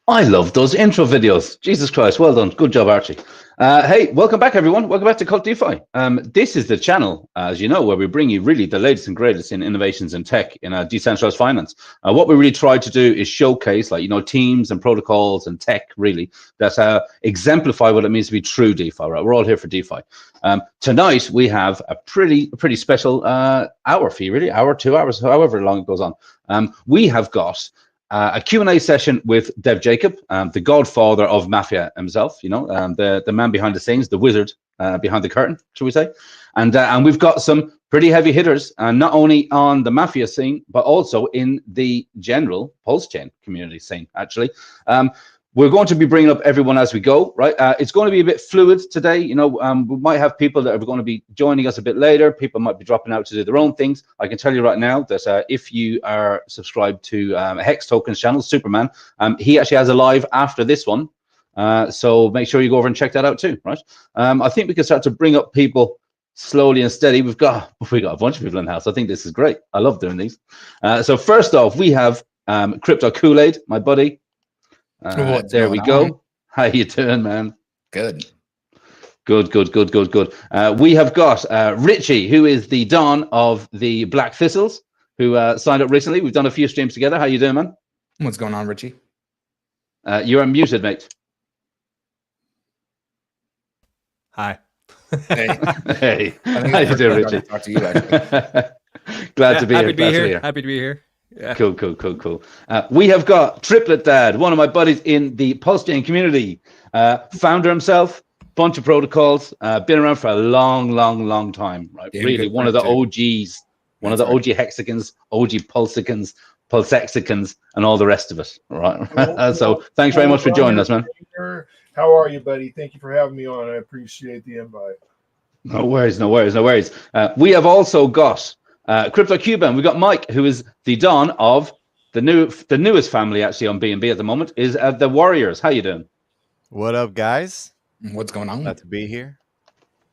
I love those intro videos. Jesus Christ, well done. Good job, Archie. Hey, welcome back, everyone. Welcome back to Cult DeFi. This is the channel, as you know, where we bring you really the latest and greatest in innovations in tech, in decentralized finance. What we really try to do is showcase, teams and protocols and tech, really, that exemplify what it means to be true DeFi, right? We're all here for DeFi. Tonight, we have a pretty special hour for you, really, hour, 2 hours, however long it goes on. We have got a Q&A session with DevJacob, the Godfather of MAFIA himself, the man behind the scenes, the wizard behind the curtain, shall we say. And we've got some pretty heavy hitters, not only on the MAFIA scene, but also in the general pulse chain community scene, actually. We're going to be bringing up everyone as we go, right? It's going to be a bit fluid today. We might have people that are going to be joining us a bit later. People might be dropping out to do their own things. I can tell you right now that if you are subscribed to Hex Tokens channel, Superman, he actually has a live after this one. So make sure you go over and check that out too, right? I think we can start to bring up people slowly and steady. We've got a bunch of people in the house. I think this is great. I love doing these. So first off, we have Crypto KoolAid, my buddy. There we go. How you doing, man? Good. We have got Richie, who is the Don of the Black Thistles, who signed up recently. We've done a few streams together. How you doing, man? What's going on, Richie? You're unmuted, mate. Hi. Hey. How you doing, Richie? Talk to you, actually. Glad to be here. Happy to be here. Yeah. Cool. We have got Triplet Dad, one of my buddies in the Pulse Chain community, founder himself, bunch of protocols, been around for a long time, right? Yeah, really, one of the OGs, one of the OG hexagons, OG pulsicans, pulsexicans, and all the rest of us, right? So thanks very much for joining us, man. How are you, buddy? Thank you for having me on. I appreciate the invite. No worries. We have also got Crypto Cuban. We've got Mike, who is the Don of the newest family actually on BNB at the moment, is the Warriors. How you doing? What up, guys? What's going on? Glad to be here.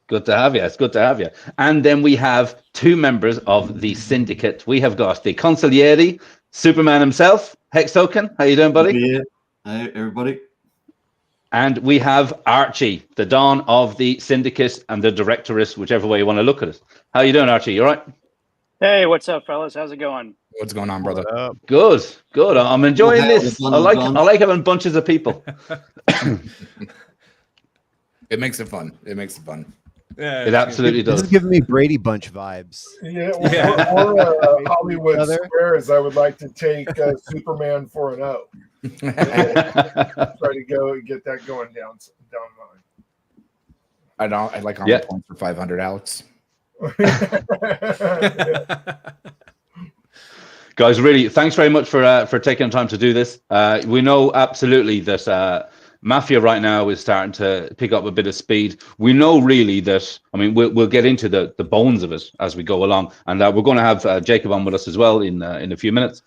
Good to have you. It's good to have you. And then we have two members of the syndicate. We have got the Consigliere, Superman himself, Hex Token. How you doing, buddy? Yeah. Hi, everybody. And we have Archie, the Don of the syndicate and the directoress, whichever way you want to look at it. How you doing, Archie? You all right? Hey, what's up, fellas? How's it going? What's going on, brother? Good. I'm enjoying this. I like having bunches of people. It makes it fun. Yeah, it absolutely does. This is giving me Brady Bunch vibes. Yeah, or Hollywood Squares. I would like to take Superman for an O. Try to go get that going down line. I like on points for 500, Alex. Guys, really, thanks very much for taking the time to do this. We know absolutely that Mafia right now is starting to pick up a bit of speed. We know really that, we'll get into the bones of it as we go along, and we're going to have Jacob on with us as well in a few minutes.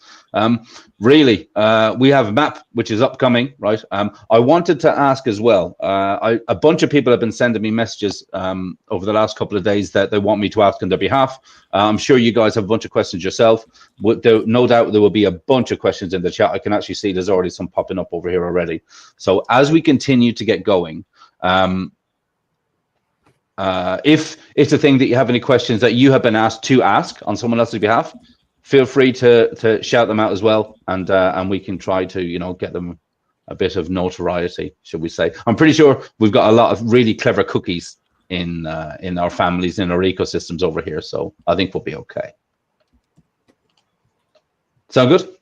Really, we have a map which is upcoming, right? I wanted to ask as well, a bunch of people have been sending me messages over the last couple of days that they want me to ask on their behalf. I'm sure you guys have a bunch of questions yourself. No doubt there will be a bunch of questions in the chat. I can actually see there's already some popping up over here already. So as we continue to get going, if it's a thing that you have any questions that you have been asked to ask on someone else's behalf, feel free to shout them out as well, and we can try to get them a bit of notoriety, should we say. I'm pretty sure we've got a lot of really clever cookies in our families, in our ecosystems over here, so I think we'll be okay. Sound good?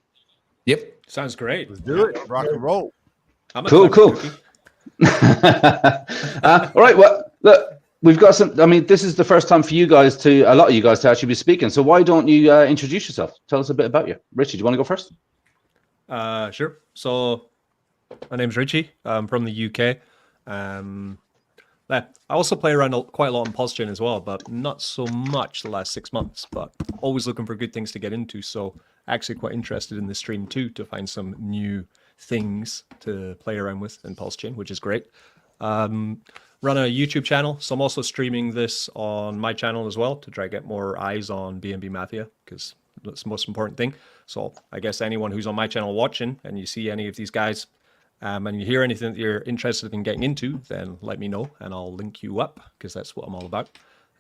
Yep. Sounds great. Let's do it. Rock and roll. Cool. All right, well, look, we've got some, this is the first time for a lot of you guys to actually be speaking. So why don't you introduce yourself? Tell us a bit about you. Richie, do you want to go first? Sure. So my name's Richie. I'm from the UK. I also play around quite a lot on Pulse Chain as well, but not so much the last 6 months, but always looking for good things to get into. So actually quite interested in the stream too, to find some new things to play around with in Pulse Chain, which is great. Run a YouTube channel, so I'm also streaming this on my channel as well to try to get more eyes on BNB Mafia, because that's the most important thing. So I guess anyone who's on my channel watching and you see any of these guys And you hear anything that you're interested in getting into, then let me know and I'll link you up, because that's what I'm all about.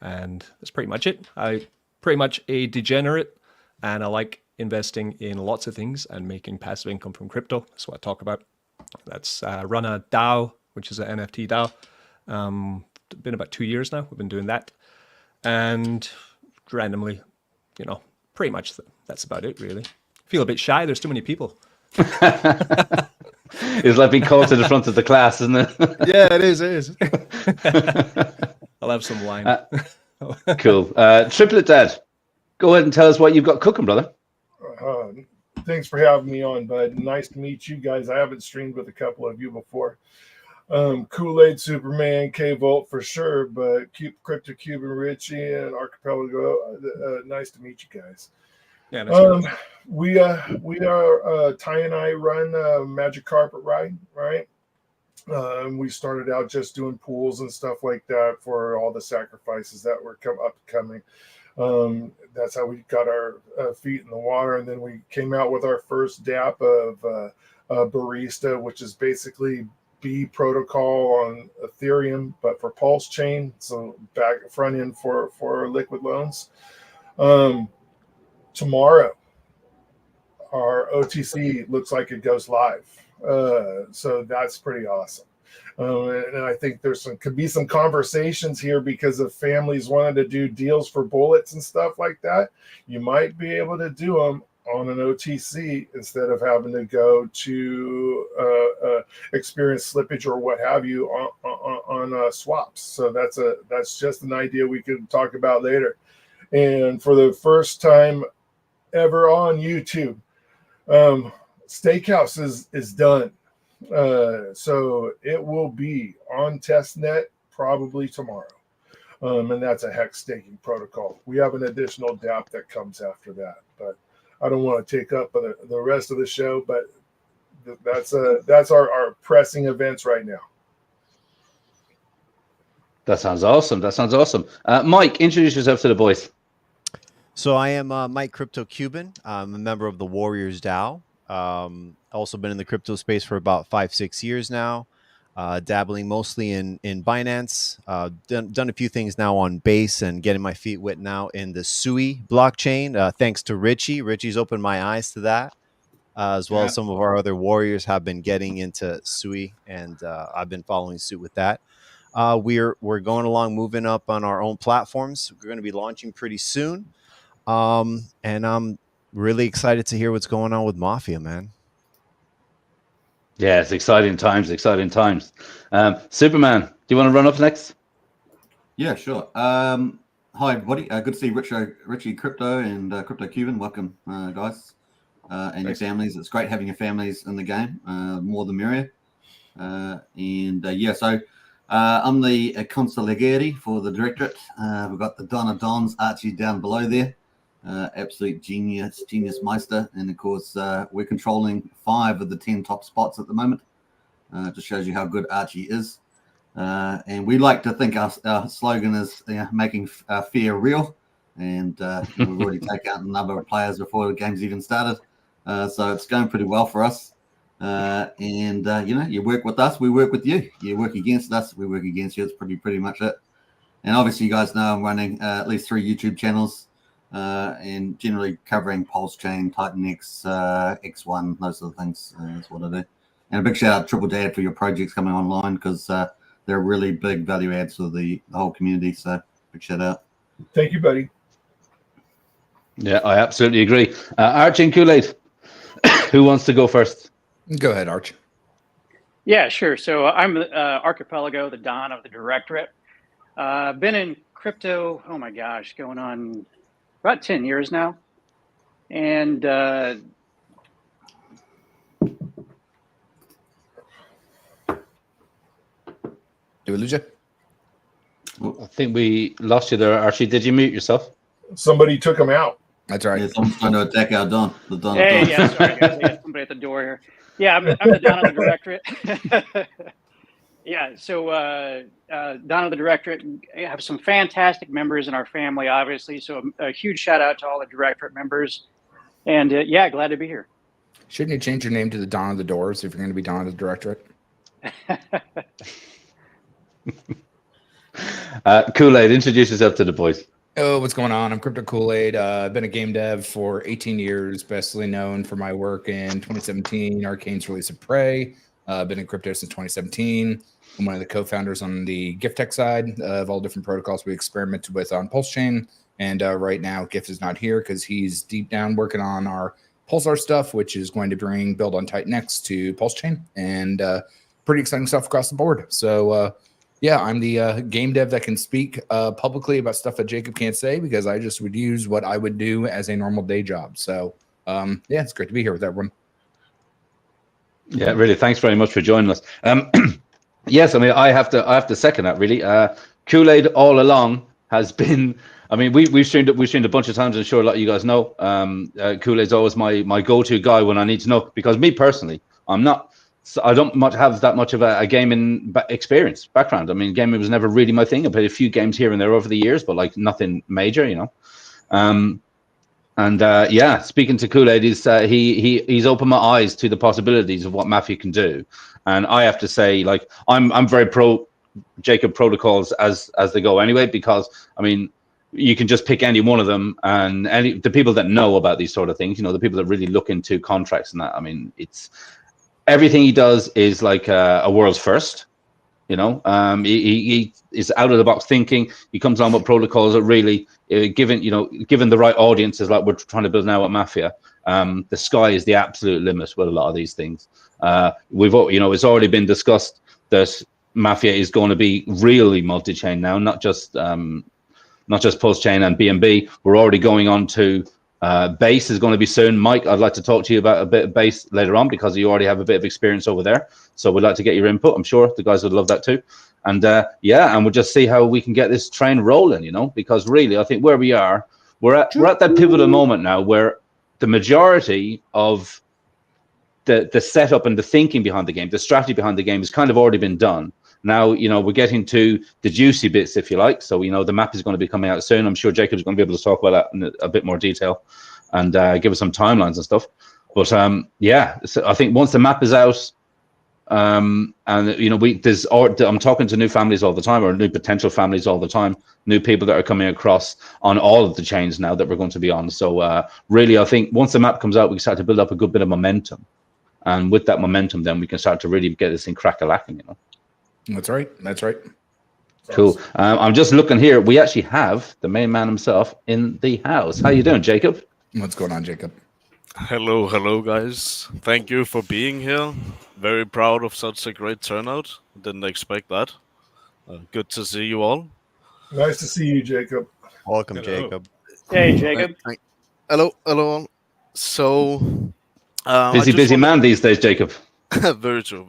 And that's pretty much it. I pretty much a degenerate, and I like investing in lots of things and making passive income from crypto. That's what I talk about. That's run a DAO, which is an NFT DAO. Been about 2 years now. We've been doing that. And randomly, pretty much that's about it, really. Feel a bit shy. There's too many people. It's like being called to the front of the class, isn't it? Yeah, it is. It is. I'll have some wine. Cool. Triplet Dad, go ahead and tell us what you've got cooking, brother. Thanks for having me on, bud. Nice to meet you guys. I haven't streamed with a couple of you before. KoolAid, Superman, K-Volt for sure, but Crypto Cuban, Richie, and Archipelago. Nice to meet you guys. Yeah, that's we are Ty and I run Magic Carpet Ride, right? We started out just doing pools and stuff like that for all the sacrifices that were upcoming. That's how we got our feet in the water, and then we came out with our first DApp of Barista, which is basically B protocol on Ethereum, but for Pulse Chain, so back front end for liquid loans. Tomorrow, our OTC looks like it goes live, so that's pretty awesome. And I think could be some conversations here, because if families wanted to do deals for bullets and stuff like that, you might be able to do them on an OTC instead of having to go to experience slippage or what have you on swaps. So that's just an idea we could talk about later. And for the first time ever on YouTube, Steakhouse is done. So it will be on testnet probably tomorrow. And that's a hex staking protocol. We have an additional DApp that comes after that, but I don't want to take up the rest of the show, but that's our pressing events right now. That sounds awesome. Mike, introduce yourself to the boys. So I am Mike Crypto Cuban. I'm a member of the Warriors DAO. Also been in the crypto space for about 5-6 years now, dabbling mostly in Binance. Done a few things now on Base and getting my feet wet now in the Sui blockchain. Thanks to Richie. Richie's opened my eyes to that, as well as some of our other warriors have been getting into Sui, and I've been following suit with that. We're going along, moving up on our own platforms. We're going to be launching pretty soon. And I'm really excited to hear what's going on with Mafia, man. Yeah, it's exciting times. Superman, do you want to run up next? Yeah, sure. Hi, everybody. Good to see Richie Crypto and Crypto Cuban. Welcome, guys, and your families. It's great having your families in the game. More the merrier. So I'm the consigliere for the directorate. We've got the Donna Dons, Archie down below there. Absolute genius meister, and of course we're controlling 5 of the 10 top spots at the moment. Just shows you how good Archie is, and we like to think our slogan is making fear real, and we've already taken out a number of players before the game's even started, so it's going pretty well for us. You work with us, we work with you. You work against us, we work against you. It's pretty much it. And obviously you guys know I'm running at least 3 YouTube channels, and generally covering Pulse Chain, Titan X, X1, those sort of things. That's what I do. And a big shout out to Triple Dad for your projects coming online, because they're really big value adds for the whole community. So big shout out. Thank you, buddy. Yeah, I absolutely agree. Archie and KoolAid, who wants to go first? Go ahead, Arch. Yeah, sure. So I'm Archipelago, the Don of the Directorate. Been in crypto, oh my gosh, going on about 10 years now. And Did we lose you? I think we lost you there, Archie. Did you mute yourself? Somebody took him out. That's right. Yeah, someone's trying to attack our Don. The Don. hey, Don. yeah, sorry guys, I got somebody at the door here. Yeah, I'm the Don of the Directorate. Yeah, so Don of the Directorate, I have some fantastic members in our family, obviously. So a huge shout out to all the Directorate members. And yeah, glad to be here. Shouldn't you change your name to the Dawn of the Doors if you're going to be Dawn of the Directorate? KoolAid, introduce yourself to the boys. Oh, what's going on? I'm Crypto KoolAid. I've been a game dev for 18 years, bestly known for my work in 2017, Arcane's release of Prey. I've been in crypto since 2017. I'm one of the co-founders on the Gift Tech side of all different protocols we experimented with on Pulse Chain. And right now, Gift is not here because he's deep down working on our Pulsar stuff, which is going to bring Build on Titan X to Pulse Chain. And pretty exciting stuff across the board. So, yeah, I'm the game dev that can speak publicly about stuff that Jacob can't say because I just would use what I would do as a normal day job. So, yeah, it's great to be here with everyone. Yeah, really. Thanks very much for joining us. Yes, I mean, I have to second that. Really, KoolAid all along has been. I mean, we've streamed a bunch of times. I'm sure a lot of you guys know. KoolAid's always my go-to guy when I need to know because me personally, I don't have that much of a gaming experience background. I mean, gaming was never really my thing. I played a few games here and there over the years, but like nothing major, you know. Yeah, speaking to KoolAid, he's opened my eyes to the possibilities of what Mafia can do, and I have to say, like, I'm very pro Jacob protocols as they go anyway, because I mean, you can just pick any one of them, and the people that know about these sort of things, you know, the people that really look into contracts and that. I mean, it's. Everything he does is like a world's first, you know. He is out of the box thinking. He comes on with protocols that really, given the right audiences like we're trying to build now at Mafia, the sky is the absolute limit with a lot of these things. It's already been discussed that Mafia is going to be really multi-chain now, not just post-chain and BNB. We're already going on to. Base is going to be soon. Mike, I'd like to talk to you about a bit of base later on because you already have a bit of experience over there. So we'd like to get your input. I'm sure the guys would love that too. And yeah, and we'll just see how we can get this train rolling, you know, because really, I think where we are, we're at that pivotal moment now where the majority of the setup and the thinking behind the game, the strategy behind the game has kind of already been done. Now, you know, we're getting to the juicy bits, if you like. So, you know, the map is going to be coming out soon. I'm sure Jacob's going to be able to talk about that in a bit more detail and give us some timelines and stuff. But yeah, so I think once the map is out, and you know, I'm talking to new families all the time, or new potential families all the time, new people that are coming across on all of the chains now that we're going to be on. So really, I think once the map comes out, we can start to build up a good bit of momentum, and with that momentum, then we can start to really get this thing crack-a-lacking, you know. That's right. That's right. Cool. I'm just looking here. We actually have the main man himself in the house. How you doing, Jacob? What's going on, Jacob? Hello, guys. Thank you for being here. Very proud of such a great turnout. Didn't expect that. Good to see you all. Nice to see you, Jacob. Welcome, Hello. Jacob. Hey, Jacob. Hello all. So, Busy man these days, Jacob. Very true.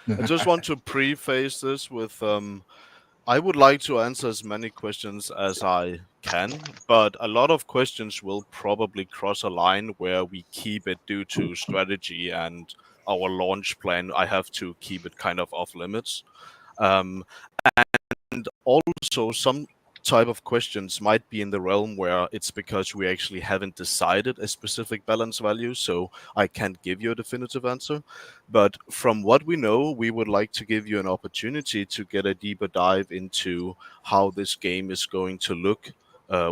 I just want to preface this with I would like to answer as many questions as I can, but a lot of questions will probably cross a line where we keep it due to strategy and our launch plan. I have to keep it kind of off limits. And also some type of questions might be in the realm where it's because we actually haven't decided a specific balance value, so I can't give you a definitive answer. But from what we know, we would like to give you an opportunity to get a deeper dive into how this game is going to look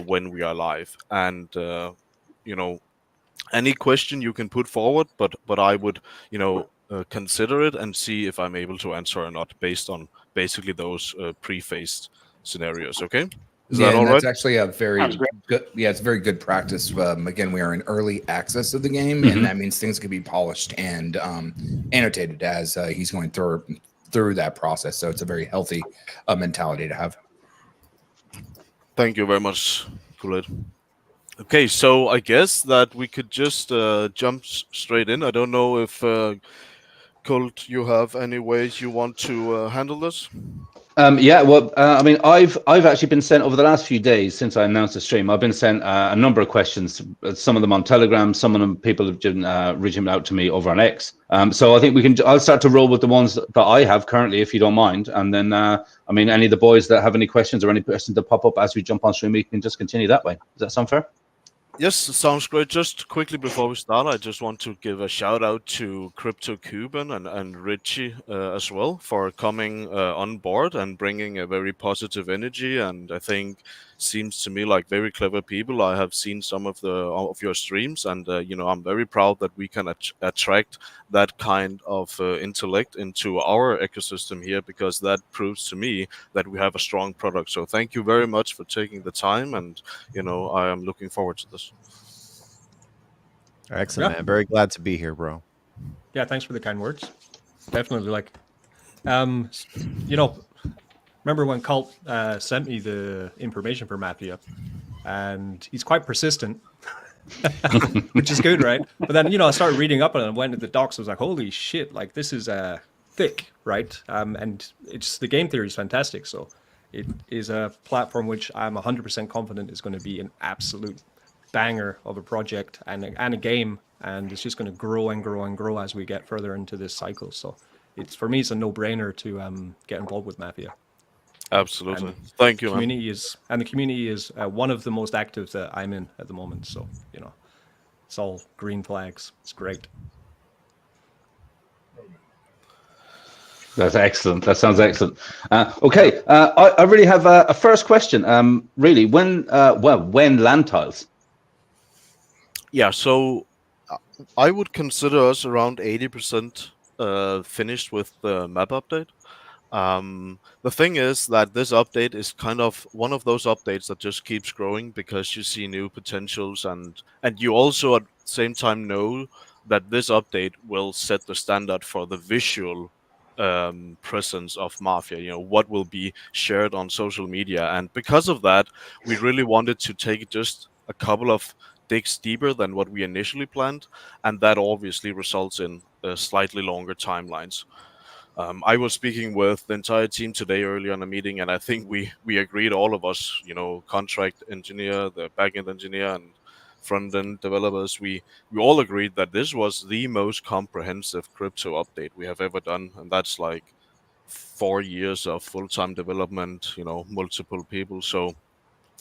when we are live. And you know, any question you can put forward, but I would, you know, consider it and see if I'm able to answer or not based on basically those prefaced scenarios. Okay, is that all right? That's actually a very good. Yeah, it's very good practice. Again, we are in early access of the game, and that means things can be polished and annotated as he's going through that process. So it's a very healthy mentality to have. Thank you very much, KoolAid. Okay, so I guess that we could just jump straight in. I don't know if Colt, you have any ways you want to handle this? Yeah, well, I mean, I've actually been sent over the last few days since I announced the stream. I've been sent a number of questions. Some of them on Telegram. Some of them people have been reaching out to me over on X. So I think I'll start to roll with the ones that I have currently, if you don't mind. And then, I mean, any of the boys that have any questions or any questions that pop up as we jump on stream, we can just continue that way. Does that sound fair? Yes, sounds great. Just quickly before we start, I just want to give a shout out to Crypto Cuban and Richie as well for coming on board and bringing a very positive energy. And I think seems to me like very clever people. I have seen some of your streams, and I'm very proud that we can attract that kind of intellect into our ecosystem here, because that proves to me that we have a strong product. So thank you very much for taking the time, and I am looking forward to this. Excellent, man. Very glad to be here, bro. Yeah, thanks for the kind words. Definitely, remember when Cult sent me the information for Mafia, and he's quite persistent, which is good, right? But then, I started reading up on it and went to the docs. I was like, holy shit, like this is thick, right? And it's the game theory is fantastic. So it is a platform which I'm 100% confident is going to be an absolute banger of a project and a game, and it's just going to grow and grow and grow as we get further into this cycle. So for me, it's a no-brainer to get involved with Mafia. Absolutely. Thank you, the community is one of the most active that I'm in at the moment. So, it's all green flags. It's great. That's excellent. That sounds excellent. Okay, I really have a first question. Really, when land tiles? Yeah, so I would consider us around 80% finished with the map update. The thing is that this update is kind of one of those updates that just keeps growing because you see new potentials, and you also at the same time know that this update will set the standard for the visual presence of Mafia, what will be shared on social media. And because of that, we really wanted to take just a couple of digs deeper than what we initially planned, and that obviously results in slightly longer timelines. I was speaking with the entire team today early on a meeting, and I think we agreed, all of us, contract engineer, the backend engineer, and front-end developers, we all agreed that this was the most comprehensive crypto update we have ever done, and that's like 4 years of full-time development, multiple people. So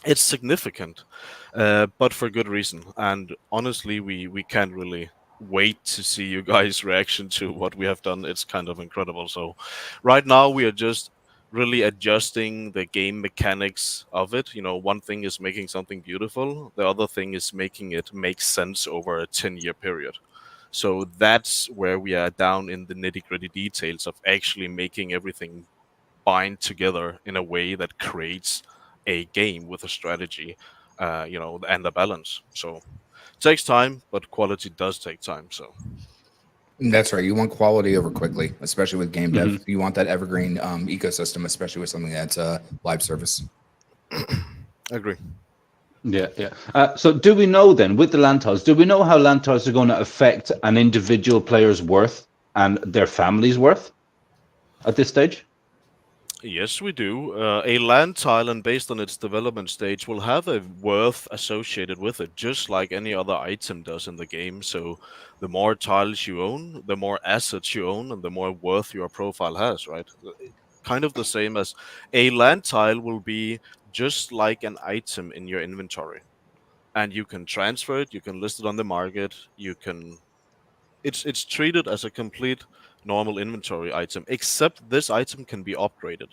it's significant, but for good reason. And honestly, we can't really wait to see you guys' reaction to what we have done. It's kind of incredible. So right now we are just really adjusting the game mechanics of it. One thing is making something beautiful. The other thing is making it make sense over a 10-year period. So that's where we are down in the nitty-gritty details of actually making everything bind together in a way that creates a game with a strategy, and a balance. So it takes time, but quality does take time. So that's right. You want quality over quickly, especially with game dev. You want that evergreen ecosystem, especially with something that's a live service. Agree. Yeah. So do we know then, with the land tiles, do we know how land tiles are going to affect an individual player's worth and their family's worth at this stage? Yes, we do. A land tile, and based on its development stage, will have a worth associated with it, just like any other item does in the game. So the more tiles you own, the more assets you own, and the more worth your profile has, right? Kind of the same as a land tile will be just like an item in your inventory. And you can transfer it, you can list it on the market, it's treated as a complete normal inventory item, except this item can be upgraded.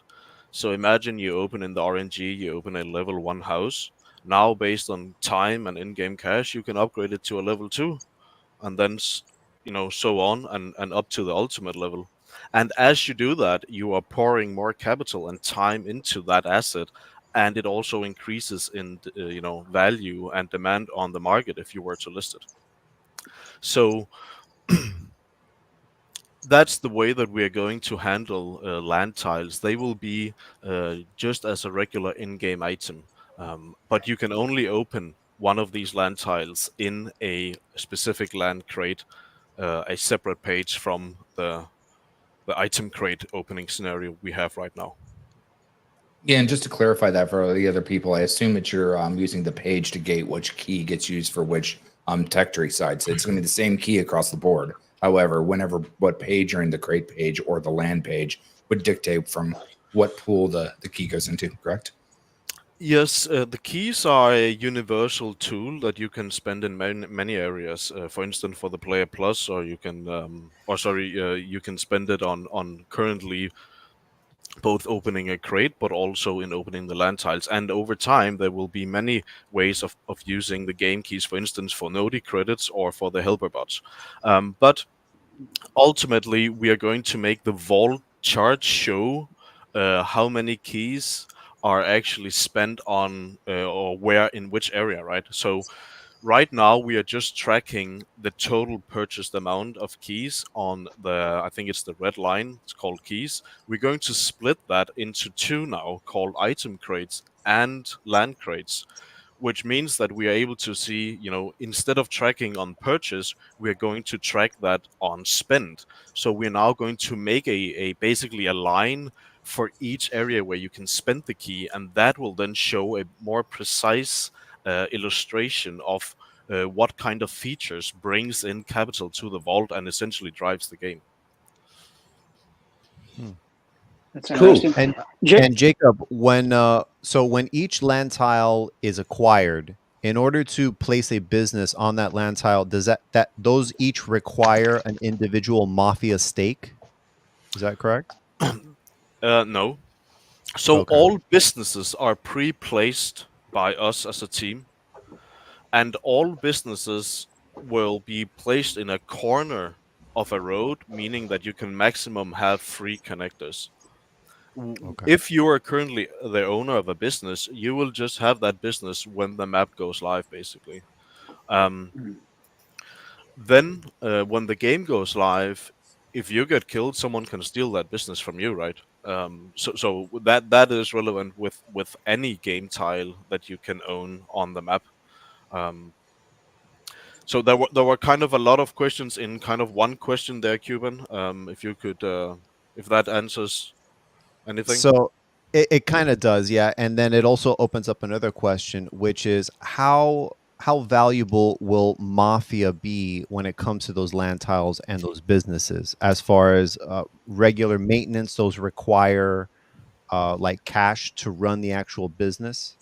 So imagine you open in the RNG, you open a level 1 house. Now, based on time and in-game cash, you can upgrade it to a level 2, and then so on and up to the ultimate level. And as you do that, you are pouring more capital and time into that asset, and it also increases in value and demand on the market if you were to list it. So that's the way that we are going to handle land tiles. They will be just as a regular in-game item, but you can only open one of these land tiles in a specific land crate, a separate page from the item crate opening scenario we have right now. Yeah, and just to clarify that for the other people, I assume that you're using the page to gate which key gets used for which tech tree side. So it's going to be the same key across the board. However, what page you're in, the crate page or the land page, would dictate from what pool the key goes into, correct? Yes, the keys are a universal tool that you can spend in many areas. For instance, for the Player Plus, or you can, you can spend it on currently both opening a crate, but also in opening the land tiles. And over time, there will be many ways of using the game keys, for instance, for Nodi credits or for the helper bots. But ultimately, we are going to make the vault chart show how many keys are actually spent on or where in which area, right? So right now we are just tracking the total purchased amount of keys on the, I think it's the red line, it's called keys. We're going to split that into two now, called item crates and land crates, which means that we are able to see, instead of tracking on purchase, we are going to track that on spend. So we're now going to make a basically a line for each area where you can spend the key, and that will then show a more precise illustration of what kind of features brings in capital to the vault and essentially drives the game. That's Cool. interesting. And Jacob, when each land tile is acquired, in order to place a business on that land tile, does that those each require an individual mafia stake? Is that correct? No. So Okay. all businesses are pre-placed by us as a team, and all businesses will be placed in a corner of a road, meaning that you can maximum have 3 connectors. Okay. If you are currently the owner of a business, you will just have that business when the map goes live, basically. Then, when the game goes live, if you get killed, someone can steal that business from you, right? So that is relevant with any game tile that you can own on the map. So there were kind of a lot of questions in kind of one question there, Cuban. If you could, if that answers anything. So it kind of does, yeah. And then it also opens up another question, which is how valuable will Mafia be when it comes to those land tiles and those businesses? As far as regular maintenance, those require like cash to run the actual business?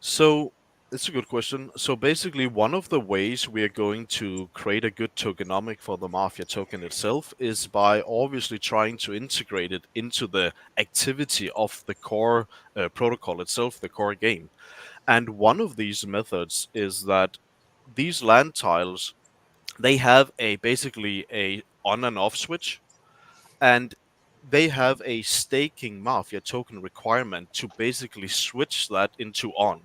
So it's a good question. So basically, one of the ways we are going to create a good tokenomic for the Mafia token itself is by obviously trying to integrate it into the activity of the core protocol itself, the core game. And one of these methods is that these land tiles, they have basically a on and off switch, and they have a staking Mafia token requirement to basically switch that into on.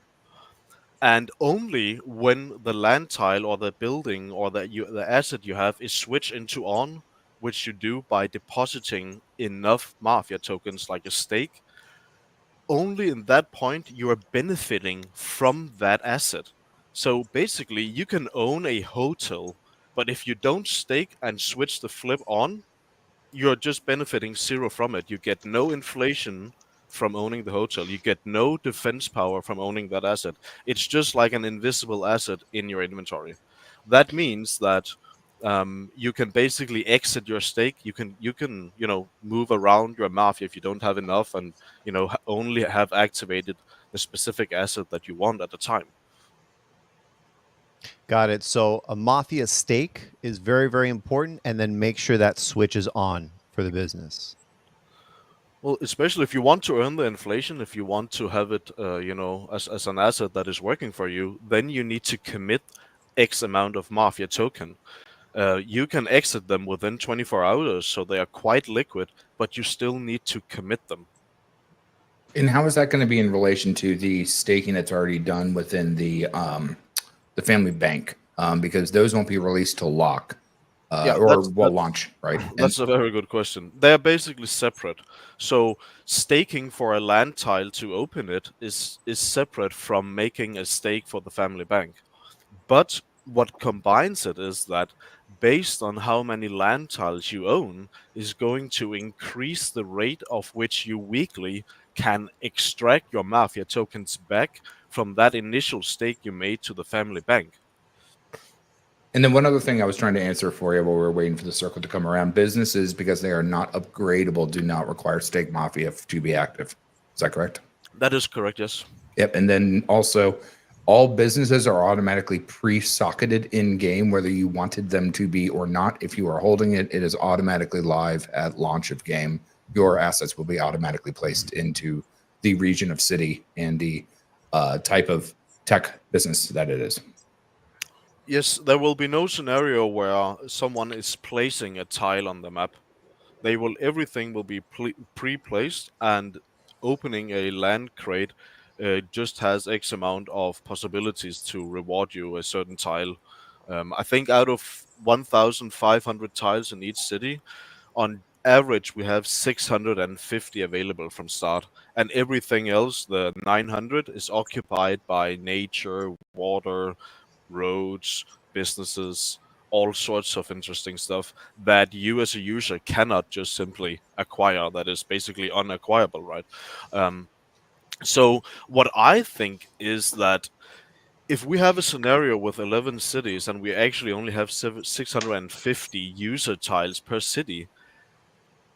And only when the land tile or the building or the asset you have is switched into on, which you do by depositing enough Mafia tokens like a stake, only in that point you are benefiting from that asset. So basically, you can own a hotel, but if you don't stake and switch the flip on, you're just benefiting 0 from it. You get no inflation from owning the hotel. You get no defense power from owning that asset. It's just like an invisible asset in your inventory. That means that you can basically exit your stake. You can move around your Mafia if you don't have enough, and only have activated the specific asset that you want at the time. Got it. So a Mafia stake is very, very important, and then make sure that switch is on for the business. Well, especially if you want to earn the inflation, if you want to have it, as an asset that is working for you, then you need to commit X amount of Mafia token. You can exit them within 24 hours, so they are quite liquid, but you still need to commit them. And how is that going to be in relation to the staking that's already done within the family bank? Because those won't be released till lock. Launch, right? That's a very good question. They're basically separate. So staking for a land tile to open it is separate from making a stake for the family bank. But what combines it is that based on how many land tiles you own is going to increase the rate of which you weekly can extract your Mafia tokens back from that initial stake you made to the family bank. And then one other thing I was trying to answer for you while we were waiting for the circle to come around. Businesses, because they are not upgradable, do not require stake Mafia to be active. Is that correct? That is correct, yes. Yep, and then also all businesses are automatically pre-socketed in game, whether you wanted them to be or not. If you are holding it, it is automatically live at launch of game. Your assets will be automatically placed into the region of city and the type of tech business that it is. Yes, there will be no scenario where someone is placing a tile on the map. Everything will be pre-placed, and opening a land crate just has X amount of possibilities to reward you a certain tile. I think out of 1,500 tiles in each city, on average we have 650 available from start, and everything else, the 900, is occupied by nature, water, roads, businesses, all sorts of interesting stuff that you as a user cannot just simply acquire, that is basically unacquirable, right? So what I think is that if we have a scenario with 11 cities and we actually only have 650 user tiles per city,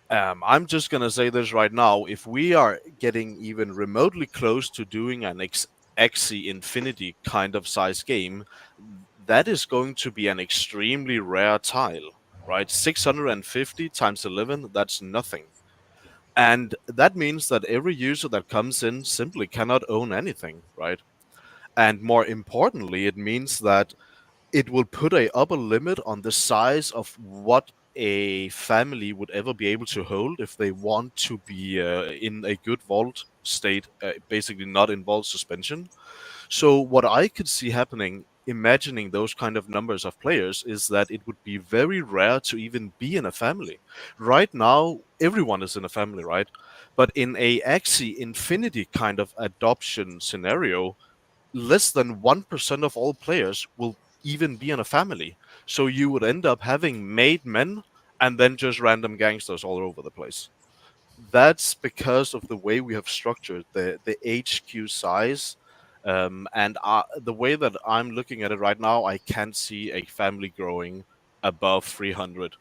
I'm just going to say this right now. If we are getting even remotely close to doing an Axie Infinity kind of size game, that is going to be an extremely rare tile, right? 650 times 11, that's nothing. And that means that every user that comes in simply cannot own anything, right? And more importantly, it means that it will put a upper limit on the size of what a family would ever be able to hold if they want to be in a good vault state, basically not in vault suspension. So what I could see happening, imagining those kind of numbers of players, is that it would be very rare to even be in a family. Right now, everyone is in a family, right? But in a Axie Infinity kind of adoption scenario, less than 1% of all players will even be in a family. So you would end up having made men and then just random gangsters all over the place. That's because of the way we have structured the HQ size. And the way that I'm looking at it right now, I can't see a family growing above 300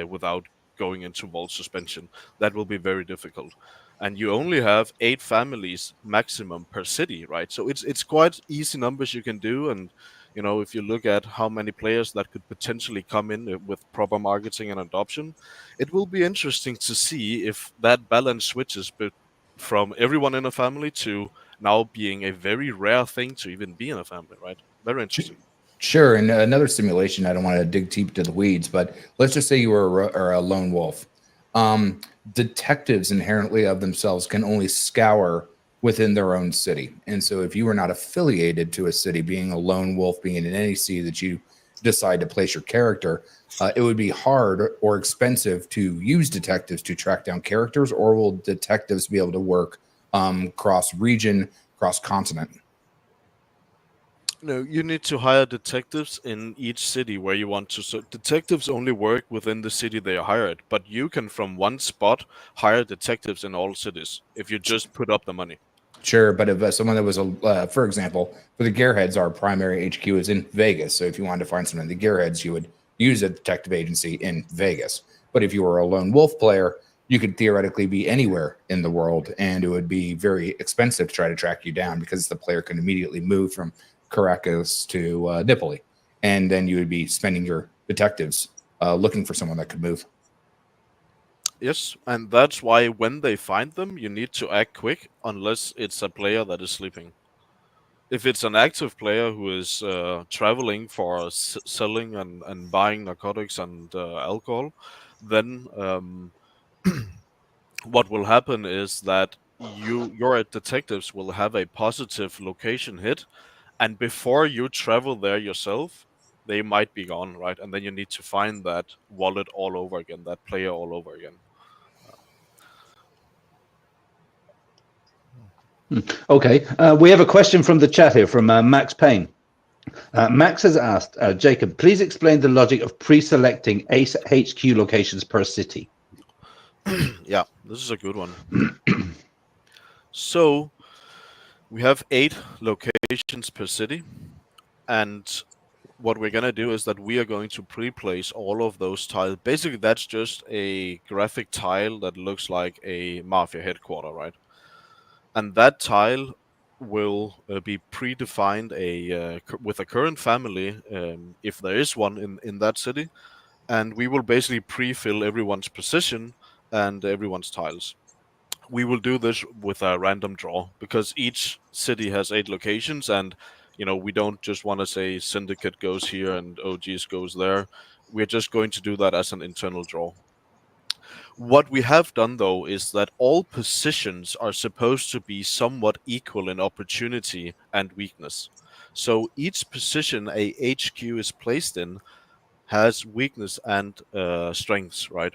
without going into vault suspension. That will be very difficult. And you only have 8 families maximum per city, right? So it's quite easy numbers you can do. And if you look at how many players that could potentially come in with proper marketing and adoption, it will be interesting to see if that balance switches from everyone in a family to now being a very rare thing to even be in a family, right? Very interesting. Sure. And another simulation, I don't want to dig deep to the weeds, but let's just say you were a lone wolf. Detectives inherently of themselves can only scour within their own city. And so if you are not affiliated to a city, being a lone wolf, being in any city that you decide to place your character, it would be hard or expensive to use detectives to track down characters, or will detectives be able to work cross-region, cross-continent? No, you need to hire detectives in each city where you want to. So detectives only work within the city they are hired, but you can from one spot hire detectives in all cities if you just put up the money. Sure, but if someone that was for example, for the Gearheads, our primary HQ is in Vegas. So if you wanted to find someone in the Gearheads, you would use a detective agency in Vegas. But if you were a lone wolf player, you could theoretically be anywhere in the world, and it would be very expensive to try to track you down because the player can immediately move from Caracas to Nipoli, and then you would be spending your detectives looking for someone that could move. Yes, and that's why when they find them, you need to act quick, unless it's a player that is sleeping. If it's an active player who is traveling for selling and buying narcotics and alcohol, then what will happen is that your detectives will have a positive location hit, and before you travel there yourself, they might be gone, right? And then you need to find that wallet all over again, that player all over again. Okay, we have a question from the chat here from Max Payne. Max has asked, Jacob, please explain the logic of pre-selecting 8 HQ locations per city. Yeah, this is a good one. So we have 8 locations per city, and what we're going to do is that we are going to pre-place all of those tiles. Basically, that's just a graphic tile that looks like a mafia headquarter, right? And that tile will be predefined with a current family, if there is one in that city, and we will basically pre-fill everyone's position and everyone's tiles. We will do this with a random draw because each city has 8 locations, and we don't just want to say Syndicate goes here and OGs goes there. We're just going to do that as an internal draw. What we have done, though, is that all positions are supposed to be somewhat equal in opportunity and weakness. So each position a HQ is placed in has weakness and strengths, right?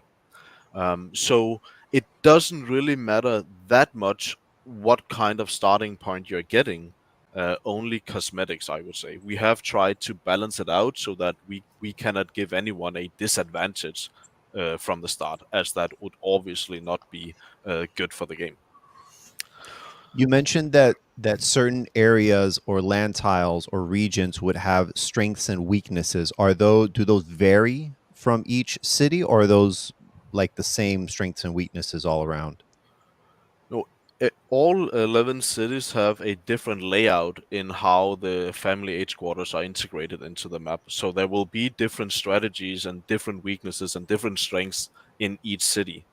So it doesn't really matter that much what kind of starting point you're getting. Only cosmetics, I would say. We have tried to balance it out so that we cannot give anyone a disadvantage from the start, as that would obviously not be good for the game. You mentioned that certain areas or land tiles or regions would have strengths and weaknesses. Do those vary from each city, or are those like the same strengths and weaknesses all around? No, all 11 cities have a different layout in how the family headquarters are integrated into the map. So there will be different strategies and different weaknesses and different strengths in each city.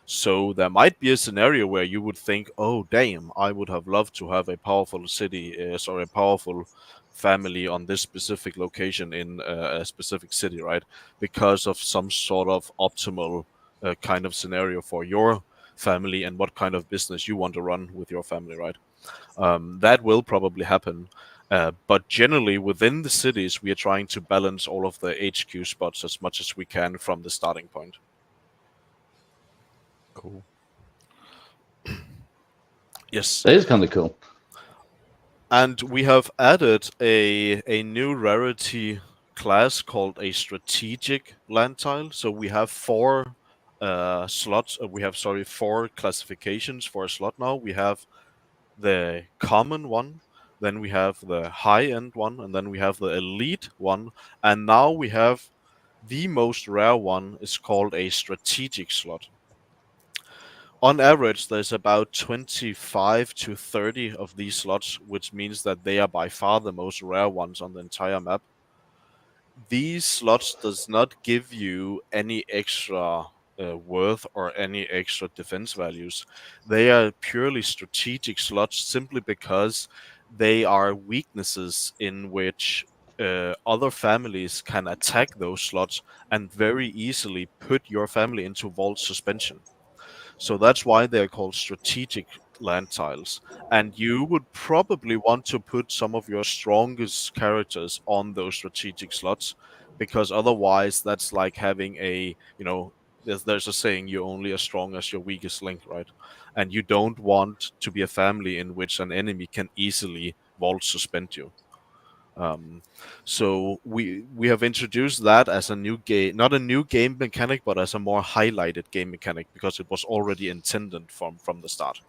So there might be a scenario where you would think, oh, damn, I would have loved to have a powerful city, a powerful family on this specific location in a specific city, right? Because of some sort of optimal kind of scenario for your family and what kind of business you want to run with your family, right? That will probably happen. But generally, within the cities, we are trying to balance all of the HQ spots as much as we can from the starting point. Cool. Yes. That is kind of cool. And we have added a new rarity class called a strategic land tile. So we have 4 slots. We have 4 classifications for a slot now. We have the common one, then we have the high-end one, and then we have the elite one, and now we have the most rare one is called a strategic slot. On average, there's about 25 to 30 of these slots, which means that they are by far the most rare ones on the entire map. These slots does not give you any extra worth or any extra defense values. They are purely strategic slots simply because they are weaknesses in which other families can attack those slots and very easily put your family into vault suspension. So that's why they're called strategic land tiles. And you would probably want to put some of your strongest characters on those strategic slots, because otherwise that's like having there's a saying, you're only as strong as your weakest link, right? And you don't want to be a family in which an enemy can easily vault suspend you. So we have introduced that as a new game, not a new game mechanic, but as a more highlighted game mechanic, because it was already intended from the start.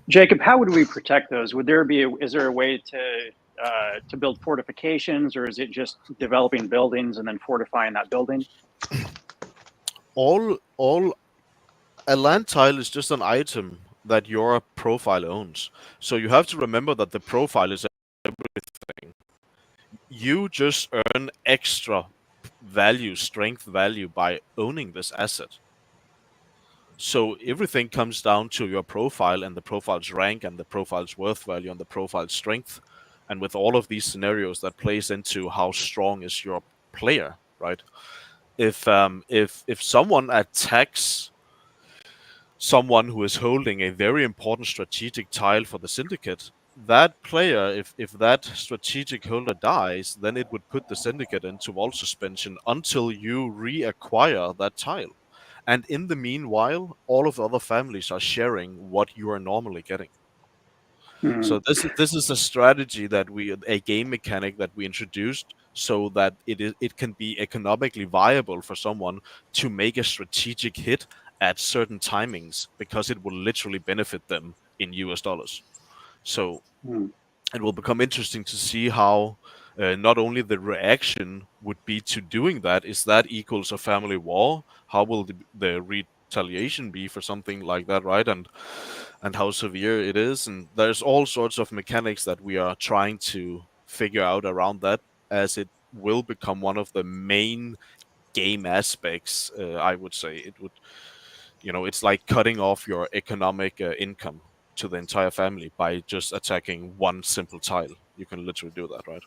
Jacob, how would we protect those? Is there a way to build fortifications, or is it just developing buildings and then fortifying that building? A land tile is just an item that your profile owns. So you have to remember that the profile is everything. You just earn extra value, strength value, by owning this asset. So everything comes down to your profile and the profile's rank and the profile's worth value and the profile's strength. And with all of these scenarios, that plays into how strong is your player, right? If someone attacks someone who is holding a very important strategic tile for the syndicate, that player, if that strategic holder dies, then it would put the syndicate into vault suspension until you reacquire that tile. And in the meanwhile, all of the other families are sharing what you are normally getting. So this is a strategy a game mechanic that we introduced so that it can be economically viable for someone to make a strategic hit at certain timings, because it will literally benefit them in US dollars. So it will become interesting to see how not only the reaction would be to doing that, is that equals a family war? How will the retaliation be for something like that, right? and how severe it is. And there's all sorts of mechanics that we are trying to figure out around that, as it will become one of the main game aspects. I would say it would, it's like cutting off your economic income to the entire family by just attacking one simple tile. You can literally do that, right?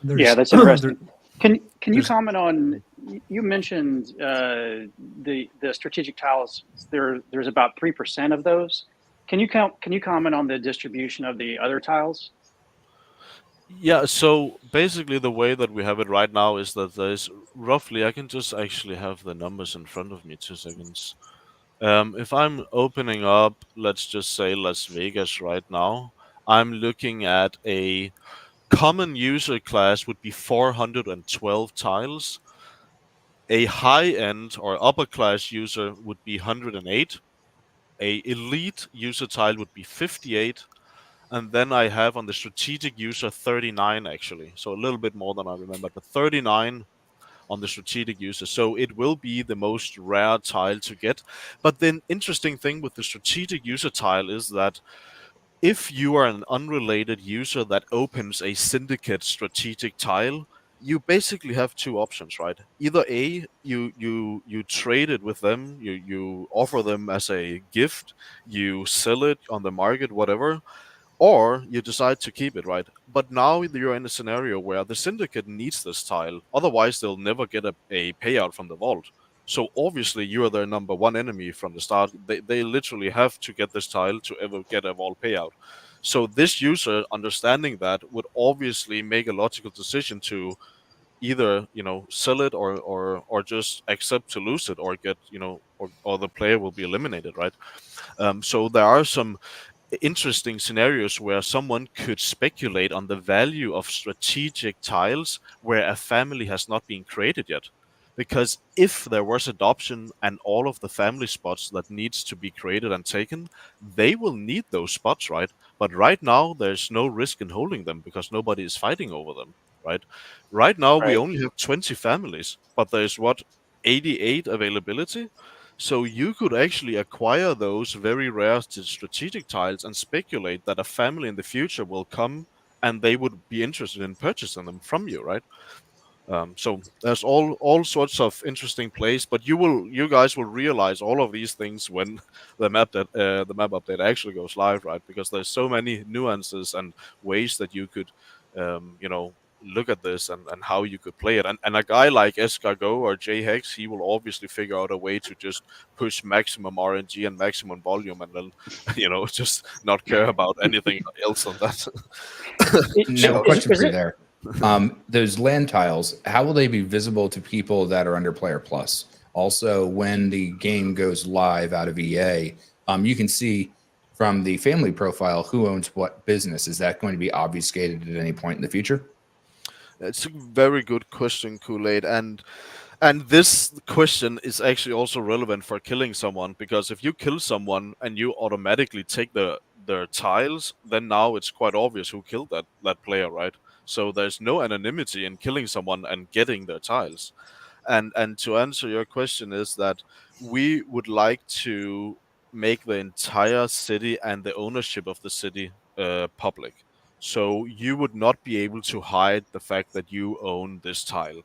Yeah, that's interesting. Can you there's- comment on? You mentioned the strategic tiles. There's about 3% of those. Can you comment on the distribution of the other tiles? Yeah, so basically the way that we have it right now is that there's roughly, I can just actually have the numbers in front of me, 2 seconds. If I'm opening up, let's just say Las Vegas right now, I'm looking at a common user class would be 412 tiles. A high-end or upper class user would be 108. A elite user tile would be 58. And then I have on the strategic user 39 actually. So a little bit more than I remember, but 39 on the strategic user. So it will be the most rare tile to get. But the interesting thing with the strategic user tile is that if you are an unrelated user that opens a syndicate strategic tile, you basically have two options, right? Either A, you trade it with them, you offer them as a gift, you sell it on the market, whatever, or you decide to keep it, right? But now you're in a scenario where the syndicate needs this tile, otherwise they'll never get a payout from the vault. So obviously you are their number one enemy from the start. They literally have to get this tile to ever get a vault payout. So this user, understanding that, would obviously make a logical decision to either sell it or just accept to lose it, or get or the player will be eliminated, right? So there are some interesting scenarios where someone could speculate on the value of strategic tiles where a family has not been created yet. Because if there was adoption and all of the family spots that needs to be created and taken, they will need those spots, right? But right now, there's no risk in holding them because nobody is fighting over them, right? Right now, we Right. only have 20 families, but there's 88 availability. So you could actually acquire those very rare strategic tiles and speculate that a family in the future will come and they would be interested in purchasing them from you, right? So there's all sorts of interesting plays, but you guys will realize all of these things when the map update actually goes live, right? Because there's so many nuances and ways that you could, look at this and how you could play it. And a guy like Escargot or JHex, he will obviously figure out a way to just push maximum RNG and maximum volume, and then just not care about anything else on that. Now, question is for you it- there. Those land tiles, how will they be visible to people that are under Player Plus? Also, when the game goes live out of EA, you can see from the family profile who owns what business. Is that going to be obfuscated at any point in the future? It's a very good question, KoolAid, and this question is actually also relevant for killing someone, because if you kill someone and you automatically take their tiles, then now it's quite obvious who killed that player, right? So there's no anonymity in killing someone and getting their tiles. And to answer your question is that we would like to make the entire city and the ownership of the city public. So you would not be able to hide the fact that you own this tile.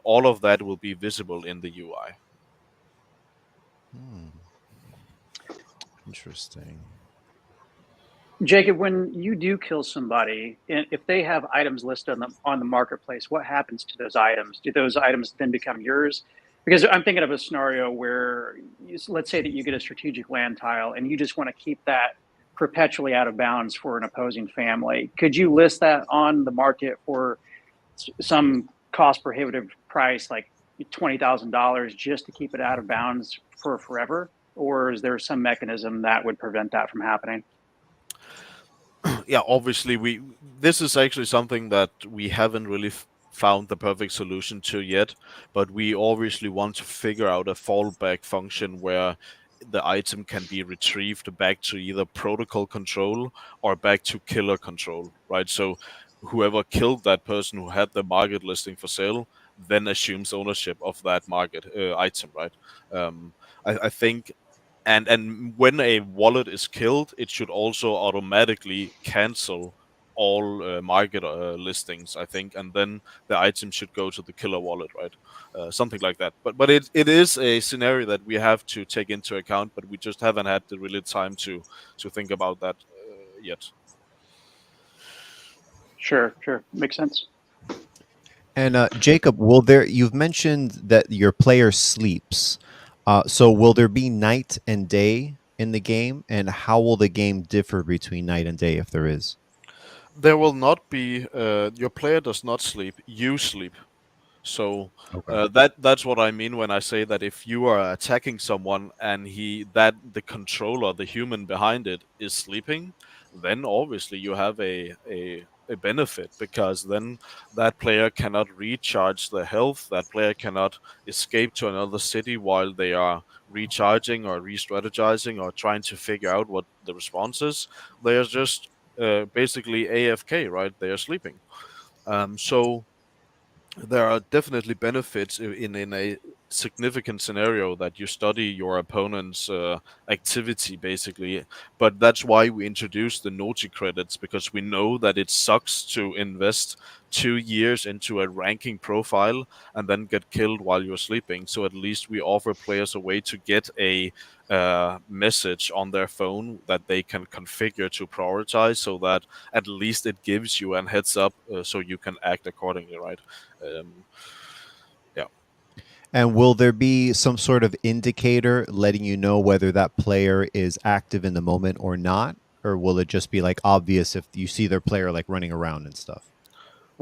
All of that will be visible in the UI. Interesting. Jacob, when you do kill somebody, if they have items listed on the marketplace, what happens to those items? Do those items then become yours? Because I'm thinking of a scenario where, let's say that you get a strategic land tile and you just want to keep that perpetually out of bounds for an opposing family. Could you list that on the market for some cost prohibitive price, like $20,000, just to keep it out of bounds for forever? Or is there some mechanism that would prevent that from happening? Yeah, obviously this is actually something that we haven't really found the perfect solution to yet, but we obviously want to figure out a fallback function where the item can be retrieved back to either protocol control or back to killer control, right? So whoever killed that person who had the market listing for sale then assumes ownership of that market item, right? I think and when a wallet is killed, it should also automatically cancel all market listings, I think, and then the item should go to the killer wallet, right? Something like that. But it is a scenario that we have to take into account, but we just haven't had the really time to think about that yet. Sure, makes sense. And Jacob, you've mentioned that your player sleeps. So will there be night and day in the game, and how will the game differ between night and day if there is? There will not be. Your player does not sleep. You sleep. So that's what I mean when I say that if you are attacking someone and the controller, the human behind it, is sleeping, then obviously you have a benefit, because then that player cannot recharge their health. That player cannot escape to another city while they are recharging or re-strategizing or trying to figure out what the response is. They are just basically AFK, right? They are sleeping. So there are definitely benefits in a significant scenario that you study your opponent's activity, basically. But that's why we introduced the naughty credits, because we know that it sucks to invest 2 years into a ranking profile and then get killed while you're sleeping. So at least we offer players a way to get a message on their phone that they can configure to prioritize, so that at least it gives you a heads up so you can act accordingly, right? And will there be some sort of indicator letting you know whether that player is active in the moment or not? Or will it just be like obvious if you see their player like running around and stuff?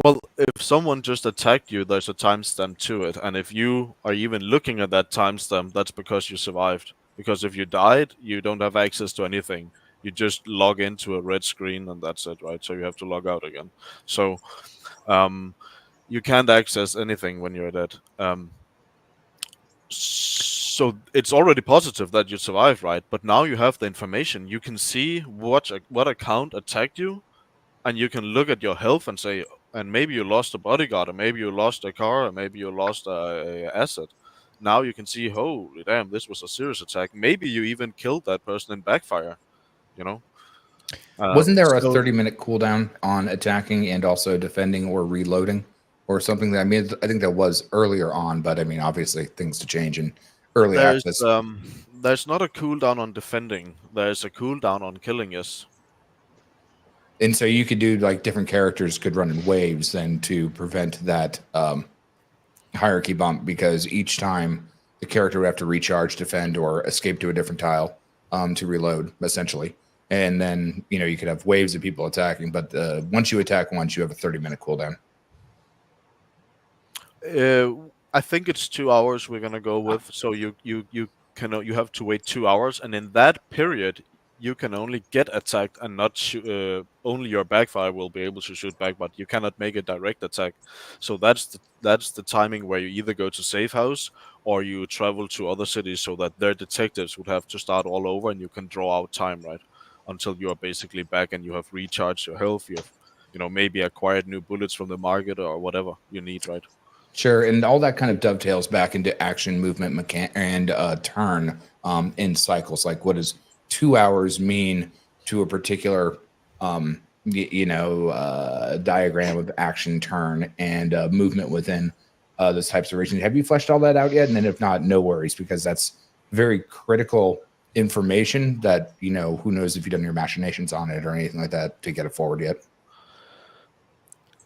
Well, if someone just attacked you, there's a timestamp to it. And if you are even looking at that timestamp, that's because you survived. Because if you died, you don't have access to anything. You just log into a red screen and that's it, right? So you have to log out again. So you can't access anything when you're dead. So it's already positive that you survived, right? But now you have the information. You can see what account attacked you, and you can look at your health and say, and maybe you lost a bodyguard, or maybe you lost a car, or maybe you lost a asset. Now you can see, holy damn, this was a serious attack. Maybe you even killed that person in backfire, you know? Wasn't there a 30-minute cooldown on attacking and also defending or reloading or something? That, I mean, I think that was earlier on, but I mean, obviously things to change in early access. There's not a cooldown on defending. There's a cooldown on killing, yes. And so you could do like different characters could run in waves then to prevent that hierarchy bump, because each time the character would have to recharge, defend, or escape to a different tile to reload, essentially. And then, you know, you could have waves of people attacking, but once you attack once, you have a 30-minute cooldown. I think it's 2 hours we're gonna go with. So you have to wait 2 hours, and in that period you can only get attacked and not shoot. Only your backfire will be able to shoot back, but you cannot make a direct attack. So that's the timing where you either go to safe house or you travel to other cities, so that their detectives would have to start all over, and you can draw out time, right, until you are basically back and you have recharged your health. You have, you know, maybe acquired new bullets from the market or whatever you need, right? Sure, and all that kind of dovetails back into action, movement, and turn in cycles. Like, what does 2 hours mean to a particular, diagram of action, turn, and movement within those types of regions? Have you fleshed all that out yet? And then if not, no worries, because that's very critical information that, you know, who knows if you've done your machinations on it or anything like that to get it forward yet.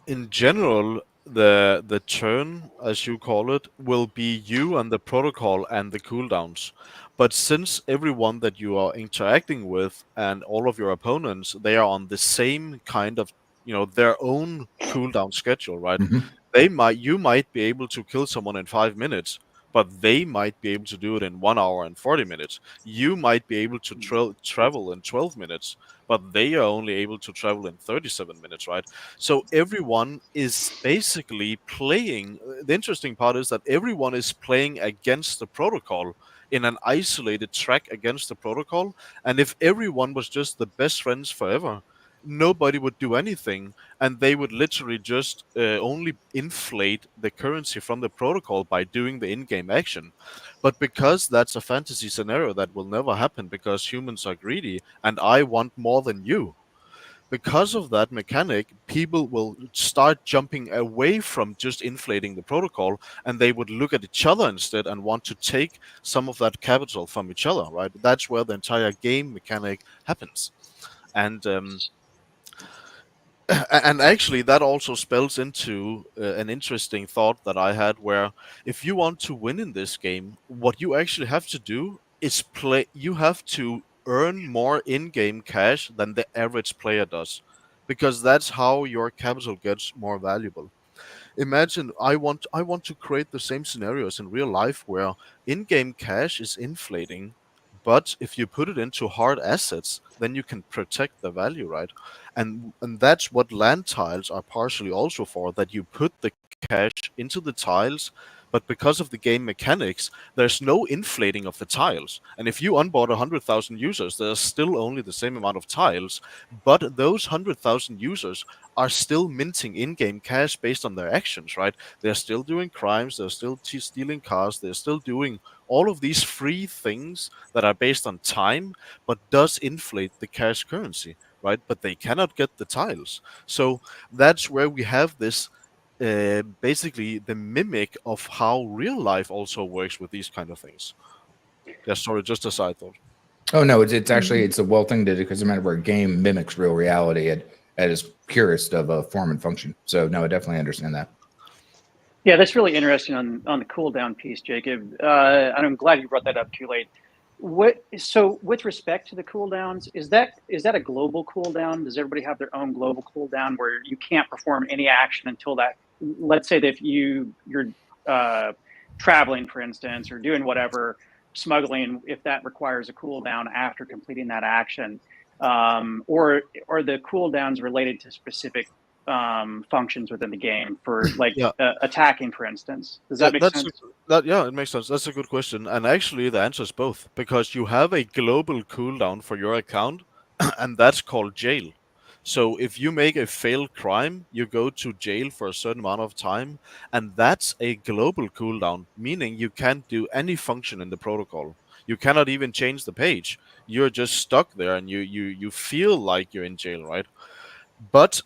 In general, the turn, as you call it, will be you and the protocol and the cooldowns. But since everyone that you are interacting with and all of your opponents, they are on the same kind of, you know, their own cooldown schedule, right? Mm-hmm. You might be able to kill someone in 5 minutes, but they might be able to do it in 1 hour and 40 minutes. You might be able to travel in 12 minutes, but they are only able to travel in 37 minutes, right? So everyone is basically playing. The interesting part is that everyone is playing against the protocol in an isolated track against the protocol. And if everyone was just the best friends forever, nobody would do anything, and they would literally just only inflate the currency from the protocol by doing the in-game action. But because that's a fantasy scenario that will never happen because humans are greedy and I want more than you, because of that mechanic, people will start jumping away from just inflating the protocol, and they would look at each other instead and want to take some of that capital from each other, right? That's where the entire game mechanic happens. And and actually that also spells into an interesting thought that I had, where if you want to win in this game, what you actually have to do is you have to earn more in-game cash than the average player does, because that's how your capital gets more valuable. Imagine I want to create the same scenarios in real life where in-game cash is inflating, but if you put it into hard assets, then you can protect the value, right? And that's what land tiles are partially also for, that you put the cash into the tiles, but because of the game mechanics, there's no inflating of the tiles. And if you onboard 100,000 users, there's still only the same amount of tiles, but those 100,000 users are still minting in-game cash based on their actions, right? They're still doing crimes, they're still stealing cars, they're still doing all of these free things that are based on time, but does inflate the cash currency, right? But they cannot get the tiles. So that's where we have this basically the mimic of how real life also works with these kind of things. Yeah, sorry, just a side thought. Oh no, it's actually it's a well thing to do, because no matter where a game mimics real reality at its purest of a form and function. So no, I definitely understand that. Yeah, that's really interesting on the cooldown piece, Jacob. And I'm glad you brought that up too late. So with respect to the cooldowns, is that a global cooldown? Does everybody have their own global cooldown where you can't perform any action until that? Let's say that if you're traveling, for instance, or doing whatever, smuggling, if that requires a cooldown after completing that action, or the cooldowns related to specific functions within the game for like attacking, for instance. Does that make sense? Yeah, it makes sense. That's a good question. And actually the answer is both, because you have a global cooldown for your account and that's called jail. So if you make a failed crime, you go to jail for a certain amount of time, and that's a global cooldown, meaning you can't do any function in the protocol. You cannot even change the page. You're just stuck there, and you feel like you're in jail, right? But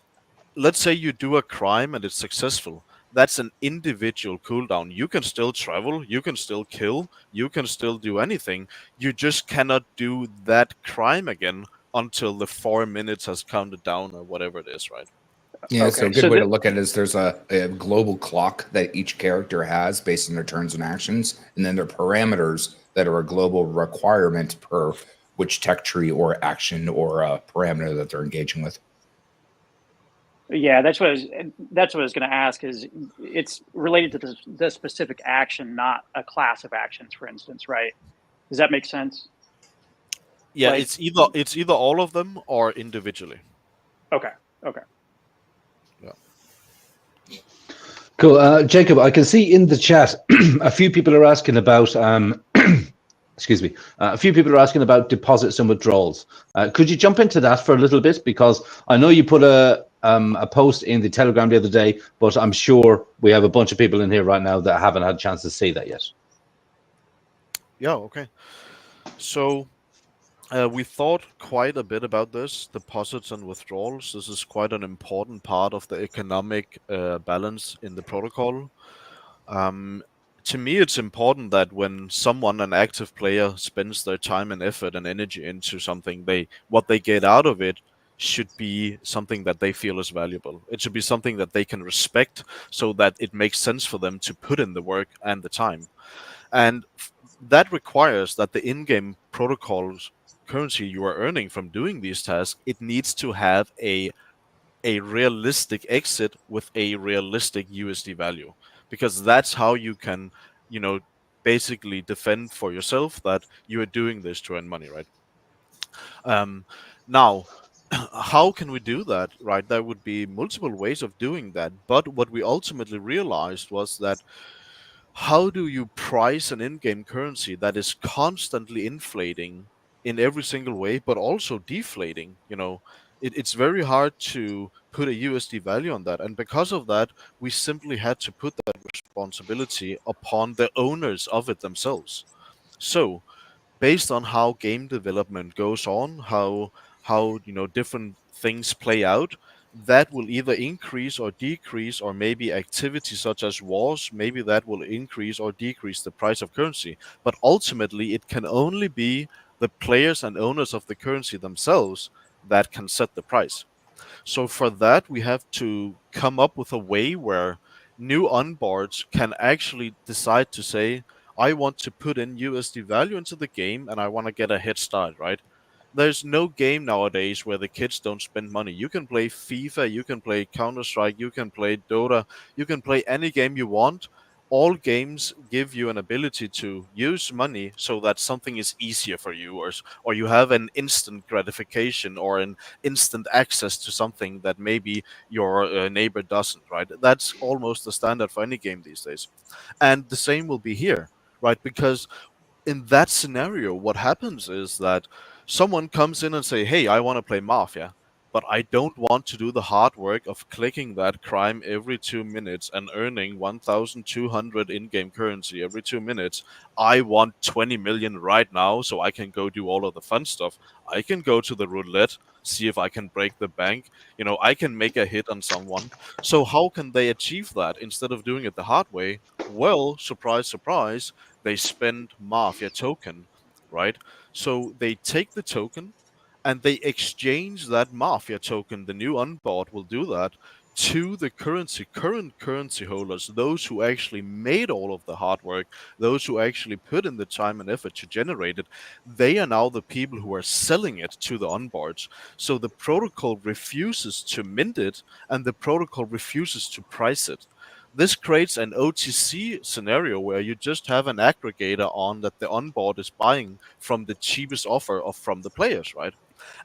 let's say you do a crime and it's successful. That's an individual cooldown. You can still travel, you can still kill, you can still do anything. You just cannot do that crime again until the 4 minutes has counted down or whatever it is, right? Yeah, so a good way to look at it is there's a global clock that each character has based on their turns and actions, and then their parameters that are a global requirement per which tech tree or action or parameter that they're engaging with. Yeah, that's what I was going to ask. Is it's related to the specific action, not a class of actions, for instance, right? Does that make sense? Yeah, like, it's either all of them or individually. Okay. Yeah. Cool, Jacob. I can see in the chat a few people are asking about. Excuse me. A few people are asking about deposits and withdrawals. Could you jump into that for a little bit, because I know you put a post in the Telegram the other day, but I'm sure we have a bunch of people in here right now that haven't had a chance to see that yet. Yeah, okay. So we thought quite a bit about this, deposits and withdrawals. This is quite an important part of the economic balance in the protocol. To me, it's important that when someone, an active player, spends their time and effort and energy into something, what they get out of it should be something that they feel is valuable. It should be something that they can respect, so that it makes sense for them to put in the work and the time. And that requires that the in-game protocols currency you are earning from doing these tasks, it needs to have a realistic exit with a realistic USD value, because that's how you can, basically defend for yourself that you are doing this to earn money, right? Now, how can we do that, right? There would be multiple ways of doing that, but what we ultimately realized was that how do you price an in-game currency that is constantly inflating in every single way, but also deflating? it's very hard to put a USD value on that. And because of that, we simply had to put that responsibility upon the owners of it themselves. So based on how game development goes on, how different things play out, that will either increase or decrease, or maybe activities such as wars, maybe that will increase or decrease the price of currency. But ultimately, it can only be the players and owners of the currency themselves that can set the price. So for that, we have to come up with a way where new onboards can actually decide to say, I want to put in USD value into the game and I want to get a head start, right? There's no game nowadays where the kids don't spend money. You can play FIFA, you can play Counter-Strike, you can play Dota, you can play any game you want. All games give you an ability to use money so that something is easier for you, or you have an instant gratification or an instant access to something that maybe your neighbor doesn't, right? That's almost the standard for any game these days. And the same will be here, right? Because in that scenario, what happens is that someone comes in and say, hey, I want to play Mafia, but I don't want to do the hard work of clicking that crime every 2 minutes and earning 1,200 in-game currency every 2 minutes. I want 20 million right now so I can go do all of the fun stuff. I can go to the roulette, see if I can break the bank. I can make a hit on someone. So how can they achieve that instead of doing it the hard way? Well, surprise, surprise, they spend Mafia token, right? So they take the token and they exchange that Mafia token, the new onboard will do that, to the current currency holders, those who actually made all of the hard work, those who actually put in the time and effort to generate it. They are now the people who are selling it to the onboards. So the protocol refuses to mint it, and the protocol refuses to price it. This creates an OTC scenario where you just have an aggregator on that the onboard is buying from the cheapest offer from the players, right?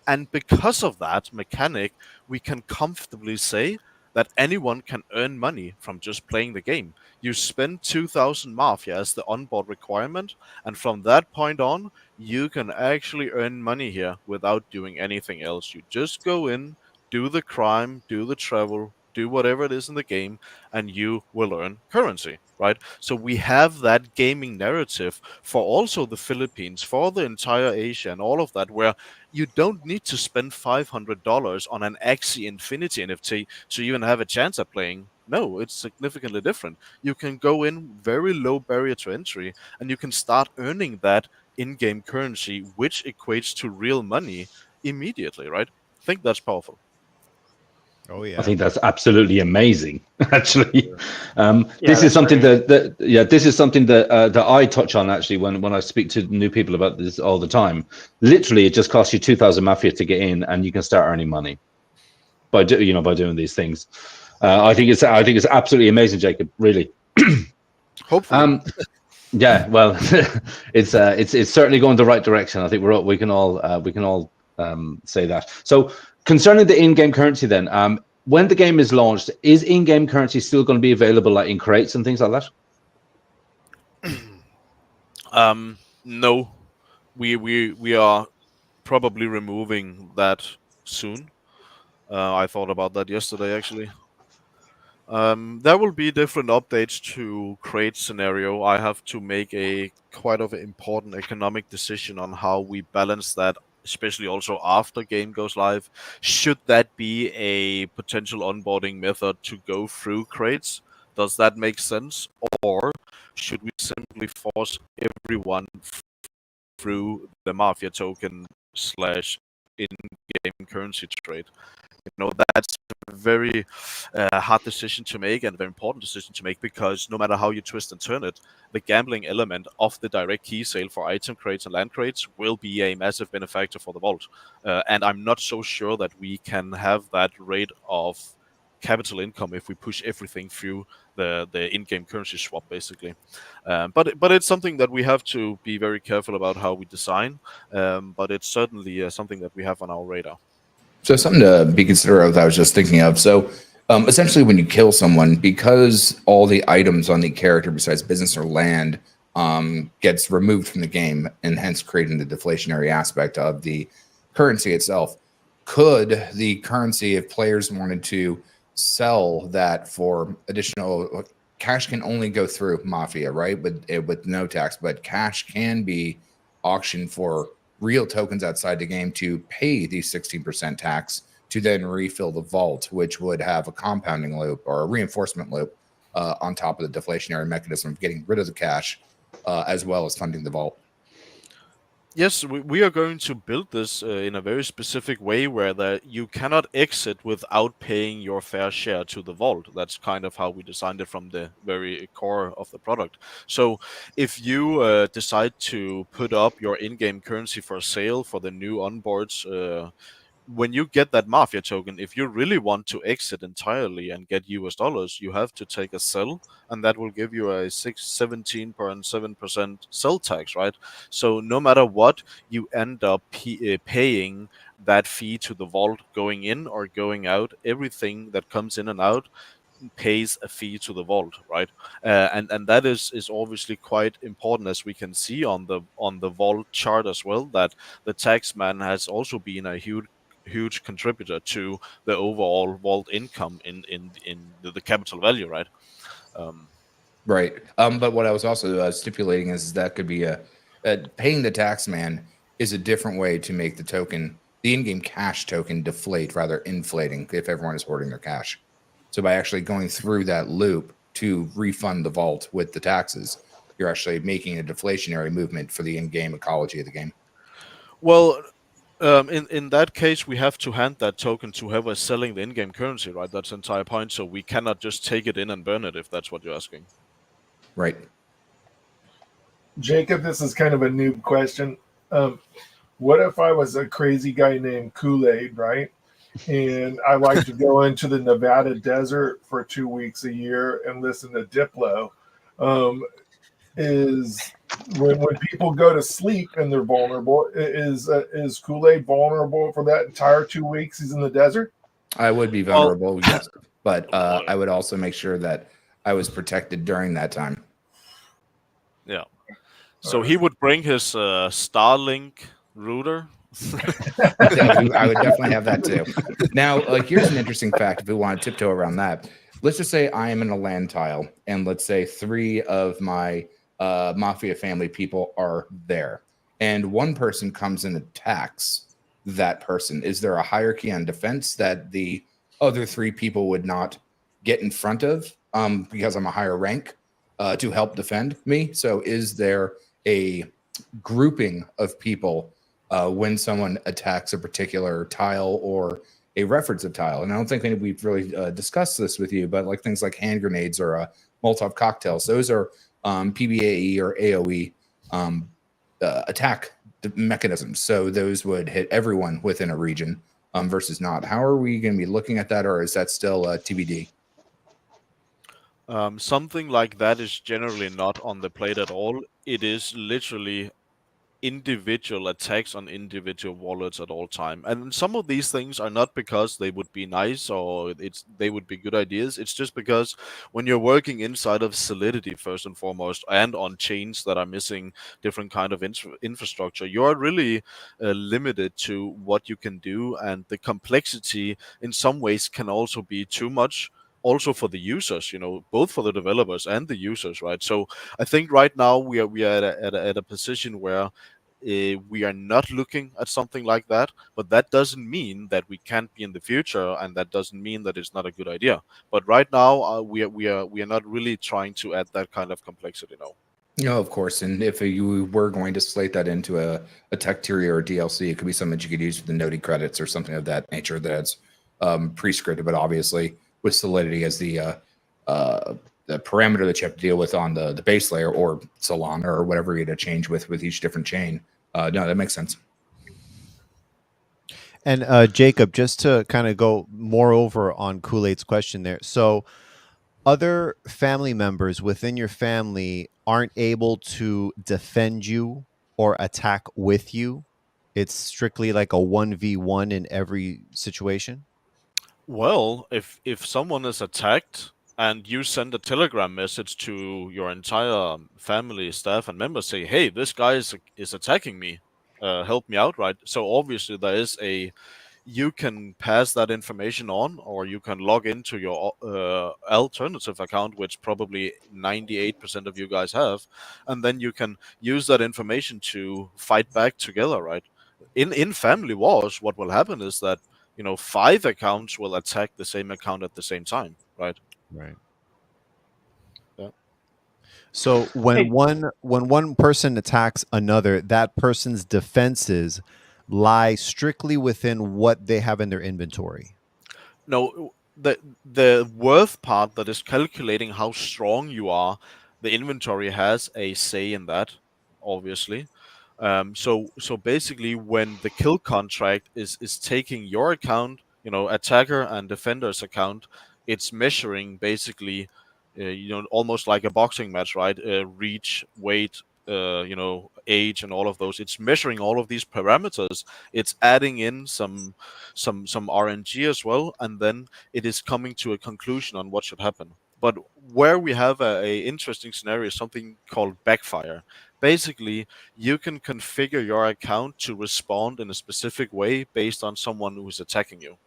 And because of that mechanic, we can comfortably say that anyone can earn money from just playing the game. You spend 2,000 Mafia as the onboard requirement, and from that point on, you can actually earn money here without doing anything else. You just go in, do the crime, do the travel, do whatever it is in the game, and you will earn currency, right? So we have that gaming narrative for also the Philippines, for the entire Asia and all of that, where you don't need to spend $500 on an Axie Infinity NFT to even have a chance at playing. No, it's significantly different. You can go in very low barrier to entry, and you can start earning that in-game currency, which equates to real money immediately, right? I think that's powerful. Oh yeah, I think that's absolutely amazing. Actually, this that's is something great. this is something that I touch on actually when I speak to new people about this all the time. Literally, it just costs you 2,000 Mafia to get in, and you can start earning money by doing these things. I think it's absolutely amazing, Jacob. Really. Hopefully. Yeah. Well, it's certainly going the right direction. I think we can all say that. So concerning the in-game currency, then, when the game is launched, is in-game currency still going to be available, like in crates and things like that? No, we are probably removing that soon. I thought about that yesterday, actually. There will be different updates to crate scenario. I have to make a quite of an important economic decision on how we balance that, especially also after game goes live. Should that be a potential onboarding method to go through crates? Does that make sense? Or should we simply force everyone through the Mafia token / in-game currency trade? That's a very hard decision to make, and a very important decision to make, because no matter how you twist and turn it, the gambling element of the direct key sale for item crates and land crates will be a massive benefactor for the vault. And I'm not so sure that we can have that rate of capital income if we push everything through the in-game currency swap, basically. But it's something that we have to be very careful about how we design. But it's certainly something that we have on our radar. So something to be considerate of that I was just thinking of. So essentially when you kill someone, because all the items on the character besides business or land gets removed from the game, and hence creating the deflationary aspect of the currency itself, could the currency, if players wanted to sell that for additional cash, can only go through Mafia, right? But with no tax, but cash can be auctioned for real tokens outside the game to pay the 16% tax to then refill the vault, which would have a compounding loop or a reinforcement loop on top of the deflationary mechanism of getting rid of the cash as well as funding the vault. Yes, we are going to build this in a very specific way where you cannot exit without paying your fair share to the vault. That's kind of how we designed it from the very core of the product. So if you decide to put up your in-game currency for sale for the new onboards, when you get that Mafia token, if you really want to exit entirely and get US dollars, you have to take a sell, and that will give you a 17.7% sell tax, right? So no matter what, you end up paying that fee to the vault going in or going out. Everything that comes in and out pays a fee to the vault, right? And that is obviously quite important, as we can see on the vault chart as well, that the taxman has also been a huge contributor to the overall vault income in the capital value, right? Right. But what I was also stipulating is that could be paying the tax man is a different way to make the token, the in-game cash token, deflate rather inflating if everyone is hoarding their cash. So by actually going through that loop to refund the vault with the taxes, you're actually making a deflationary movement for the in-game ecology of the game. Well, in that case, we have to hand that token to whoever is selling the in-game currency, right? That's the entire point. So we cannot just take it in and burn it, if that's what you're asking. Right. Jacob, this is kind of a noob question. What if I was a crazy guy named KoolAid, right? And I like to go into the Nevada desert for 2 weeks a year and listen to Diplo. When people go to sleep and they're vulnerable, is KoolAid vulnerable for that entire 2 weeks he's in the desert? I would be vulnerable, yes, but I would also make sure that I was protected during that time. Yeah. So he would bring his Starlink router. I would definitely have that too. Now, here's an interesting fact if we want to tiptoe around that. Let's just say I am in a land tile, and let's say 3 of my Mafia family people are there, and one person comes and attacks that person. Is there a hierarchy on defense that the other 3 people would not get in front of because I'm a higher rank to help defend me? So is there a grouping of people when someone attacks a particular tile or a reference of tile? And I don't think we've really discussed this with you, but like things like hand grenades or Molotov cocktails, those are PBAE or AOE attack mechanisms. So those would hit everyone within a region versus not. How are we going to be looking at that, or is that still TBD? Something like that is generally not on the plate at all. It is literally individual attacks on individual wallets at all time. And some of these things are not because they would be nice or they would be good ideas. It's just because when you're working inside of Solidity first and foremost, and on chains that are missing different kind of infrastructure, you're really limited to what you can do, and the complexity in some ways can also be too much. Also for the users, both for the developers and the users, right? So I think right now we are at a position where we are not looking at something like that, but that doesn't mean that we can't be in the future, and that doesn't mean that it's not a good idea. But right now we are not really trying to add that kind of complexity now. No, of course. And if you were going to slate that into a tech tier or DLC, it could be something that you could use for the Noti credits or something of that nature that's pre-scripted, but obviously with Solidity as the parameter that you have to deal with on the base layer, or Solana, or whatever you had to change with each different chain. No, that makes sense. And Jacob, just to kind of go more over on KoolAid's question there. So other family members within your family aren't able to defend you or attack with you? It's strictly like a 1v1 in every situation? Well, if someone is attacked and you send a Telegram message to your entire family, staff, and members, say, "Hey, this guy is attacking me. Help me out," right? So obviously there is you can pass that information on, or you can log into your alternative account, which probably 98% of you guys have, and then you can use that information to fight back together, right? In family wars, what will happen is that 5 accounts will attack the same account at the same time, right? Right. Yeah. So when Hey. one person attacks another, that person's defenses lie strictly within what they have in their inventory. No, the worth part that is calculating how strong you are, the inventory has a say in that, obviously. So basically, when the kill contract is taking your account, attacker and defender's account, it's measuring basically, almost like a boxing match, right? Reach, weight, age, and all of those. It's measuring all of these parameters. It's adding in some RNG as well, and then it is coming to a conclusion on what should happen. But where we have a interesting scenario is something called backfire. Basically, you can configure your account to respond in a specific way based on someone who is attacking you.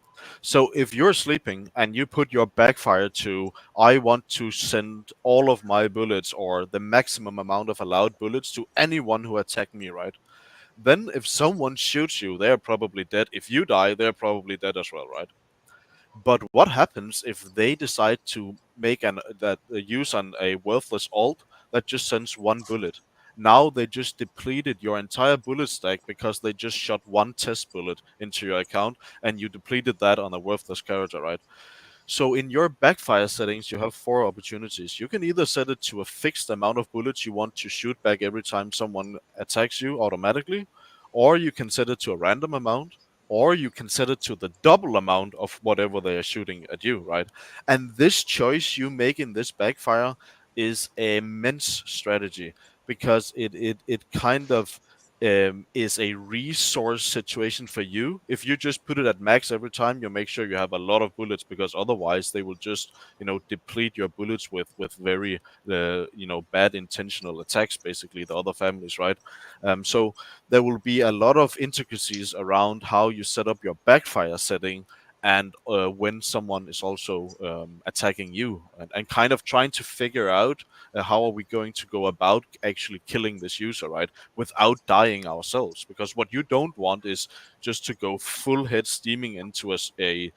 So if you're sleeping and you put your backfire to, I want to send all of my bullets or the maximum amount of allowed bullets to anyone who attacked me, right? Then if someone shoots you, they're probably dead. If you die, they're probably dead as well, right? But what happens if they decide to make use on a worthless alt that just sends one bullet? Now they just depleted your entire bullet stack because they just shot one test bullet into your account, and you depleted that on a worthless character, right? So in your backfire settings, you have 4 opportunities. You can either set it to a fixed amount of bullets you want to shoot back every time someone attacks you automatically, or you can set it to a random amount, or you can set it to the double amount of whatever they are shooting at you, right? And this choice you make in this backfire is an immense strategy, because it kind of is a resource situation for you. If you just put it at max every time, you make sure you have a lot of bullets, because otherwise they will just deplete your bullets with very bad intentional attacks, basically the other families, right? So there will be a lot of intricacies around how you set up your backfire setting, and when someone is also attacking you, and kind of trying to figure out how are we going to go about actually killing this user, right, without dying ourselves. Because what you don't want is just to go full head steaming into a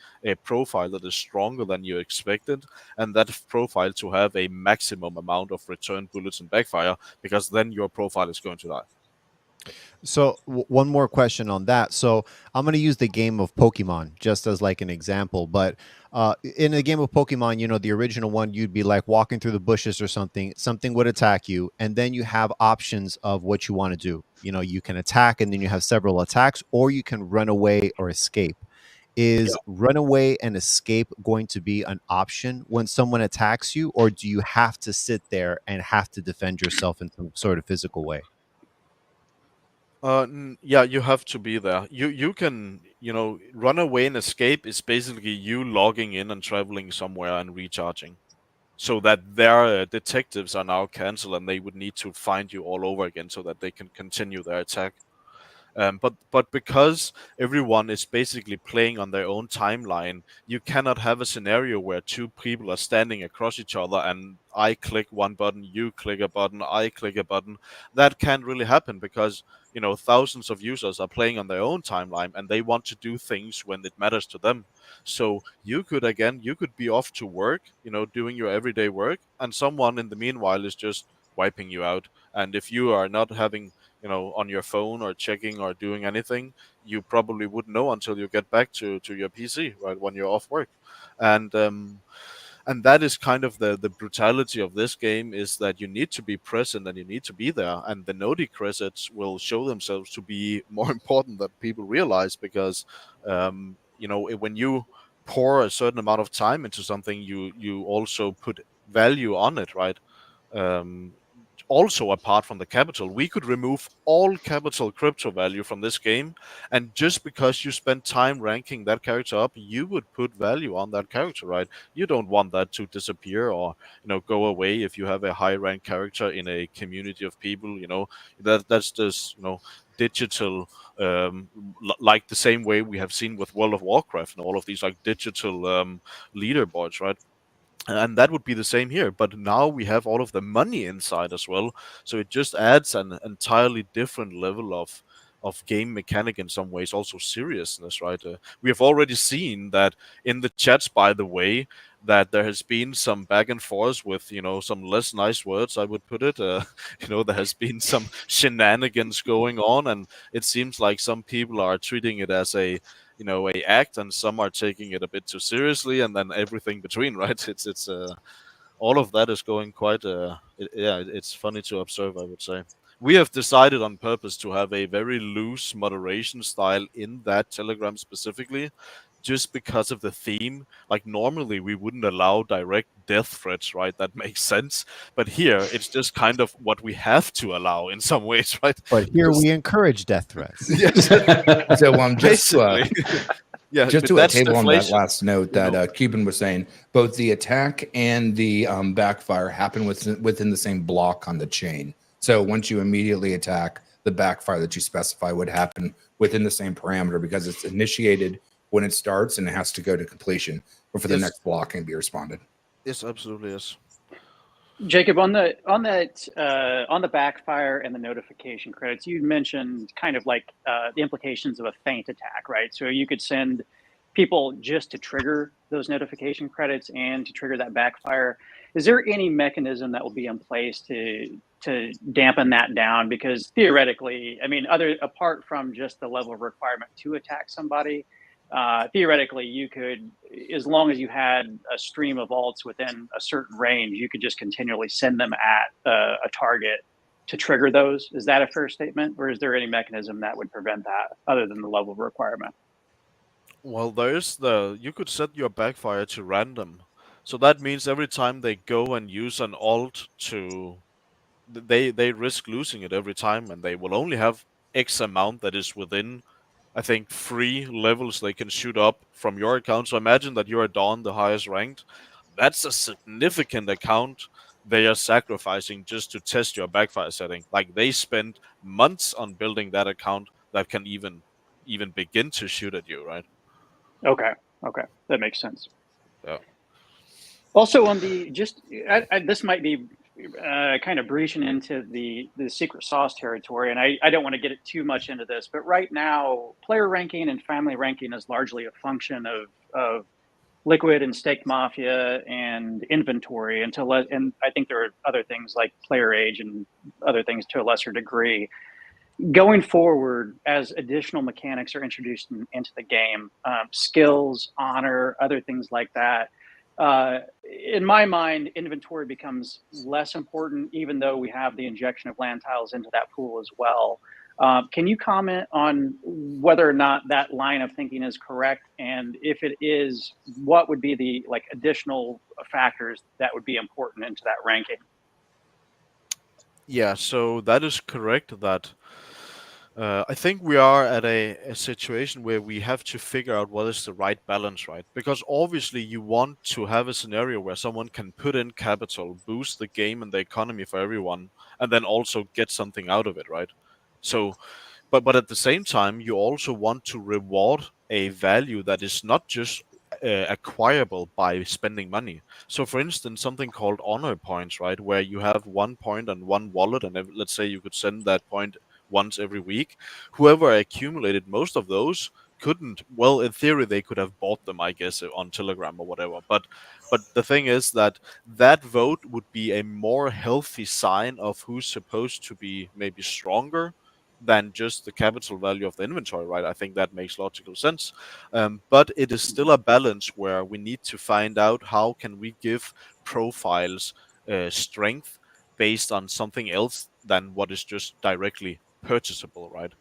profile that is stronger than you expected, and that profile to have a maximum amount of return bullets and backfire, because then your profile is going to die. So one more question on that. So I'm going to use the game of Pokemon just as like an example, but in a game of Pokemon, the original one, you'd be like walking through the bushes or something would attack you, and then you have options of what you want to do. You can attack, and then you have several attacks, or you can run away or escape. Is run away and escape going to be an option when someone attacks you, or do you have to sit there and have to defend yourself in some sort of physical way? Yeah, you have to be there. You can, run away and escape is basically you logging in and traveling somewhere and recharging, so that their detectives are now cancelled, and they would need to find you all over again so that they can continue their attack. But because everyone is basically playing on their own timeline, you cannot have a scenario where 2 people are standing across each other and I click one button, you click a button, I click a button. That can't really happen, because thousands of users are playing on their own timeline, and they want to do things when it matters to them. So you could be off to work, doing your everyday work, and someone in the meanwhile is just wiping you out. And if you are not having on your phone or checking or doing anything, you probably wouldn't know until you get back to your PC, right, when you're off work. And that is kind of the brutality of this game, is that you need to be present and you need to be there, and the Nodi credits will show themselves to be more important than people realize, because when you pour a certain amount of time into something, you also put value on it, right? Also, apart from the capital, we could remove all capital crypto value from this game, and just because you spend time ranking that character up, you would put value on that character, right? You don't want that to disappear or go away. If you have a high rank character in a community of people, that's just digital, like the same way we have seen with World of Warcraft and all of these like digital leaderboards, right? And that would be the same here, but now we have all of the money inside as well, so it just adds an entirely different level of game mechanic, in some ways also seriousness, right? We have already seen that in the chats, by the way, that there has been some back and forth with, you know, some less nice words, I would put it. You know, there has been some shenanigans going on, and it seems like some people are treating it as a, you know, a act, and some are taking it a bit too seriously, and then everything between, right? It's all of that is going quite it's funny to observe, I would say. We have decided on purpose to have a very loose moderation style in that Telegram specifically, just because of the theme. Like normally we wouldn't allow direct death threats, right? That makes sense. But here it's just kind of what we have to allow in some ways, right? But here we encourage death threats. Yes. So just yeah, just to that's table on that deflation. last note that Cuban was saying, both the attack and the backfire happen within the same block on the chain. So once you immediately attack, the backfire that you specify would happen within the same parameter, because it's initiated when it starts and it has to go to completion before the next block can be responded. Yes, absolutely, yes. Jacob, on the backfire and the notification credits, you mentioned kind of like the implications of a feint attack, right? So you could send people just to trigger those notification credits and to trigger that backfire. Is there any mechanism that will be in place to dampen that down? Because theoretically, I mean, apart from just the level of requirement to attack somebody, theoretically you could, as long as you had a stream of alts within a certain range, you could just continually send them at a target to trigger those. Is that a fair statement, or is there any mechanism that would prevent that other than the level of requirement? Well, you could set your backfire to random. So that means every time they go and use an alt they risk losing it every time, and they will only have X amount that is within, I think, 3 levels they can shoot up from your account. So imagine that you're a Dawn, the highest ranked. That's a significant account they are sacrificing just to test your backfire setting. Like, they spend months on building that account that can even begin to shoot at you, right? Okay, that makes sense. Yeah. Also, on the this might be kind of breaching into the secret sauce territory, and I don't want to get it too much into this, but right now, player ranking and family ranking is largely a function of liquid and staked mafia and inventory, and I think there are other things like player age and other things to a lesser degree. Going forward, as additional mechanics are introduced into the game, skills, honor, other things like that, in my mind, inventory becomes less important, even though we have the injection of land tiles into that pool as well. Can you comment on whether or not that line of thinking is correct? And if it is, what would be the additional factors that would be important into that ranking? Yeah, so that is correct that I think we are at a situation where we have to figure out what is the right balance, right? Because obviously you want to have a scenario where someone can put in capital, boost the game and the economy for everyone, and then also get something out of it, right? So, but at the same time, you also want to reward a value that is not just acquirable by spending money. So for instance, something called honor points, right? Where you have 1 point on one wallet, and let's say you could send that point once every week. Whoever accumulated most of those couldn't, well, in theory they could have bought them, I guess, on Telegram or whatever, but the thing is that vote would be a more healthy sign of who's supposed to be maybe stronger than just the capital value of the inventory, right? I think that makes logical sense. But it is still a balance where we need to find out how can we give profiles strength based on something else than what is just directly purchasable, right?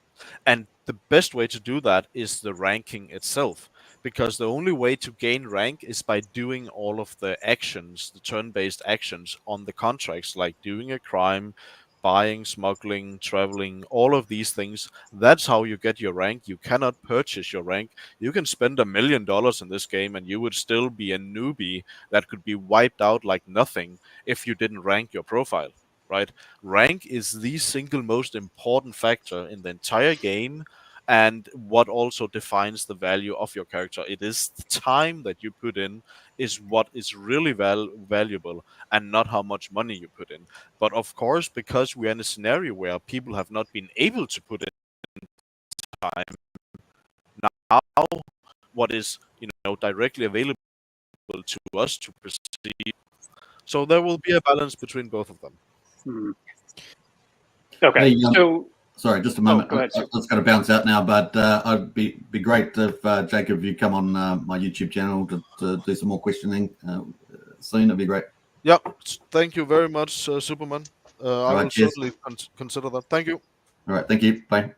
And the best way to do that is the ranking itself, because the only way to gain rank is by doing all of the actions, the turn-based actions on the contracts, like doing a crime, buying, smuggling, traveling, all of these things. That's how you get your rank. You cannot purchase your rank. You can spend $1 million in this game and you would still be a newbie that could be wiped out like nothing if you didn't rank your profile. right? Rank is the single most important factor in the entire game, and what also defines the value of your character. It is the time that you put in is what is really valuable, and not how much money you put in. But of course, because we're in a scenario where people have not been able to put in time, now what is directly available to us to proceed. So there will be a balance between both of them. Hmm. Okay, Hey, so sorry, just a moment. go ahead, I was going to bounce out now, but I'd be great if Jacob, you come on my YouTube channel to do some more questioning soon. That'd be great. Yeah, thank you very much, Superman. I right, will cheers. certainly consider that. Thank you. All right, thank you. Bye.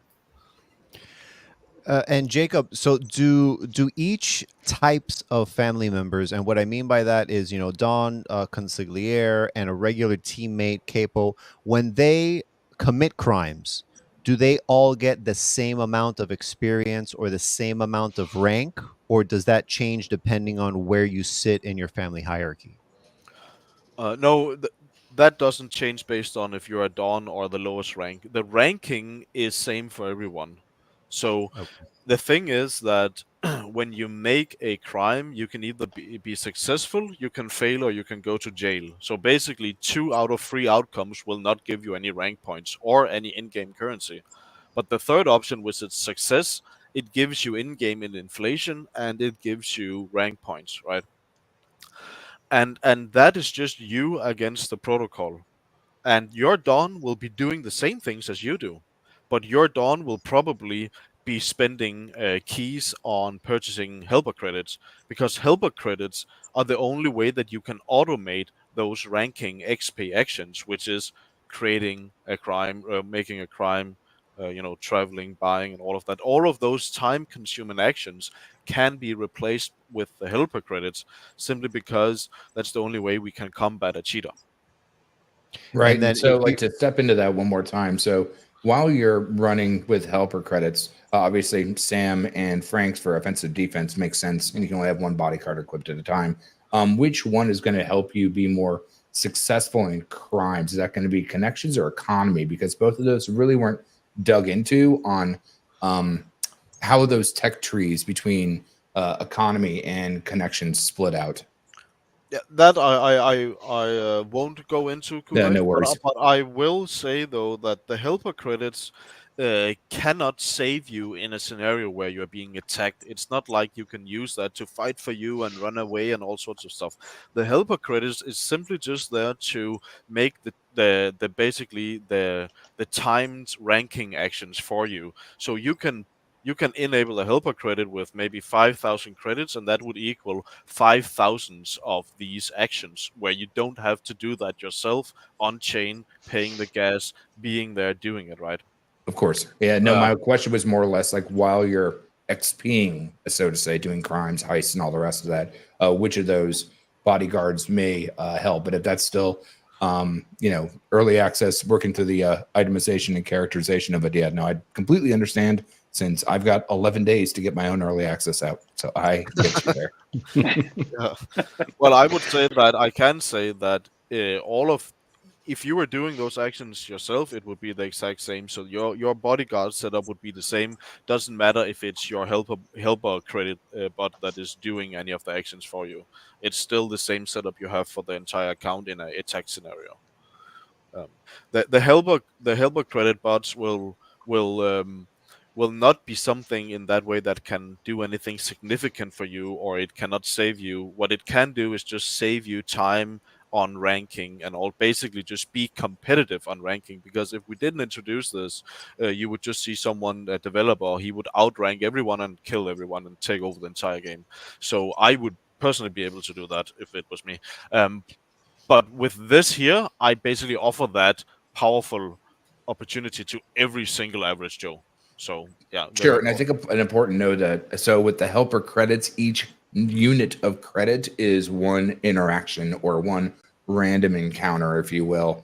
And Jacob, so do each types of family members, and what I mean by that is, Don Consigliere and a regular teammate, Capo, when they commit crimes, do they all get the same amount of experience or the same amount of rank, or does that change depending on where you sit in your family hierarchy? No, that doesn't change based on if you're a Dawn or the lowest rank. The ranking is same for everyone. So the thing is that when you make a crime, you can either be successful, you can fail, or you can go to jail. So basically 2 out of 3 outcomes will not give you any rank points or any in-game currency. But the third option, which is success, it gives you in-game in inflation, and it gives you rank points, right? And that is just you against the protocol. And your Dawn will be doing the same things as you do, but your Dawn will probably be spending keys on purchasing helper credits, because helper credits are the only way that you can automate those ranking XP actions, which is creating a crime, making a crime, traveling, buying, and all of that. All of those time-consuming actions can be replaced with the helper credits, simply because that's the only way we can combat a cheater. Right. And then And so, if like, to step into that one more time. So, while you're running with helper credits, obviously Sam and Frank's for offensive defense makes sense, and you can only have one bodyguard equipped at a time. Which one is going to help you be more successful in crimes? Is that going to be connections or economy? Because both of those really weren't dug into on how those tech trees between economy and connections split out. Yeah, that I won't go into, Yeah, KoolAid, no worries. but I will say though that the helper credits cannot save you in a scenario where you're being attacked. It's not like you can use that to fight for you and run away and all sorts of stuff. The helper credits is simply just there to make the basically the timed ranking actions for you. So you can enable a helper credit with maybe 5,000 credits, and that would equal 5,000 of these actions, where you don't have to do that yourself on chain, paying the gas, being there, doing it, right? Of course. Yeah, no, my question was more or less like, while you're XPing, so to say, doing crimes, heists, and all the rest of that, which of those bodyguards may help? But if that's still, early access, working through the itemization and characterization of it, yeah, no, I completely understand, since I've got 11 days to get my own early access out. So I get you there. Yeah. Well, I would say that I can say that if you were doing those actions yourself, it would be the exact same. So your bodyguard setup would be the same. Doesn't matter if it's your helper credit bot that is doing any of the actions for you. It's still the same setup you have for the entire account in an attack scenario. The helper credit bots will not be something in that way that can do anything significant for you, or it cannot save you. What it can do is just save you time on ranking, and all basically just be competitive on ranking. Because if we didn't introduce this, you would just see someone, a developer, he would outrank everyone and kill everyone and take over the entire game. So I would personally be able to do that if it was me. But with this here, I basically offer that powerful opportunity to every single average Joe. So yeah, Sure. And I think an important note that, so with the helper credits, each unit of credit is one interaction or one random encounter, if you will,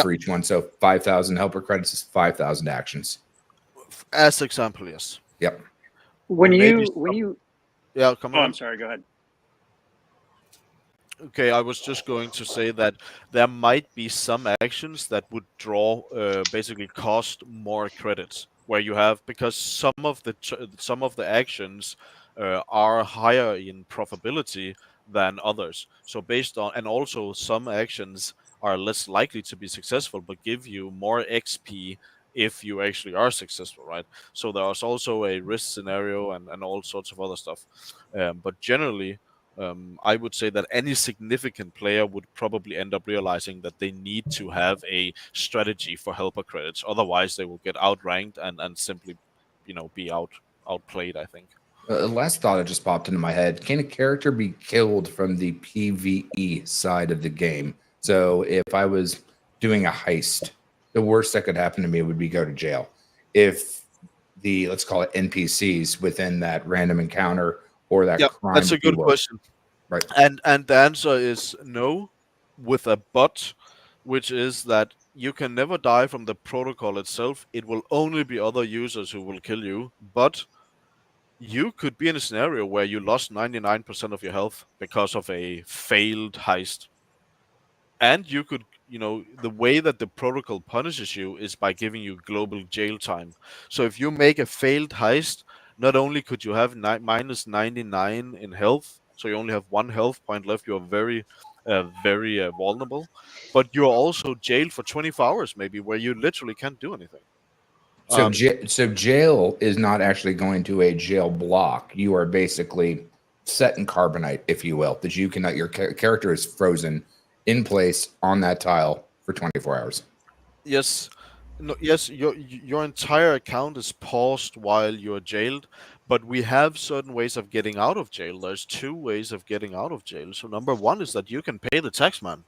for each one. So 5,000 helper credits is 5,000 actions. As example, yes. Yep. When you yeah, come on. I'm sorry, go ahead. Okay, I was just going to say that there might be some actions that would draw, basically cost more credits, where you have, because some of the actions are higher in profitability than others. So based on, and also some actions are less likely to be successful, but give you more XP if you actually are successful, right? So there's also a risk scenario and all sorts of other stuff. But generally, I would say that any significant player would probably end up realizing that they need to have a strategy for helper credits. Otherwise, they will get outranked and simply, be outplayed, I think. Last thought that just popped into my head. Can a character be killed from the PvE side of the game? So if I was doing a heist, the worst that could happen to me would be go to jail. If the, let's call it NPCs within that random encounter or that crime. That's a good question. Right. And the answer is no, with a but, which is that you can never die from the protocol itself. It will only be other users who will kill you. But you could be in a scenario where you lost 99% of your health because of a failed heist. And you could, the way that the protocol punishes you is by giving you global jail time. So if you make a failed heist, not only could you have minus 99 in health, so you only have 1 health point left, you're very, very vulnerable, but you're also jailed for 24 hours maybe, where you literally can't do anything. So, so jail is not actually going to a jail block. You are basically set in carbonite, if you will, that you cannot, your character is frozen in place on that tile for 24 hours. Yes. No, yes, your entire account is paused while you're jailed, but we have certain ways of getting out of jail. There's 2 ways of getting out of jail. So number 1 is that you can pay the taxman,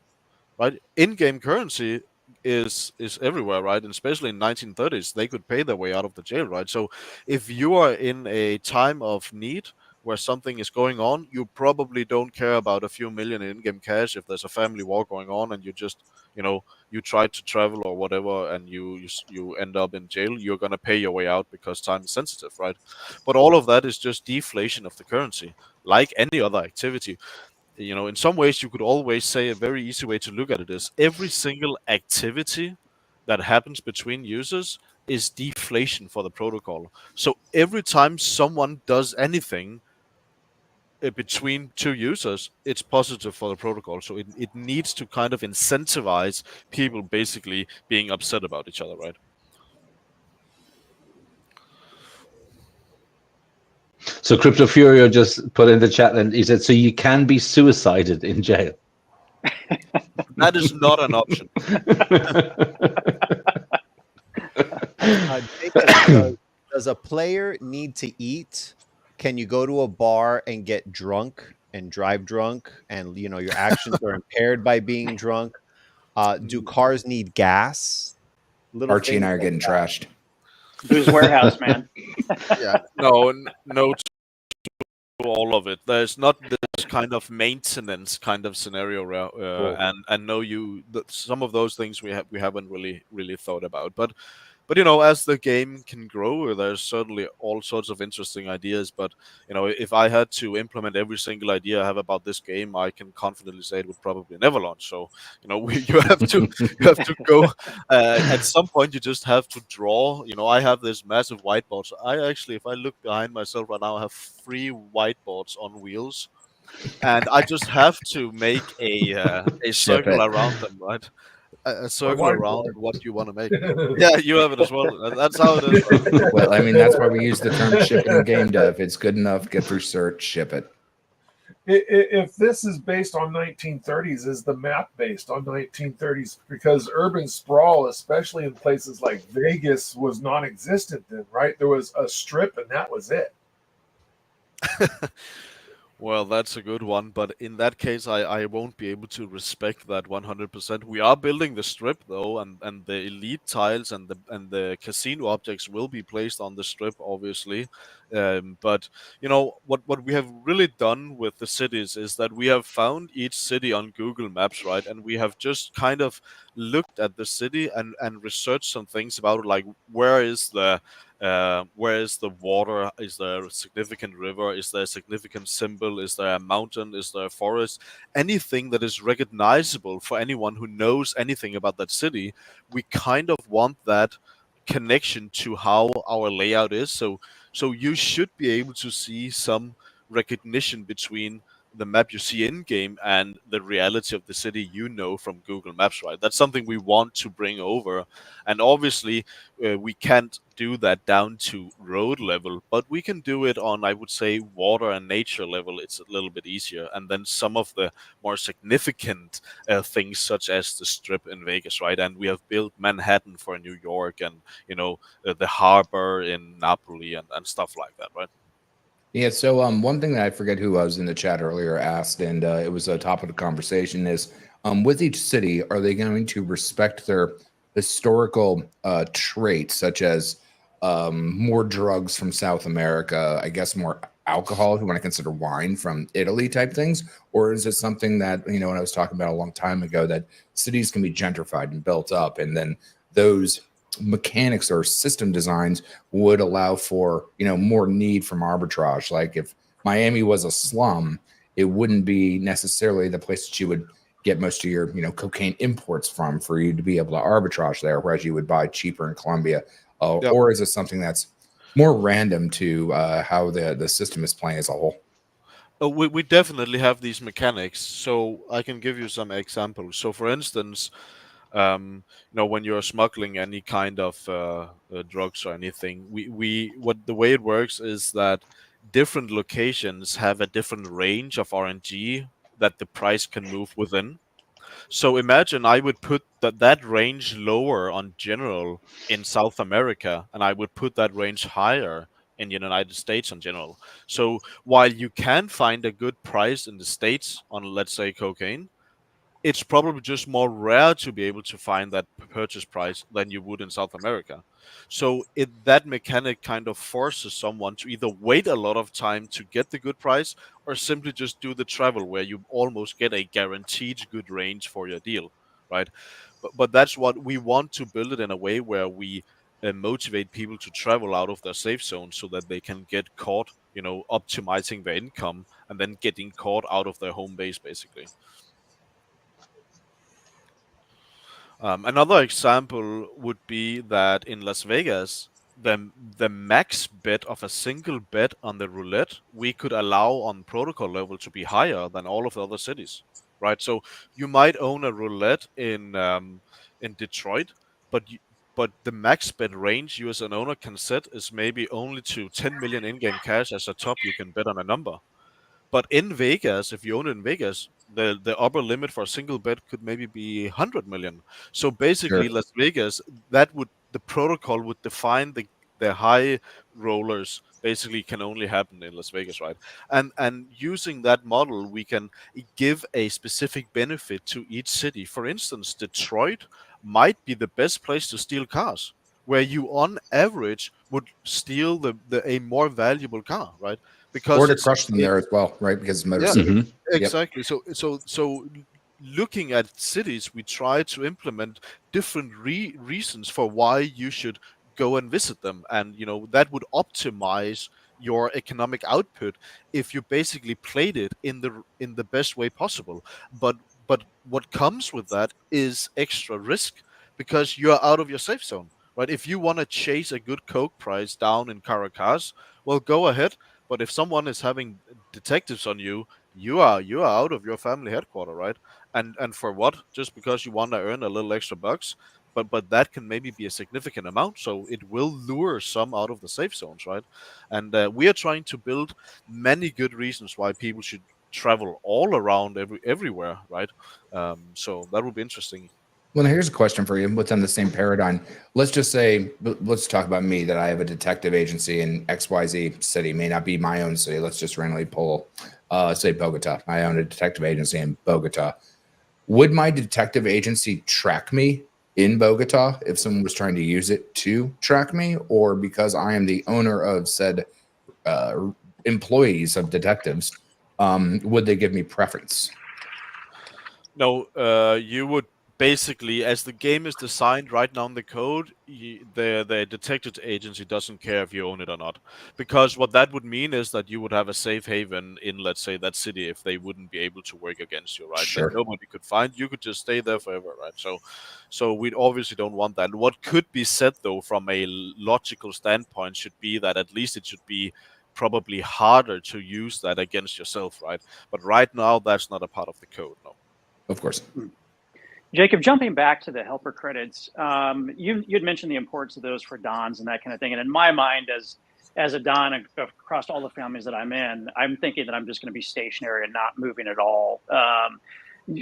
right? In-game currency is everywhere, right? And especially in 1930s, they could pay their way out of the jail, right? So if you are in a time of need where something is going on, you probably don't care about a few million in-game cash if there's a family war going on and you just, you try to travel or whatever and you end up in jail. You're going to pay your way out because time is sensitive, right? But all of that is just deflation of the currency, like any other activity. In some ways, you could always say a very easy way to look at it is every single activity that happens between users is deflation for the protocol. So every time someone does anything between 2 users, it's positive for the protocol. So it needs to kind of incentivize people basically being upset about each other, right? So Crypto Furio just put in the chat and he said, so you can be suicided in jail. That is not an option. Does a player need to eat? Can you go to a bar and get drunk and drive drunk and your actions are impaired by being drunk? Do cars need gas? Archie and I are getting trashed. Booze Warehouse, man. Yeah, no to all of it. There's not this kind of maintenance kind of scenario, and no, some of those things we haven't really thought about, but as the game can grow, there's certainly all sorts of interesting ideas. But if I had to implement every single idea I have about this game, I can confidently say it would probably never launch. So you have to go. At some point, you just have to draw. I have this massive whiteboard. So if I look behind myself right now, I have 3 whiteboards on wheels, and I just have to make a circle around them, right? A circle around what you want to make. Yeah, you have it as well. That's how it is. Well, I mean, that's why we use the term ship it in game dev. It's good enough, get through search, ship it. If this is based on 1930s, is the map based on 1930s? Because urban sprawl, especially in places like Vegas, was non-existent then, right? There was a strip and that was it. Well, that's a good one, but in that case, I won't be able to respect that 100%. We are building the strip though, and the elite tiles and the casino objects will be placed on the strip, obviously. But what we have really done with the cities is that we have found each city on Google Maps, right? And we have just kind of looked at the city and researched some things about it, like where is the Where is the water? Is there a significant river? Is there a significant symbol? Is there a mountain? Is there a forest? Anything that is recognizable for anyone who knows anything about that city, we kind of want that connection to how our layout is. So you should be able to see some recognition between the map you see in game and the reality of the city you know from Google Maps, right? That's something we want to bring over, and obviously we can't do that down to road level, but we can do it on, I would say, water and nature level. It's a little bit easier, and then some of the more significant things, such as the Strip in Vegas, right? And we have built Manhattan for New York, and the harbor in Napoli and stuff like that, right? Yeah, so one thing that I forget who was in the chat earlier asked, and it was a topic of conversation, is with each city, are they going to respect their historical traits, such as more drugs from South America, I guess more alcohol, if you want to consider wine from Italy type things? Or is it something that, when I was talking about a long time ago, that cities can be gentrified and built up, and then those mechanics or system designs would allow for more need from arbitrage? Like if Miami was a slum, it wouldn't be necessarily the place that you would get most of your cocaine imports from for you to be able to arbitrage there, whereas you would buy cheaper in Colombia. Yep. Or is it something that's more random to how the system is playing as a whole? We definitely have these mechanics, so I can give you some examples. So for instance, when you're smuggling any kind of drugs or anything, the way it works is that different locations have a different range of RNG that the price can move within. So imagine I would put that range lower on general in South America, and I would put that range higher in the United States in general. So while you can find a good price in the States on, let's say, cocaine, it's probably just more rare to be able to find that purchase price than you would in South America. So that mechanic kind of forces someone to either wait a lot of time to get the good price, or simply just do the travel where you almost get a guaranteed good range for your deal, right? But that's what we want to build it in a way where we motivate people to travel out of their safe zone so that they can get caught, optimizing their income and then getting caught out of their home base, basically. Another example would be that in Las Vegas, the max bet of a single bet on the roulette we could allow on protocol level to be higher than all of the other cities, right? So you might own a roulette in Detroit, but the max bet range you as an owner can set is maybe only to 10 million in-game cash as a top you can bet on a number. But in Vegas, if you own it in Vegas, the upper limit for a single bet could maybe be 100 million. So basically, Sure. Las Vegas, the protocol would define the high rollers basically can only happen in Las Vegas, right? And using that model, we can give a specific benefit to each city. For instance, Detroit might be the best place to steal cars, where you on average would steal a more valuable car, right? Because Or to crush them there as well, right? Because Motor Yeah. City. Exactly. So looking at cities, we try to implement different reasons for why you should go and visit them, and that would optimize your economic output if you basically played it in the best way possible. But what comes with that is extra risk, because you're out of your safe zone, right? If you want to chase a good coke price down in Caracas, well, go ahead. But if someone is having detectives on you, you are out of your family headquarters, right? And for what? Just because you want to earn a little extra bucks, but that can maybe be a significant amount, so it will lure some out of the safe zones, right? And we are trying to build many good reasons why people should travel all around everywhere, right? So that would be interesting. Well, here's a question for you. Within the same paradigm, let's just say, let's talk about me, that I have a detective agency in XYZ city. May not be my own city. Let's just randomly pull, say, Bogota. I own a detective agency in Bogota. Would my detective agency track me in Bogota if someone was trying to use it to track me? Or because I am the owner of said employees of detectives, would they give me preference? No, you would basically, as the game is designed right now in the code, the detective agency doesn't care if you own it or not, because what that would mean is that you would have a safe haven in, let's say, that city if they wouldn't be able to work against you, right? Sure. That nobody could find. You could just stay there forever, right? So we obviously don't want that. What could be said though, from a logical standpoint, should be that at least it should be probably harder to use that against yourself, right? But right now, that's not a part of the code, no. Of course. Jacob, jumping back to the helper credits, you'd mentioned the importance of those for Dons and that kind of thing. And in my mind, as a Don across all the families that I'm in, I'm thinking that I'm just going to be stationary and not moving at all.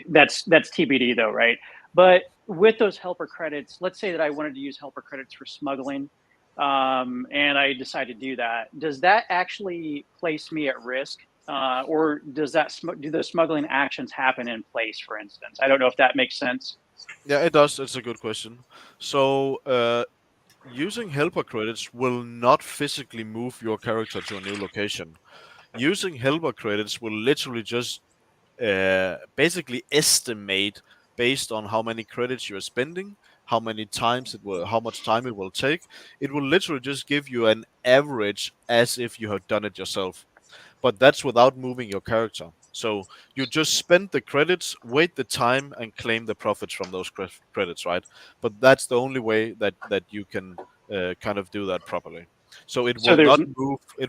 That's TBD though, right? But with those helper credits, let's say that I wanted to use helper credits for smuggling, and I decide to do that. Does that actually place me at risk? Or do the smuggling actions happen in place, for instance? I don't know if that makes sense. Yeah, it does. It's a good question. So using helper credits will not physically move your character to a new location. Using helper credits will literally just basically estimate based on how many credits you are spending, how much time it will take. It will literally just give you an average as if you have done it yourself. But that's without moving your character. So you just spend the credits, wait the time, and claim the profits from those credits, right? But that's the only way that you can kind of do that properly. So it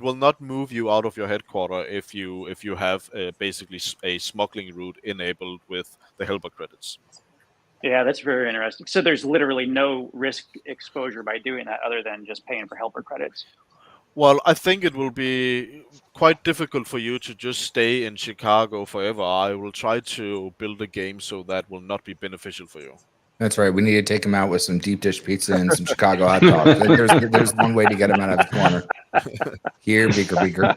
will not move you out of your headquarters if you have basically a smuggling route enabled with the helper credits. Yeah, that's very interesting. So there's literally no risk exposure by doing that other than just paying for helper credits. Well, I think it will be quite difficult for you to just stay in Chicago forever. I will try to build a game so that will not be beneficial for you. That's right. We need to take him out with some deep dish pizza and some Chicago hot dogs. There's one way to get him out of his corner. Here, beaker.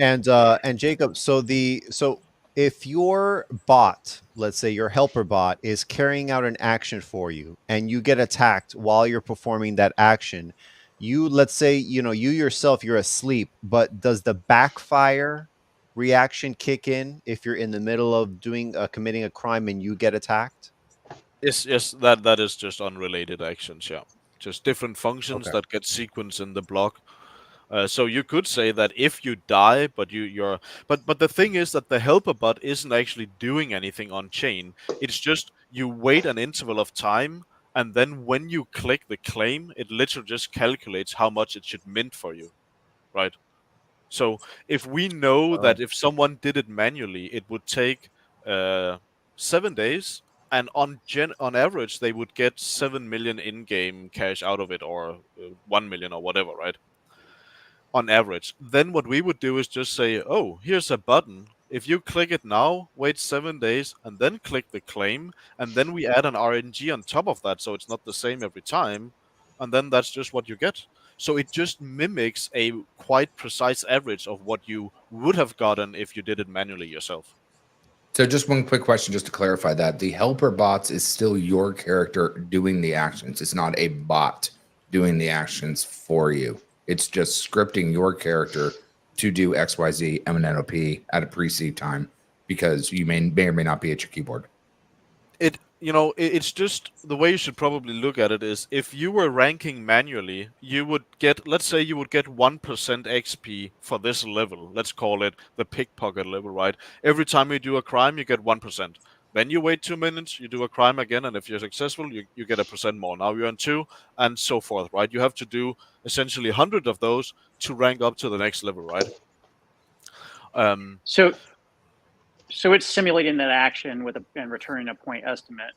And Jacob, so if your bot, let's say your helper bot, is carrying out an action for you and you get attacked while you're performing that action, let's say, you yourself, you're asleep, but does the backfire reaction kick in if you're in the middle of committing a crime and you get attacked? Yes, that is just unrelated actions, yeah. Just different functions that get sequenced in the block. So you could say that if you die, but but the thing is that the helper bot isn't actually doing anything on chain. It's just you wait an interval of time, and then when you click the claim, it literally just calculates how much it should mint for you, right? So if we know that if someone did it manually, it would take 7 days, and on average they would get 7 million in-game cash out of it, or 1 million or whatever, right? On average. Then what we would do is just say, oh, here's a button. If you click it now, wait 7 days, and then click the claim, and then we add an RNG on top of that, so it's not the same every time, and then that's just what you get. So it just mimics a quite precise average of what you would have gotten if you did it manually yourself. So just one quick question, just to clarify that. The helper bots is still your character doing the actions. It's not a bot doing the actions for you. It's just scripting your character to do XYZ MNOP at a pre-seed time because you may or may not be at your keyboard. It's just the way you should probably look at it is if you were ranking manually, you would get, let's say you would get 1% XP for this level. Let's call it the pickpocket level, right? Every time you do a crime, you get 1%. Then you wait 2 minutes, you do a crime again, and if you're successful, you get 1% more. Now you're on 2, and so forth, right? You have to do essentially 100 of those to rank up to the next level, right? So it's simulating that action and returning a point estimate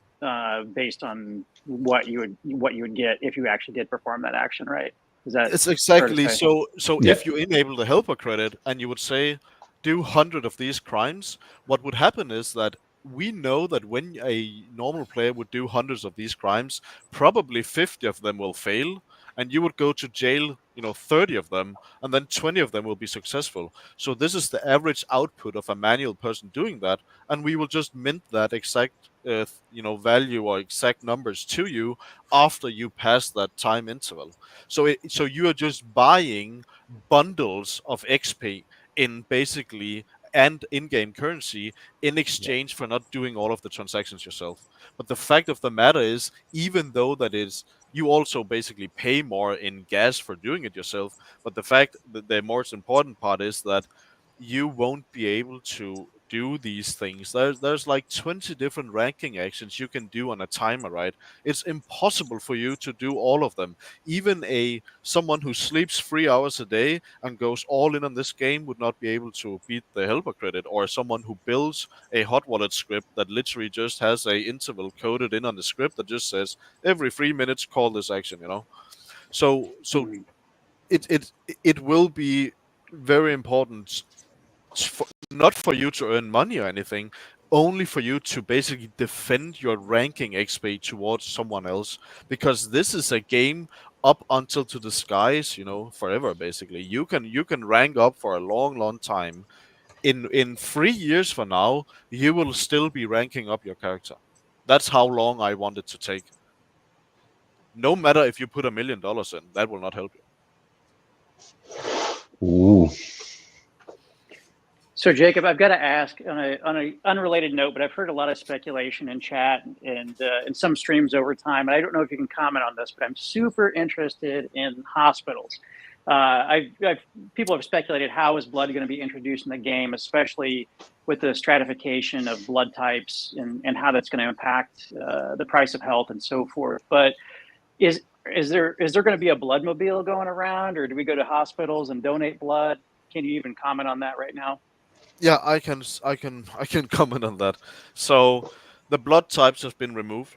based on what you would get if you actually did perform that action, right? It's exactly so. Yeah. If you enable the helper credit and you would say do 100 of these crimes, what would happen is that we know that when a normal player would do hundreds of these crimes, probably 50 of them will fail, and you would go to jail, 30 of them, and then 20 of them will be successful. So this is the average output of a manual person doing that, and we will just mint that exact, value or exact numbers to you after you pass that time interval. So you are just buying bundles of XP in basically and in-game currency in exchange for not doing all of the transactions yourself. But the fact of the matter is, even though that is, you also basically pay more in gas for doing it yourself. But the fact that the most important part is that you won't be able to do these things. There's like 20 different ranking actions you can do on a timer, right? It's impossible for you to do all of them. Even someone who sleeps 3 hours a day and goes all in on this game would not be able to beat the helper credit, or someone who builds a hot wallet script that literally just has a interval coded in on the script that just says every 3 minutes call this action, you know. So it will be very important not for you to earn money or anything, only for you to basically defend your ranking XP towards someone else, because this is a game up until to the skies, you know, forever basically. You can rank up for a long time. In 3 years from now, you will still be ranking up your character. That's how long I want it to take. No matter if you put $1 million in, that will not help you. Ooh. So Jacob, I've got to ask on a unrelated note, but I've heard a lot of speculation in chat and in some streams over time, and I don't know if you can comment on this, but I'm super interested in hospitals. People have speculated how is blood going to be introduced in the game, especially with the stratification of blood types and how that's going to impact the price of health and so forth. But is there going to be a bloodmobile going around, or do we go to hospitals and donate blood? Can you even comment on that right now? Yeah, I can comment on that. So the blood types have been removed.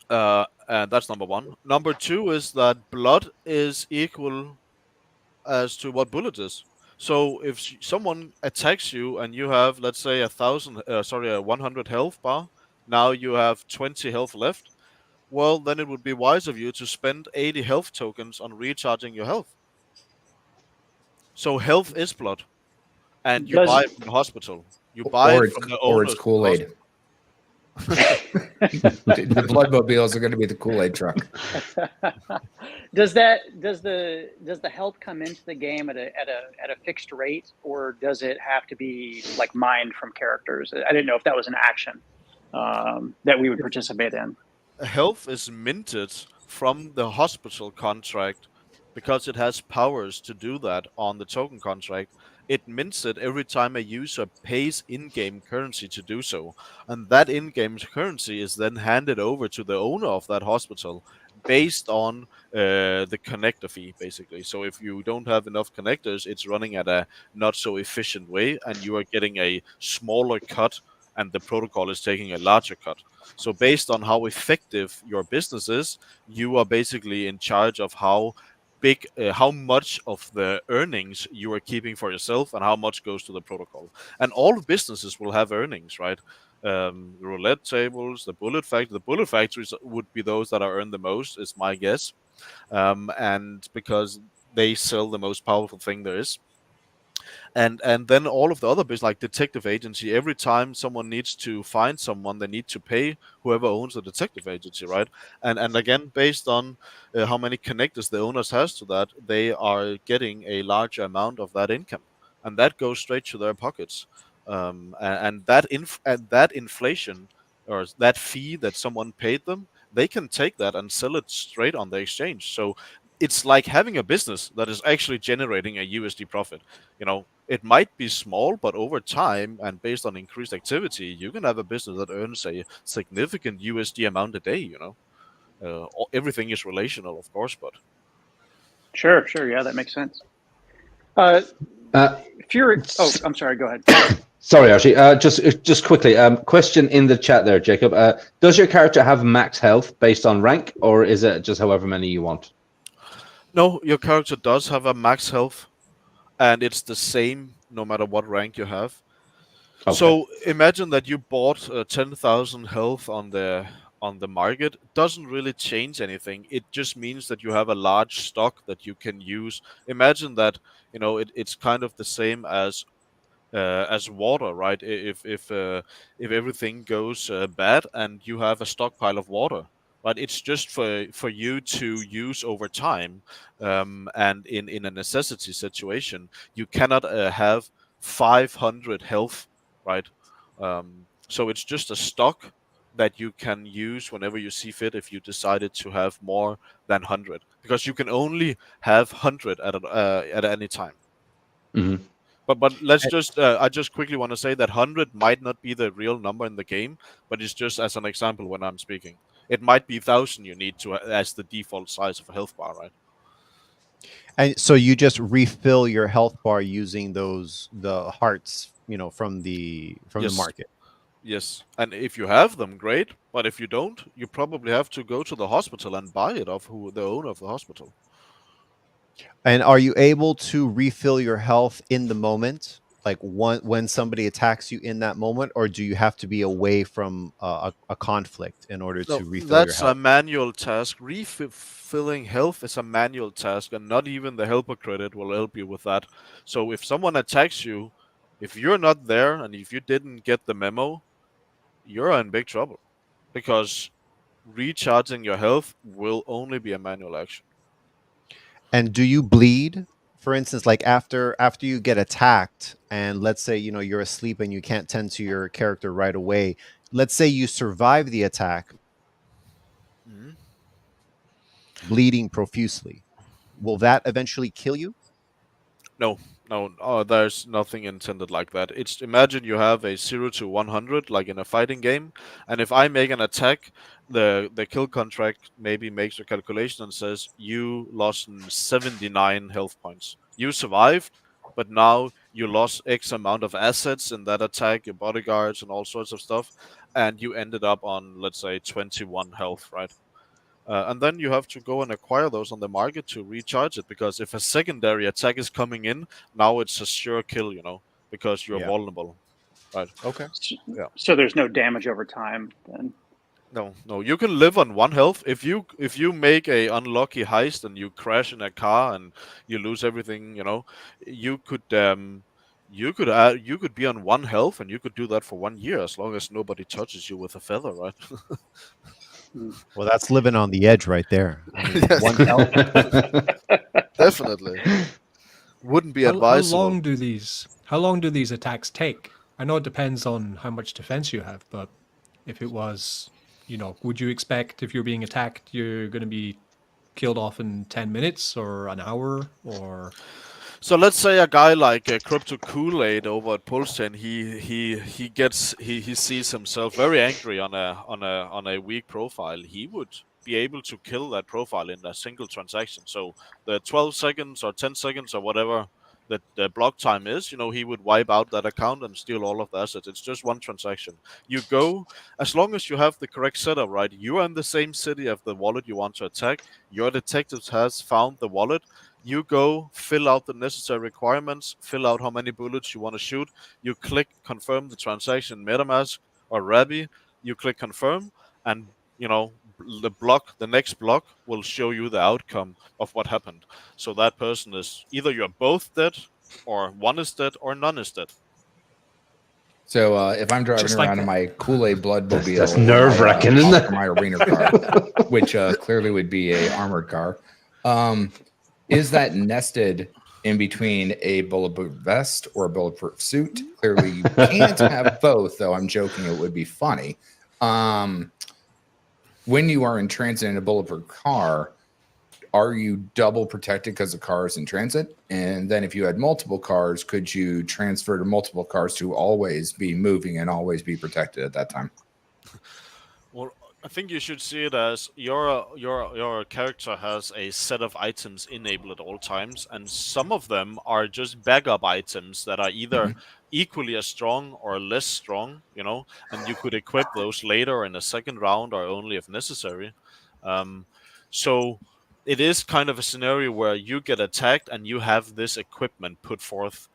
And that's number one. Number two is that blood is equal as to what bullet is. So if someone attacks you and you have, let's say, 100 health bar, now you have 20 health left. Well, then it would be wise of you to spend 80 health tokens on recharging your health. So health is blood. And you buy it from the hospital. You buy it from the owners. Or it's KoolAid. The bloodmobiles are going to be the KoolAid truck. Does the health come into the game at a fixed rate, or does it have to be like mined from characters? I didn't know if that was an action that we would participate in. Health is minted from the hospital contract because it has powers to do that on the token contract. It mints it every time a user pays in-game currency to do so. And that in-game currency is then handed over to the owner of that hospital based on the connector fee, basically. So if you don't have enough connectors, it's running at a not so efficient way, and you are getting a smaller cut, and the protocol is taking a larger cut. So based on how effective your business is, you are basically in charge of how much of the earnings you are keeping for yourself and how much goes to the protocol. And all businesses will have earnings, right? The roulette tables, the bullet factories would be those that are earned the most, is my guess. And because they sell the most powerful thing there is. And then all of the other bits, like detective agency, every time someone needs to find someone, they need to pay whoever owns the detective agency, right? And again, based on how many connectors the owners has to that, they are getting a larger amount of that income, and that goes straight to their pockets. And that inflation, or that fee that someone paid them, they can take that and sell it straight on the exchange. So it's like having a business that is actually generating a USD profit. You know, it might be small, but over time and based on increased activity, you can have a business that earns a significant USD amount a day, you know. Everything is relational, of course, but. Sure. Yeah, that makes sense. Fury. Oh, I'm sorry. Go ahead. Sorry, Archie. Just quickly, question in the chat there, Jacob. Does your character have max health based on rank, or is it just however many you want? No, your character does have a max health, and it's the same no matter what rank you have. Okay. So imagine that you bought 10,000 health on the market. Doesn't really change anything. It just means that you have a large stock that you can use. Imagine that, you know, it's kind of the same as water, right? If everything goes bad and you have a stockpile of water. But it's just for you to use over time, and in a necessity situation, you cannot have 500 health, right? So it's just a stock that you can use whenever you see fit if you decided to have more than 100, because you can only have 100 at any time. Mhm. But let's just I just quickly want to say that 100 might not be the real number in the game, but it's just as an example when I'm speaking. It might be 1,000 you need to as the default size of a health bar, right? And so you just refill your health bar using the hearts, from the Yes. market. Yes, and if you have them, great. But if you don't, you probably have to go to the hospital and buy it off the owner of the hospital. And are you able to refill your health in the moment, like when somebody attacks you in that moment, or do you have to be away from a conflict in order to refill your That's health? a manual task. Refilling health is a manual task, and not even the helper credit will help you with that. So if someone attacks you, if you're not there and if you didn't get the memo, you're in big trouble, because recharging your health will only be a manual action. And do you bleed? For instance, like after you get attacked, and let's say you're asleep and you can't tend to your character right away. Let's say you survive the attack, Mhm. bleeding profusely. Will that eventually kill you? No, there's nothing intended like that. It's, imagine you have a 0 to 100 like in a fighting game, and if I make an attack, the kill contract maybe makes a calculation and says you lost 79 health points. You survived, but now you lost X amount of assets in that attack, your bodyguards and all sorts of stuff, and you ended up on, let's say, 21 health, right? And then you have to go and acquire those on the market to recharge it, because if a secondary attack is coming in, now it's a sure kill, because you're Yeah. vulnerable. Right. Okay. Yeah. So there's no damage over time then. No, you can live on 1 health. If you make a unlucky heist and you crash in a car and you lose everything, you could you could be on 1 health, and you could do that for 1 year as long as nobody touches you with a feather, right? Well, that's living on the edge right there. I mean, Yes. one health. Definitely. Wouldn't be How advisable. how long do these attacks take? I know it depends on how much defense you have, but if it was, would you expect if you're being attacked, you're going to be killed off in 10 minutes or an hour or? So let's say a guy like Crypto KoolAid over at Pulse 10, he sees himself very angry on a weak profile. He would be able to kill that profile in a single transaction. So the 12 seconds or 10 seconds or whatever that the block time is, he would wipe out that account and steal all of the assets. It's just 1 transaction. You go, as long as you have the correct setup, right? You are in the same city of the wallet you want to attack. Your detective has found the wallet. You go, fill out the necessary requirements, fill out how many bullets you want to shoot. You click confirm the transaction in MetaMask or Rabby. You click confirm, and the next block will show you the outcome of what happened. So that person is either you're both dead, or one is dead, or none is dead. So if I'm driving Just like around in that. my KoolAid Bloodmobile, That's or my, nerve-wracking, isn't it? or my arena car, which clearly would be a armored car, is that nested in between a bulletproof vest or a bulletproof suit? Clearly, you can't have both, though. I'm joking. It would be funny. When you are in transit in a bulletproof car, are you double protected because the car is in transit? And then if you had multiple cars, could you transfer to multiple cars to always be moving and always be protected at that time? Well, I think you should see it as your character has a set of items enabled at all times, and some of them are just backup items that are either equally as strong or less strong, and you could equip those later in a second round or only if necessary. So it is kind of a scenario where you get attacked and you have this equipment put forth.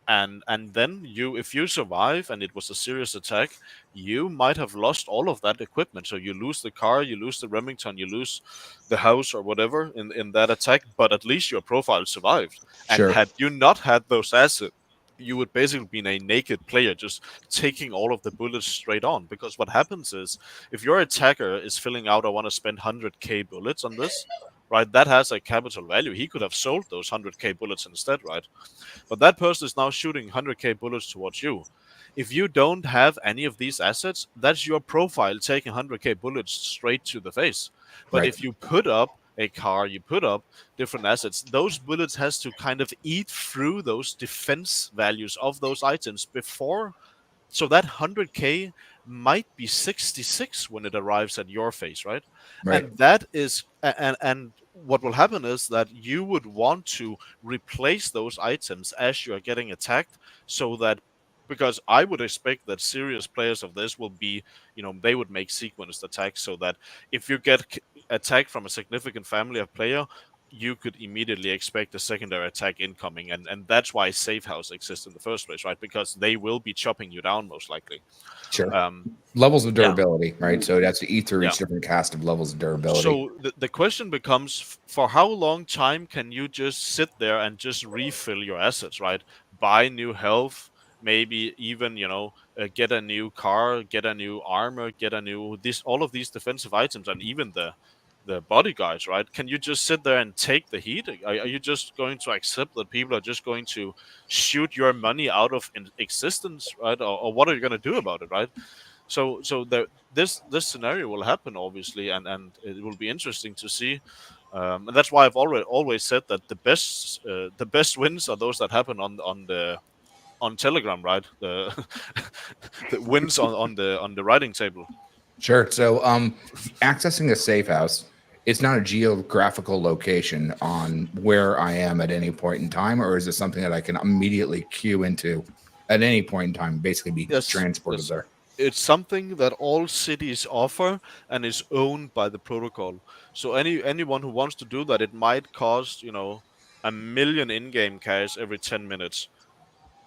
And then if you survive and it was a serious attack, you might have lost all of that equipment. So you lose the car, you lose the Remington, you lose the house or whatever in that attack, but at least your profile survived. And Sure. had you not had those assets, you would basically be a naked player just taking all of the bullets straight on. Because what happens is, if your attacker is filling out, I want to spend 100k bullets on this, right? That has a capital value. He could have sold those 100k bullets instead, right? But that person is now shooting 100k bullets towards you. If you don't have any of these assets, that's your profile taking 100k bullets straight to the face. But Right. if you put up a car, you put up different assets, those bullets has to kind of eat through those defense values of those items before. So that 100k might be 66 when it arrives at your face, right? Right. And that is and what will happen is that you would want to replace those items as you are getting attacked, so that, because I would expect that serious players of this will be, they would make sequenced attacks, so that if you get attacked from a significant family of player, you could immediately expect a secondary attack incoming, and that's why safe house exists in the first place, right? Because they will be chopping you down most likely. Sure. Levels of yeah. durability, right? So that's to eat through Yeah. each different cast of levels of durability. So the question becomes, for how long time can you just sit there and just refill your assets, right? Buy new health, maybe even, get a new car, get a new armor, get a new all of these defensive items, and even the bodyguards, right? Can you just sit there and take the heat? Are you just going to accept that people are just going to shoot your money out of existence, right? Or what are you going to do about it, right? So this scenario will happen, obviously, and it will be interesting to see. And that's why I've always said that the best wins are those that happen on Telegram, right? The wins on the writing table. Sure. So accessing a safe house, it's not a geographical location on where I am at any point in time, or is it something that I can immediately queue into at any point in time, basically be transported there? It's something that all cities offer and is owned by the protocol. So anyone who wants to do that, it might cost, 1 million in-game cash every 10 minutes.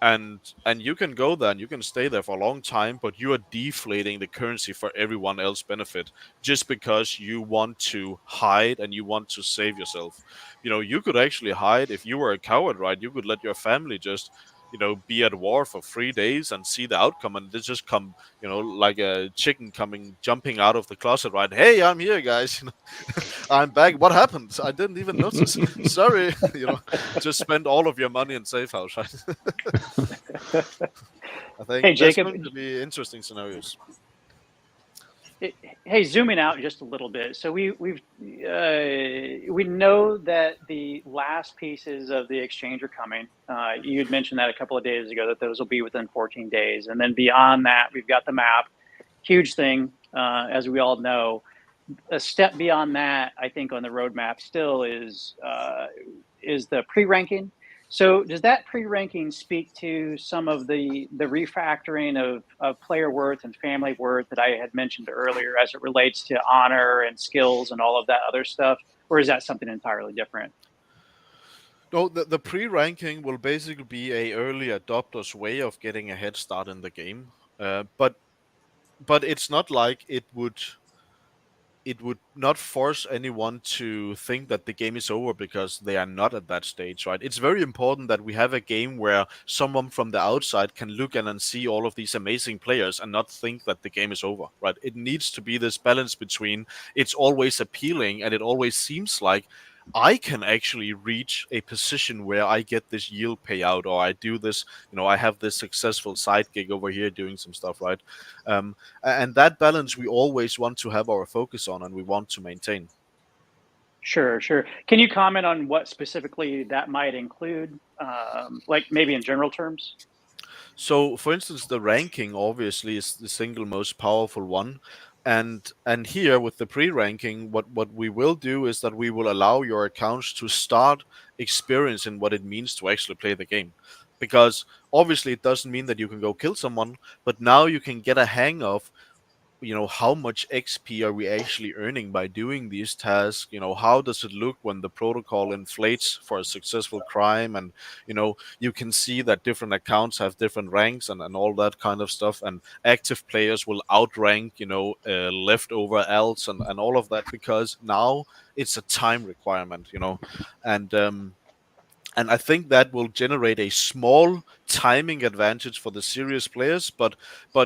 And you can go there and you can stay there for a long time, but you are deflating the currency for everyone else's benefit just because you want to hide and you want to save yourself. You could actually hide if you were a coward, right? You could let your family just be at war for 3 days and see the outcome, and they just come, like a chicken jumping out of the closet, right? Hey, I'm here, guys. I'm back. What happened? I didn't even notice. Sorry. Just spend all of your money in safe house, right? I think Hey, that's Jacob, going to be interesting scenarios. Hey, zooming out just a little bit. So we know that the last pieces of the exchange are coming. You had mentioned that a couple of days ago, that those will be within 14 days. And then beyond that, we've got the map. Huge thing, as we all know. A step beyond that, I think, on the roadmap still is the pre-ranking. So does that pre-ranking speak to some of the refactoring of player worth and family worth that I had mentioned earlier as it relates to honor and skills and all of that other stuff? Or is that something entirely different? No, the pre-ranking will basically be a early adopter's way of getting a head start in the game. But it's not like it would not force anyone to think that the game is over because they are not at that stage, right? It's very important that we have a game where someone from the outside can look in and see all of these amazing players and not think that the game is over, right? It needs to be this balance between it's always appealing and it always seems like I can actually reach a position where I get this yield payout, or I do this, I have this successful side gig over here doing some stuff, right? And that balance we always want to have our focus on and we want to maintain. Sure. Can you comment on what specifically that might include, like maybe in general terms? So, for instance, the ranking obviously is the single most powerful one. And here with the pre-ranking, what we will do is that we will allow your accounts to start experiencing what it means to actually play the game. Because obviously it doesn't mean that you can go kill someone, but now you can get a hang of how much XP are we actually earning by doing these tasks? How does it look when the protocol inflates for a successful crime? And, you can see that different accounts have different ranks and all that kind of stuff. And active players will outrank, leftover alts and all of that, because now it's a time requirement, and I think that will generate a small timing advantage for the serious players, but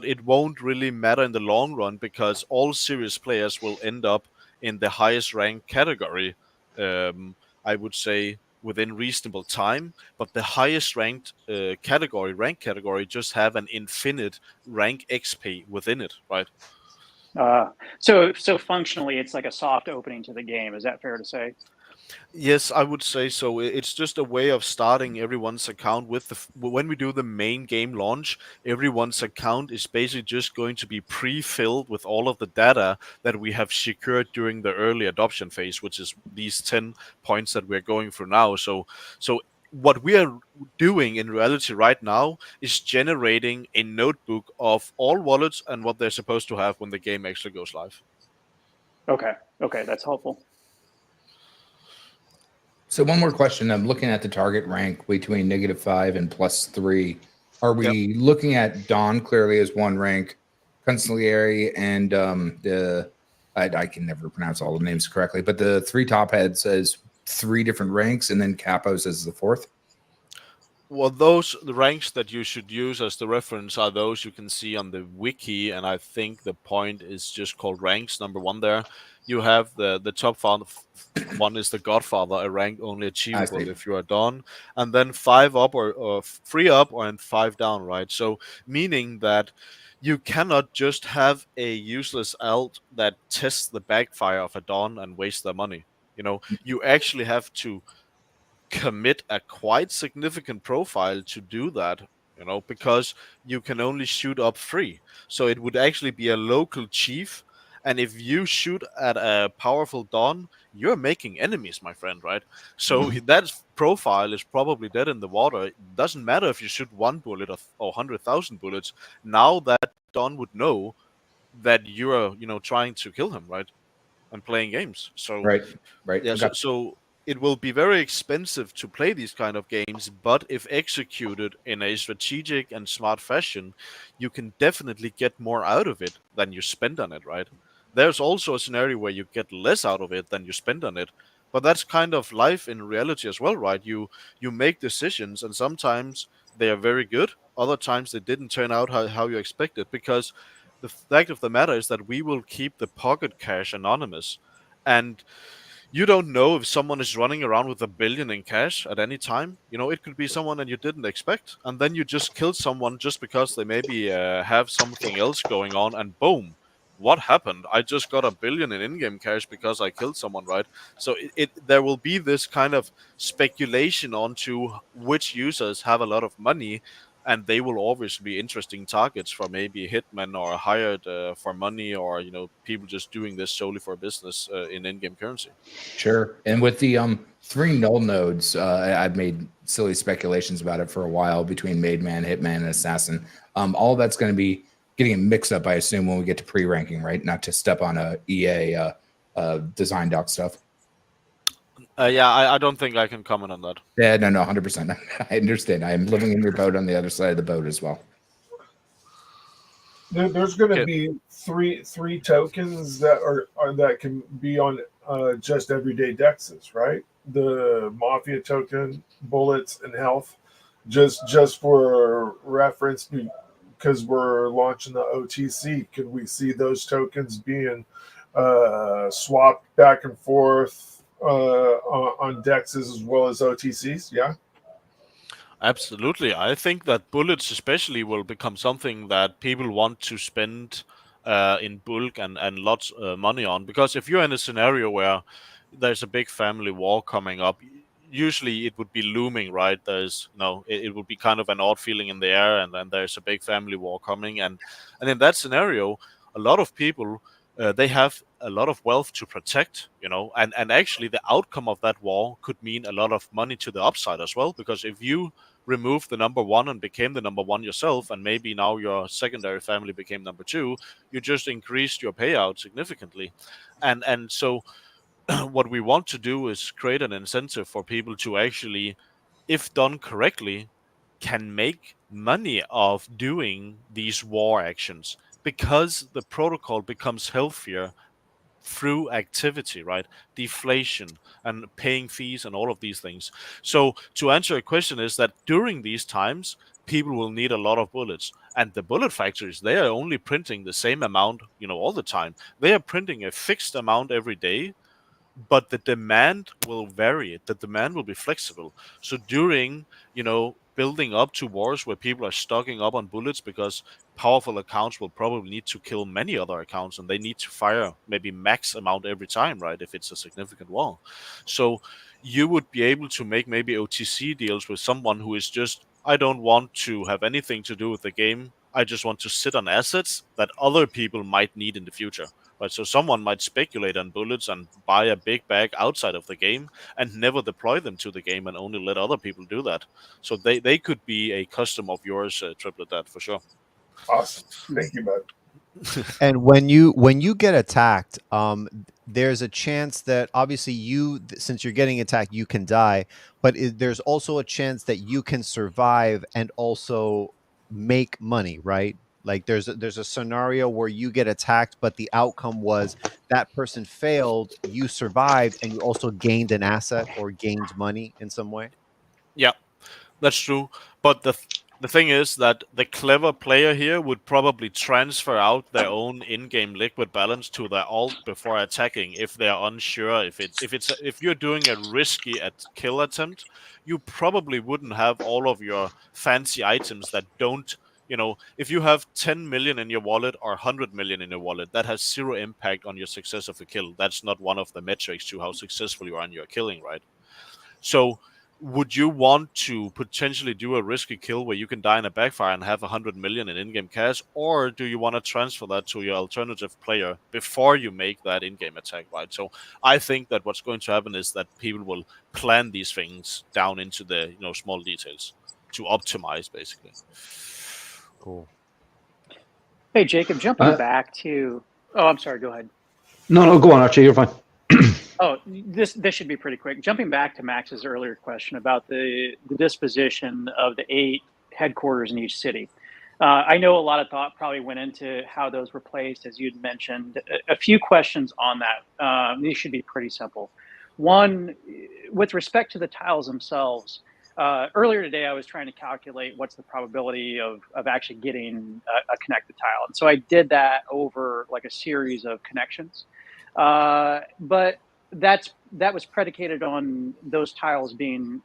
it won't really matter in the long run, because all serious players will end up in the highest ranked category I would say, within reasonable time. But the highest ranked rank category, just have an infinite rank XP within it, right? So functionally, it's like a soft opening to the game. Is that fair to say? Yes, I would say so. It's just a way of starting everyone's account with when we do the main game launch, everyone's account is basically just going to be pre-filled with all of the data that we have secured during the early adoption phase, which is these 10 points that we're going through now. So what we are doing in reality right now is generating a notebook of all wallets and what they're supposed to have when the game actually goes live. Okay, that's helpful. So one more question. I'm looking at the target rank between -5 and +3. Are we looking at Dawn clearly as one rank, Consigliere, and I can never pronounce all the names correctly, but the 3 top heads as 3 different ranks, and then Capos as the 4th? Well, the ranks that you should use as the reference are those you can see on the wiki, and I think the point is just called ranks. Number 1 there, you have the top one is the Godfather, a rank only achievable if you are Dawn, and then 5 up or 3 up and 5 down, right? So meaning that you cannot just have a useless alt that tests the backfire of a Dawn and waste their money. You actually have to commit a quite significant profile to do that, because you can only shoot up 3. So it would actually be a local chief, and if you shoot at a powerful Dawn, you're making enemies, my friend, right? So that profile is probably dead in the water. It doesn't matter if you shoot 1 bullet or 100,000 bullets. Now that Dawn would know that you're, trying to kill him, right? And playing games. So right. Yeah. Okay. So it will be very expensive to play these kind of games, but if executed in a strategic and smart fashion, you can definitely get more out of it than you spend on it, right? There's also a scenario where you get less out of it than you spend on it, but that's kind of life in reality as well, right? You make decisions, and sometimes they are very good, other times they didn't turn out how you expected, because the fact of the matter is that we will keep the pocket cash anonymous, and you don't know if someone is running around with $1 billion in cash at any time. It could be someone that you didn't expect, and then you just killed someone just because they maybe have something else going on, and boom, what happened? I just got $1 billion in in-game cash because I killed someone, right? So there will be this kind of speculation onto which users have a lot of money, and they will always be interesting targets for maybe hitmen or hired for money, or people just doing this solely for business in in-game currency. Sure. And with the 3 null nodes, I've made silly speculations about it for a while between Made Man, Hitman, and Assassin. All that's going to be getting mixed up, I assume, when we get to pre-ranking, right? Not to step on a EA design doc stuff. Yeah, I don't think I can comment on that. Yeah, no, 100%. I understand. I am living in your boat on the other side of the boat as well. There's going to be three tokens that are that can be on just everyday dexes, right? The Mafia token, bullets, and health. Just for reference, because we're launching the OTC, could we see those tokens being swapped back and forth on dexes as well as OTCs? Yeah. Absolutely. I think that bullets especially will become something that people want to spend in bulk and lots of money on. Because if you're in a scenario where there's a big family war coming up, usually it would be looming, right? There's it would be kind of an odd feeling in the air, and then there's a big family war coming. And in that scenario, a lot of people, they have a lot of wealth to protect, and actually the outcome of that war could mean a lot of money to the upside as well, because if you removed the number 1 and became the number 1 yourself, and maybe now your secondary family became number 2, you just increased your payout significantly. And so what we want to do is create an incentive for people to actually, if done correctly, can make money of doing these war actions, because the protocol becomes healthier through activity, right? Deflation and paying fees and all of these things. So to answer your question is that during these times, people will need a lot of bullets. And the bullet factories, they are only printing the same amount, all the time. They are printing a fixed amount every day. but the demand will vary. The demand will be flexible. So during, building up to wars where people are stocking up on bullets because powerful accounts will probably need to kill many other accounts and they need to fire maybe max amount every time, right? If it's a significant war. So you would be able to make maybe OTC deals with someone who is just, I don't want to have anything to do with the game. I just want to sit on assets that other people might need in the future. Right, so someone might speculate on bullets and buy a big bag outside of the game and never deploy them to the game and only let other people do that. So they could be a custom of yours, Triplet, that for sure. Awesome. Thank you, bud. And when you get attacked, there's a chance that obviously since you're getting attacked, you can die, but there's also a chance that you can survive and also make money, right? Like there's a scenario where you get attacked, but the outcome was that person failed, you survived, and you also gained an asset or gained money in some way. Yeah, that's true. But the thing is that the clever player here would probably transfer out their own in-game liquid balance to their alt before attacking if they're unsure. If you're doing a risky kill attempt, you probably wouldn't have all of your fancy items that don't. If you have 10 million in your wallet or 100 million in your wallet, that has zero impact on your success of a kill. That's not one of the metrics to how successful you are in your killing, right? So would you want to potentially do a risky kill where you can die in a backfire and have 100 million in in-game cash, or do you want to transfer that to your alternative player before you make that in-game attack, right? So I think that what's going to happen is that people will plan these things down into the small details to optimize, basically. Cool. Hey, Jacob, jumping back to... Oh, I'm sorry. Go ahead. No, go on, Archie. You're fine. Oh, this should be pretty quick. Jumping back to Max's earlier question about the disposition of the 8 headquarters in each city. I know a lot of thought probably went into how those were placed, as you'd mentioned. A few questions on that. These should be pretty simple. One, with respect to the tiles themselves, earlier today I was trying to calculate what's the probability of actually getting a connected tile. And so I did that over like a series of connections. But that was predicated on those tiles being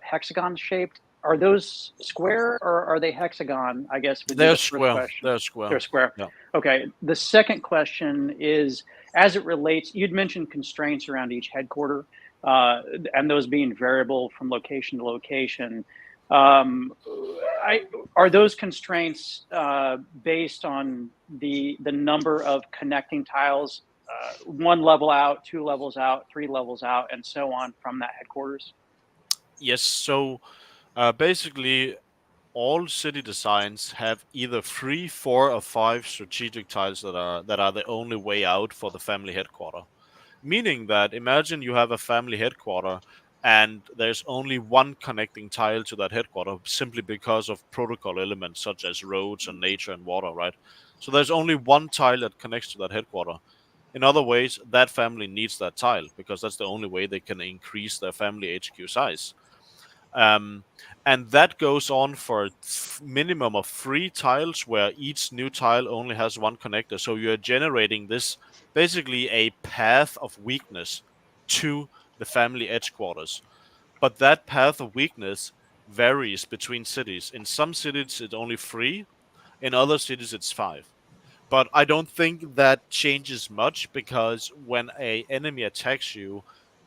hexagon shaped. Are those square or are they hexagon? I guess they're square. They're square. They're square. Yeah. Okay. The second question is, as it relates, you'd mentioned constraints around each headquarter, and those being variable from location to location. Are those constraints based on the number of connecting tiles? 1 level out, 2 levels out, 3 levels out, and so on from that headquarters? Yes. So basically, all city designs have either 3, 4, or 5 strategic tiles that are the only way out for the family headquarter. Meaning that imagine you have a family headquarter and there's only 1 connecting tile to that headquarter simply because of protocol elements such as roads and nature and water, right? So there's only 1 tile that connects to that headquarter. In other ways, that family needs that tile because that's the only way they can increase their family HQ size. And that goes on for a minimum of 3 tiles where each new tile only has 1 connector. So you're generating this basically a path of weakness to the family headquarters. But that path of weakness varies between cities. In some cities, it's only 3. In other cities, it's 5. But I don't think that changes much because when an enemy attacks you,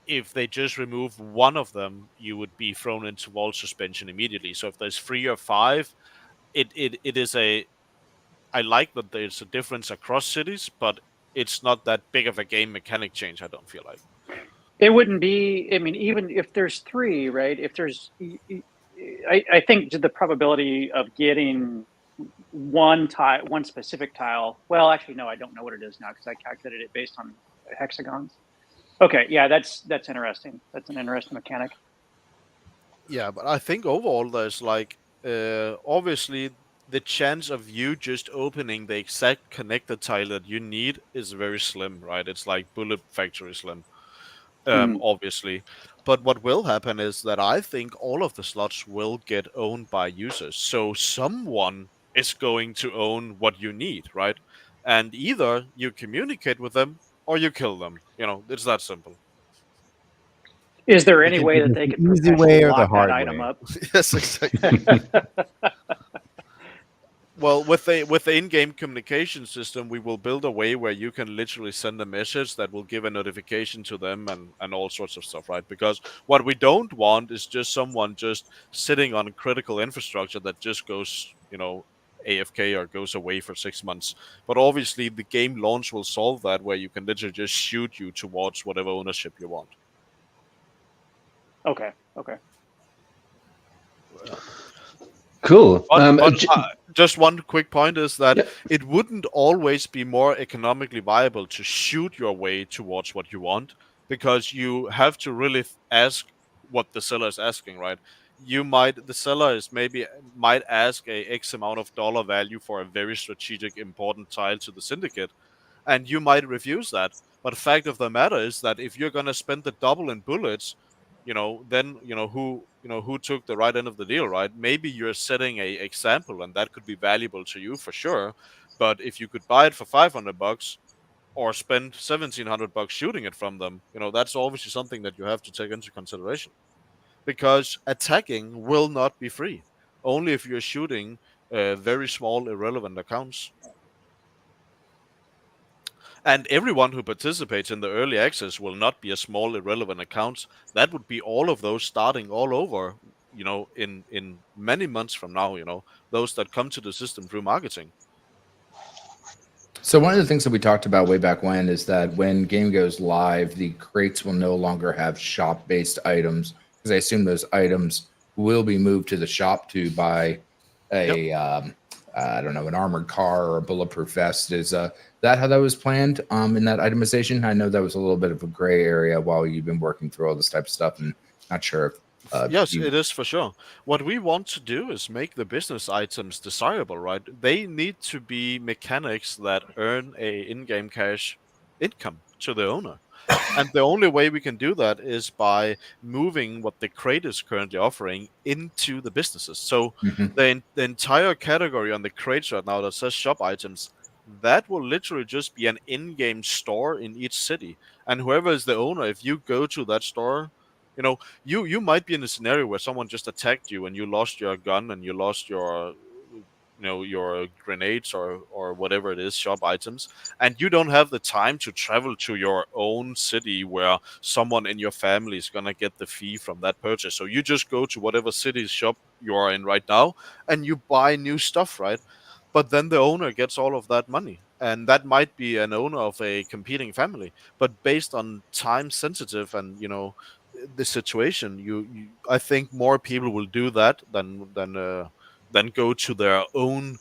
if they just remove 1 of them, you would be thrown into wall suspension immediately. So if there's 3 or 5, it is I like that there's a difference across cities, but it's not that big of a game mechanic change, I don't feel like. It wouldn't be, I mean, even if there's 3, right? If there's, I think the probability of getting one specific tile. Well, actually, no, I don't know what it is now because I calculated it based on hexagons. Okay, yeah, that's interesting. That's an interesting mechanic. Yeah, but I think overall there's like obviously the chance of you just opening the exact connector tile that you need is very slim, right? It's like bullet factory slim, obviously. But what will happen is that I think all of the slots will get owned by users. So someone is going to own what you need, right? And either you communicate with them or you kill them. It's that simple. Is there We any can way do that this they the could easy professionally way or the lock that hard item way. up? Yes, exactly. Well, with the in-game communication system, we will build a way where you can literally send a message that will give a notification to them and all sorts of stuff, right? Because what we don't want is just someone just sitting on critical infrastructure that just goes, AFK or goes away for 6 months. But obviously, the game launch will solve that, where you can literally just shoot you towards whatever ownership you want. Okay. Cool. But just one quick point is that Yeah. it wouldn't always be more economically viable to shoot your way towards what you want, because you have to really ask what the seller is asking, right? The seller might ask a X amount of dollar value for a very strategic, important tile to the syndicate, and you might refuse that. But the fact of the matter is that if you're gonna spend the double in bullets, then who took the right end of the deal, right? Maybe you're setting a example, and that could be valuable to you for sure. But if you could buy it for $500 or spend $1,700 shooting it from them, that's obviously something that you have to take into consideration. Because attacking will not be free, only if you're shooting very small, irrelevant accounts. And everyone who participates in the early access will not be a small, irrelevant account. That would be all of those starting all over, in many months from now, those that come to the system through marketing. So one of the things that we talked about way back when is that when game goes live, the crates will no longer have shop-based items, because I assume those items will be moved to the shop to buy I don't know, an armored car or a bulletproof vest. Is that how that was planned in that itemization? I know that was a little bit of a gray area while you've been working through all this type of stuff, and not sure if yes, it is for sure. What we want to do is make the business items desirable, right? They need to be mechanics that earn a in-game cash income to the owner. And the only way we can do that is by moving what the crate is currently offering into the businesses. So the entire category on the crates right now that says shop items, that will literally just be an in-game store in each city. And whoever is the owner, if you go to that store, you might be in a scenario where someone just attacked you and you lost your gun and you lost your your grenades or whatever it is, shop items, and you don't have the time to travel to your own city where someone in your family is gonna get the fee from that purchase. So you just go to whatever city's shop you are in right now and you buy new stuff, right? But then the owner gets all of that money, and that might be an owner of a competing family. But based on time sensitive and the situation, I think more people will do that than go to their own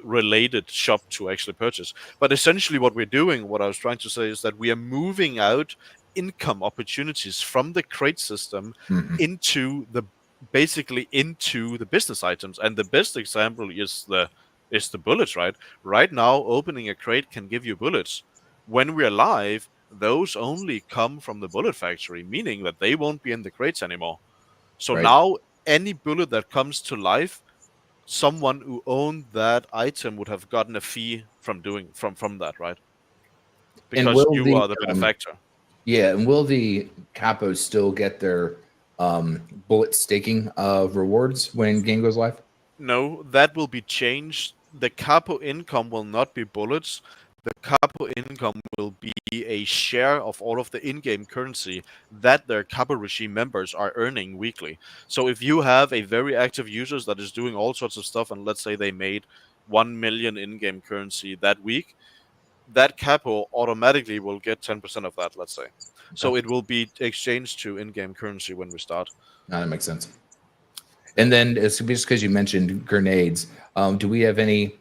related shop to actually purchase. But essentially what we're doing, what I was trying to say, is that we are moving out income opportunities from the crate system into the business items. And the best example is the bullets, right? Right now, opening a crate can give you bullets. When we're live, those only come from the bullet factory, meaning that they won't be in the crates anymore. So now any bullet that comes to life, someone who owned that item would have gotten a fee from that, right? Because you are the benefactor. Yeah, and will the capos still get their bullet staking rewards when game goes live? No, that will be changed. The capo income will not be bullets. The capo income will be a share of all of the in-game currency that their capo regime members are earning weekly. So if you have a very active users that is doing all sorts of stuff, and let's say they made 1 million in-game currency that week, that capo automatically will get 10% of that, let's say. Okay. So it will be exchanged to in-game currency when we start. That makes sense. And then it's just because you mentioned grenades, do we have any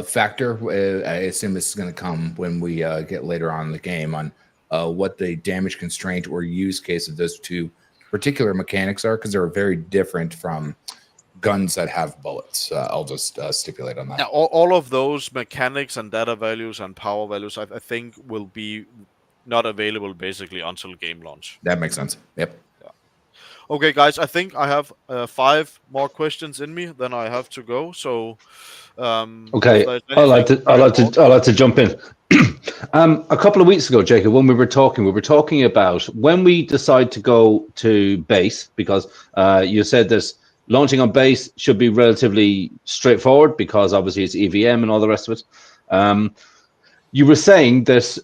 factor? I assume this is going to come when we get later on in the game on what the damage constraint or use case of those two particular mechanics are, because they're very different from guns that have bullets. I'll just stipulate on that. Yeah, all of those mechanics and data values and power values, I think, will be not available basically until game launch. That makes sense. Yep. Okay, guys, I think I have 5 more questions in me. Then I have to go. So, if Okay, there's I'd like anything to, I'd like to, I'd like to jump in. A couple of weeks ago, Jacob, when we were talking about when we decide to go to base, because you said this launching on base should be relatively straightforward because obviously it's EVM and all the rest of it. You were saying that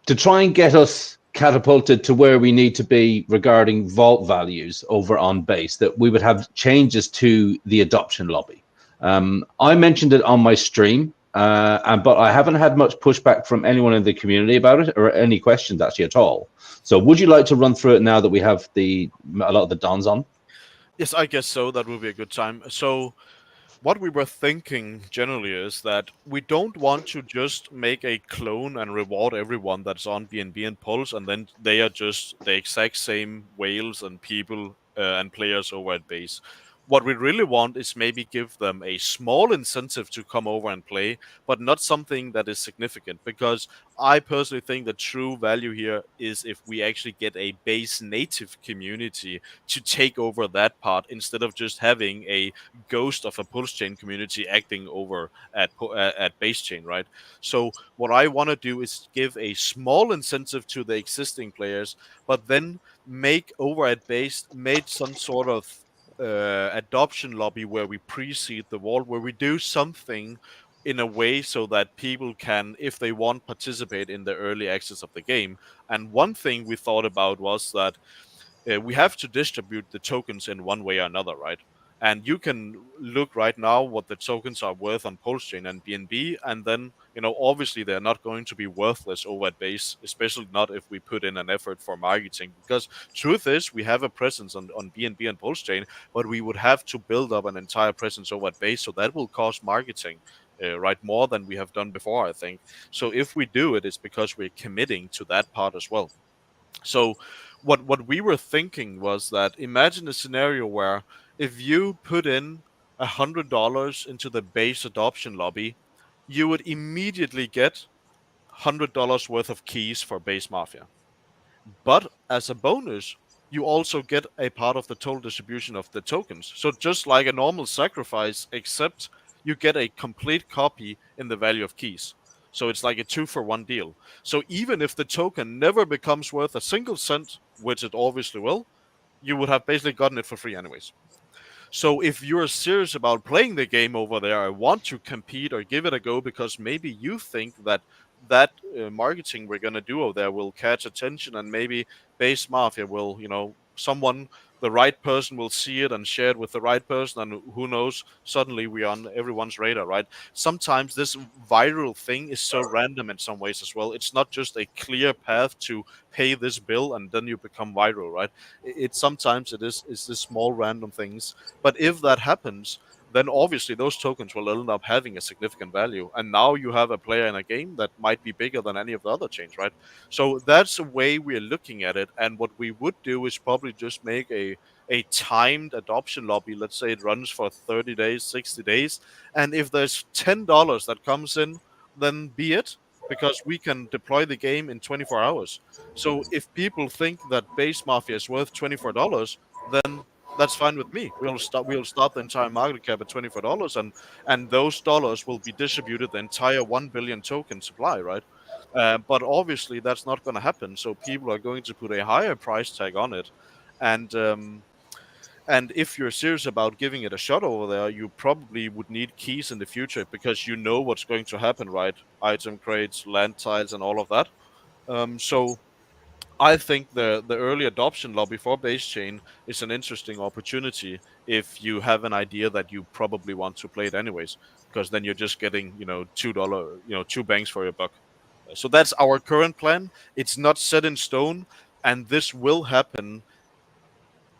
to try and get us catapulted to where we need to be regarding vault values over on base, that we would have changes to the adoption lobby. I mentioned it on my stream, but I haven't had much pushback from anyone in the community about it, or any questions actually at all. So would you like to run through it now that we have a lot of the dons on? Yes, I guess so. That would be a good time. So, what we were thinking generally is that we don't want to just make a clone and reward everyone that's on BNB and Pulse, and then they are just the exact same whales and people and players over at base. What we really want is maybe give them a small incentive to come over and play, but not something that is significant, because I personally think the true value here is if we actually get a base native community to take over that part, instead of just having a ghost of a pulse chain community acting over at base chain, right? So what I want to do is give a small incentive to the existing players, but then make over at base made some sort of adoption lobby where we pre-seed the vault, where we do something in a way so that people can, if they want, participate in the early access of the game. And one thing we thought about was that we have to distribute the tokens in one way or another, right? And you can look right now what the tokens are worth on Pulse Chain and BNB, and then, obviously they're not going to be worthless over at base, especially not if we put in an effort for marketing. Because truth is, we have a presence on BNB and Pulse Chain, but we would have to build up an entire presence over at base, so that will cost marketing. Right, more than we have done before, I think. So if we do it, it's because we're committing to that part as well. So what we were thinking was that, imagine a scenario where if you put in $100 into the base adoption lobby, you would immediately get $100 worth of keys for base Mafia. But as a bonus, you also get a part of the total distribution of the tokens. So just like a normal sacrifice, except you get a complete copy in the value of keys. So it's like a 2-for-1 deal. So even if the token never becomes worth a single cent, which it obviously will, you would have basically gotten it for free anyways. So if you're serious about playing the game over there, I want to compete or give it a go, because maybe you think that marketing we're going to do over there will catch attention, and maybe base Mafia will, the right person will see it and share it with the right person, and who knows, suddenly we're on everyone's radar, right? Sometimes this viral thing is so random in some ways as well. It's not just a clear path to pay this bill and then you become viral, right? Sometimes it is the small random things. But if that happens, then obviously those tokens will end up having a significant value. And now you have a player in a game that might be bigger than any of the other chains, right? So that's the way we're looking at it. And what we would do is probably just make a timed adoption lobby. Let's say it runs for 30 days, 60 days. And if there's $10 that comes in, then be it, because we can deploy the game in 24 hours. So if people think that base Mafia is worth $24, then that's fine with me. We'll start the entire market cap at $24, and those dollars will be distributed the entire 1 billion token supply, right? But obviously that's not going to happen. So people are going to put a higher price tag on it, and if you're serious about giving it a shot over there, you probably would need keys in the future, because you know what's going to happen, right? Item crates, land tiles, and all of that. So I think the early adoption lobby for base chain is an interesting opportunity if you have an idea that you probably want to play it anyways, because then you're just getting $2, 2 bangs for your buck. So that's our current plan. It's not set in stone, and this will happen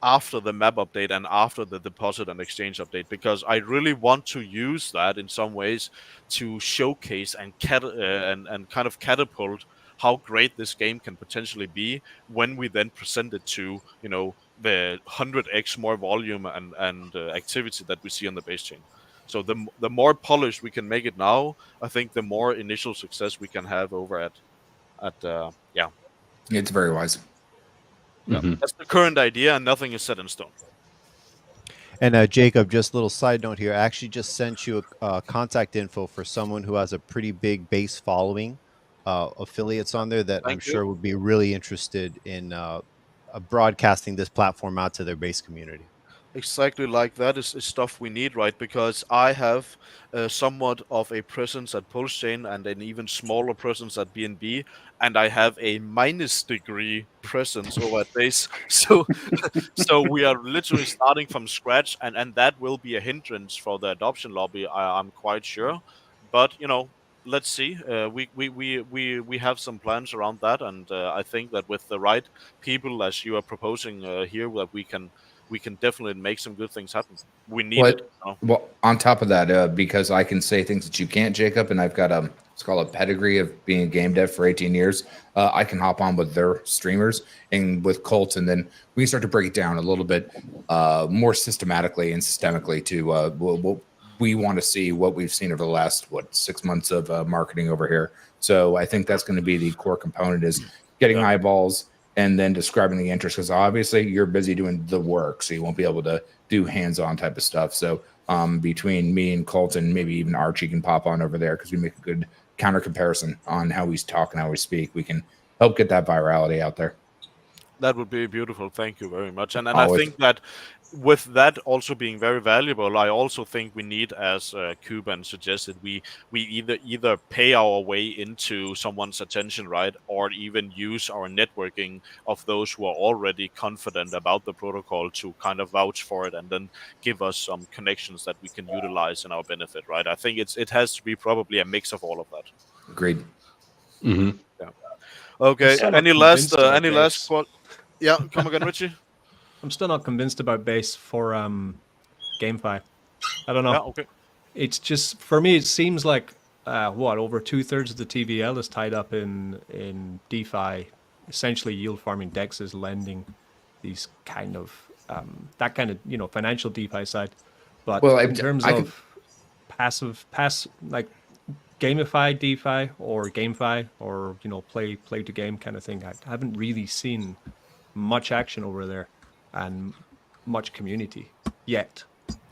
after the map update and after the deposit and exchange update, because I really want to use that in some ways to showcase and kind of catapult how great this game can potentially be when we then present it to the 100x more volume and activity that we see on the base chain. So the more polished we can make it now, I think the more initial success we can have over at. It's very wise. That's the current idea, and nothing is set in stone. And Jacob, just a little side note here. I actually just sent you a contact info for someone who has a pretty big base following, affiliates on there that I'm sure would be really interested in broadcasting this platform out to their base community. Exactly, like that is stuff we need, right? Because I have somewhat of a presence at Pulsechain and an even smaller presence at BNB, and I have a -degree presence over at Base. So, so we are literally starting from scratch, and that will be a hindrance for the adoption lobby. I'm quite sure, but let's see. We have some plans around that, and I think that with the right people, as you are proposing here, that we can definitely make some good things happen. We need it. Well, on top of that, because I can say things that you can't, Jacob, and I've got it's called a pedigree of being a game dev for 18 years. I can hop on with their streamers and with Colt, and then we can start to break it down a little bit more systematically and systemically to what we want to see, what we've seen over the last 6 months of marketing over here. So I think that's going to be the core component, is getting eyeballs and then describing the interest, because obviously you're busy doing the work, so you won't be able to do hands-on type of stuff. So between me and Colt, and maybe even Archie can pop on over there, because we make a good counter comparison on how we talk and how we speak. We can help get that virality out there. That would be beautiful. Thank you very much. And I think that with that also being very valuable, I also think we need, as Cuban suggested, we either pay our way into someone's attention, right, or even use our networking of those who are already confident about the protocol to kind of vouch for it, and then give us some connections that we can utilize in our benefit, right? I think it has to be probably a mix of all of that. Agreed. Yeah. Okay. Any last Yeah, come again, Richie. I'm still not convinced about base for GameFi. I don't know. Yeah, okay. It's just, for me, it seems like over 2/3 of the TVL is tied up in DeFi, essentially yield farming, DEXs, lending, these kind of that kind of financial DeFi side. But in terms of passive like gamified DeFi or GameFi or play to game kind of thing, I haven't really seen much action over there and much community yet.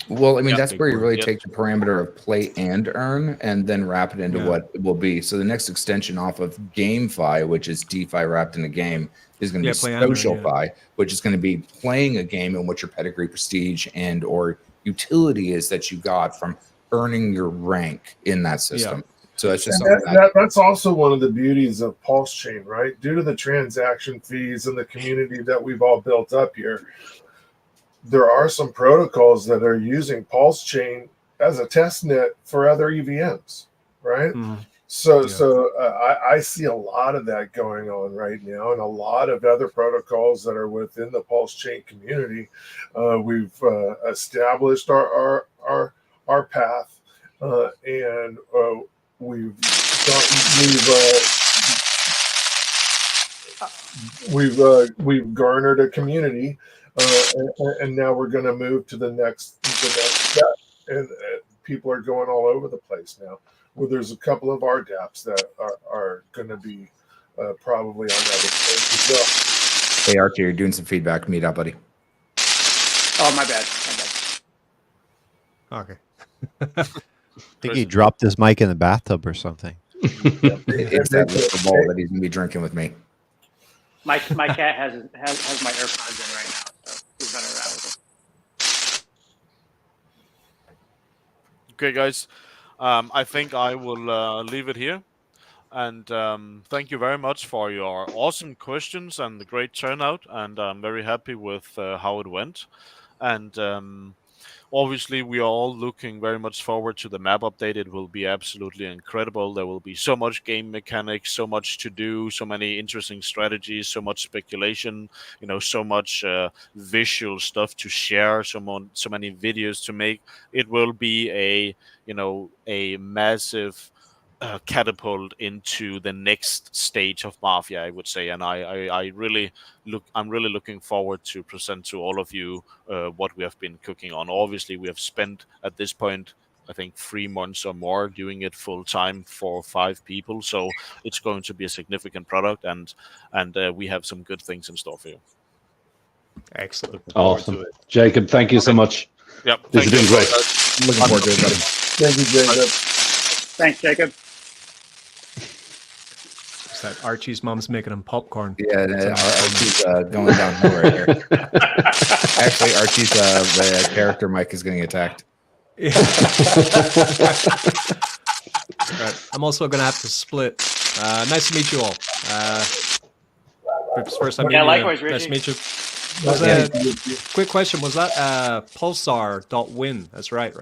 Well, I mean, that's where you really take the parameter of play and earn, and then wrap it into what it will be. So the next extension off of GameFi, which is DeFi wrapped in a game, is going to be SocialFi, which is going to be playing a game in which your pedigree, prestige, and or utility is that you got from earning your rank in that system. So it's just that's also one of the beauties of Pulse Chain, right? Due to the transaction fees and the community that we've all built up here, there are some protocols that are using Pulse Chain as a test net for other EVMs, right? So I see a lot of that going on right now, and a lot of other protocols that are within the Pulse Chain community. We've established our path, and we've garnered a community, and now we're going to move to the next step. And people are going all over the place now. Well, there's a couple of our dApps that are going to be probably on that as well. Hey, Archie, you're doing some feedback. Meet up, buddy. Oh, my bad. Okay. I think he dropped his mic in the bathtub or something. It's that little ball that he's going to be drinking with me. My cat has my AirPods in right now, so he's running around with it. Okay, guys. I think I will leave it here. And thank you very much for your awesome questions and the great turnout. And I'm very happy with how it went. And obviously, we are all looking very much forward to the map update. It will be absolutely incredible. There will be so much game mechanics, so much to do, so many interesting strategies, so much speculation, so much visual stuff to share, so many videos to make. It will be a massive catapult into the next stage of Mafia, I would say, and I'm really looking forward to present to all of you what we have been cooking on. Obviously, we have spent at this point, I think, 3 months or more doing it full time for 5 people, so it's going to be a significant product, and we have some good things in store for you. Excellent. Awesome. Jacob, thank you so much. Yep. This has been great. Looking forward to it, buddy. Thank you, Jacob. Thanks, Jacob. Is that Archie's mom's making him popcorn? Yeah, Archie's going downhill right here. Actually, Archie's the character Mike is getting attacked. Yeah. Right. I'm also going to have to split. Nice to meet you all. First time Yeah, meeting you. likewise, Nice to Richie. meet you. Was that, quick question, was that pulsar.win? That's right?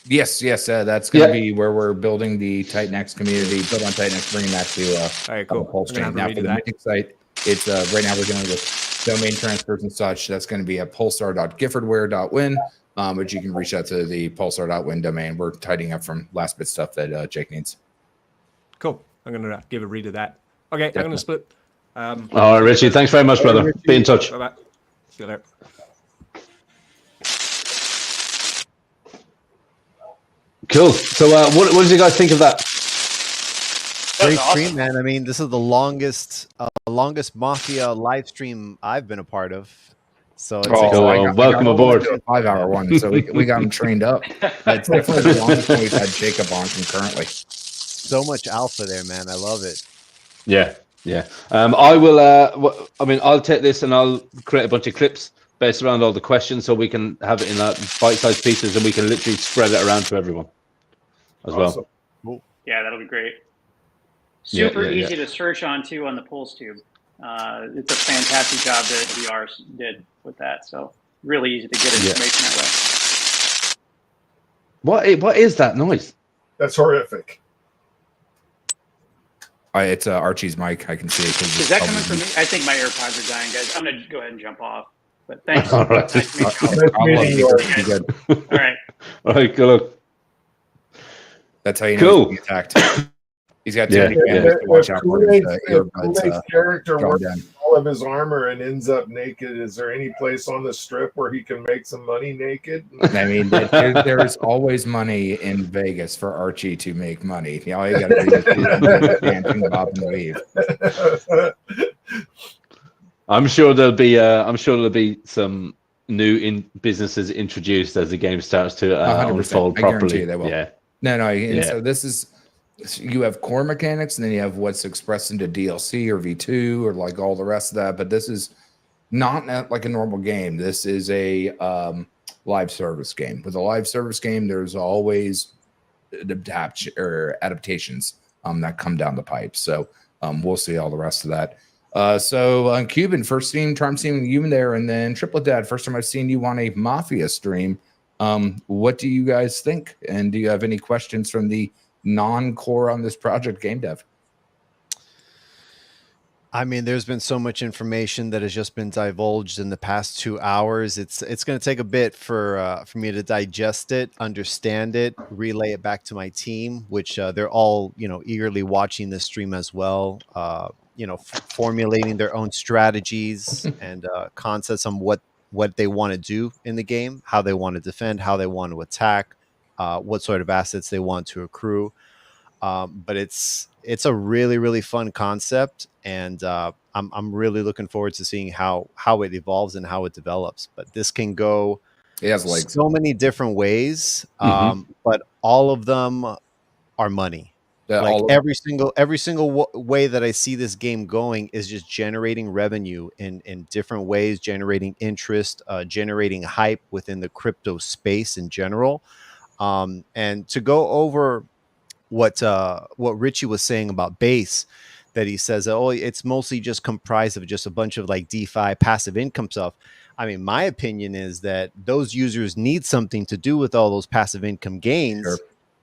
Yes. That's going to be where we're building the Titanx community. Build on Titanx, bringing that to All right, cool. Pulse I'm gonna have chain. to Now read for the that. Mythic site, it's right now we're dealing with domain transfers and such. That's going to be at pulsar.giffordware.win. But you can reach out to the pulsar.win domain. We're tidying up from last bit stuff that Jake needs. Cool. I'm going to give a read of that. Okay, I'm going to split. All right, Richie. Thanks very much, brother. Be in touch. Bye-bye. See you later. Cool. So, what did you guys think of that? Great awesome. stream, man. I mean, this is the longest Mafia live stream I've been a part of. So it's welcome aboard. A 5-hour one, so we got him trained up. It's definitely the longest one we've had Jacob on concurrently. so much alpha there, man. I love it. Yeah. I will. I'll take this and I'll create a bunch of clips based around all the questions, so we can have it in bite-sized pieces, and we can literally spread it around to everyone as Awesome. well. Yeah, that'll be great. Yeah, Super yeah, easy to search on too on the Pulse Tube. It's a fantastic job that VR did with that. So really easy to get information that way. What is that noise? That's horrific. It's Archie's mic. I can see it. Is that coming from me? I think my AirPods are dying, guys. I'm gonna go ahead and jump off. But thanks. All right. Nice to meet you. All right. All right, good luck. That's how you know Cool. he's being attacked. He's got too many If fans to watch out for his earbuds. KoolAid's character drawn works down. all of his armor and ends up naked, is there any place on the strip where he can make some money naked? I mean, there's always money in Vegas for Archie to make money. All you got to do is dancing, bob, and weave. I'm sure there'll be some new businesses introduced as the game starts to 100%. unfold I properly. guarantee they will. Yeah. No. And Yeah. so this is, you have core mechanics, and then you have what's expressed into DLC or V2 or like all the rest of that. But this is not like a normal game. This is a live service game. With a live service game, there's always adaptations that come down the pipe. So we'll see all the rest of that. So Cuban, first time seeing you in there, and then Triplet Dad, first time I've seen you on a Mafia stream. What do you guys think? And do you have any questions from the non-core on this project, game dev? I mean, there's been so much information that has just been divulged in the past 2 hours. It's going to take a bit for me to digest it, understand it, relay it back to my team, which they're all eagerly watching this stream as well. Formulating their own strategies and concepts on what they want to do in the game, how they want to defend, how they want to attack, what sort of assets they want to accrue. But it's a really, really fun concept, and I'm really looking forward to seeing how it evolves and how it develops. But this can go so many different ways, but all of them are money. Like every single way that I see this game going is just generating revenue in different ways, generating interest, generating hype within the crypto space in general. And to go over what Richie was saying about base, that he says, oh, it's mostly just comprised of just a bunch of like DeFi passive income stuff. I mean, my opinion is that those users need something to do with all those passive income gains. Sure.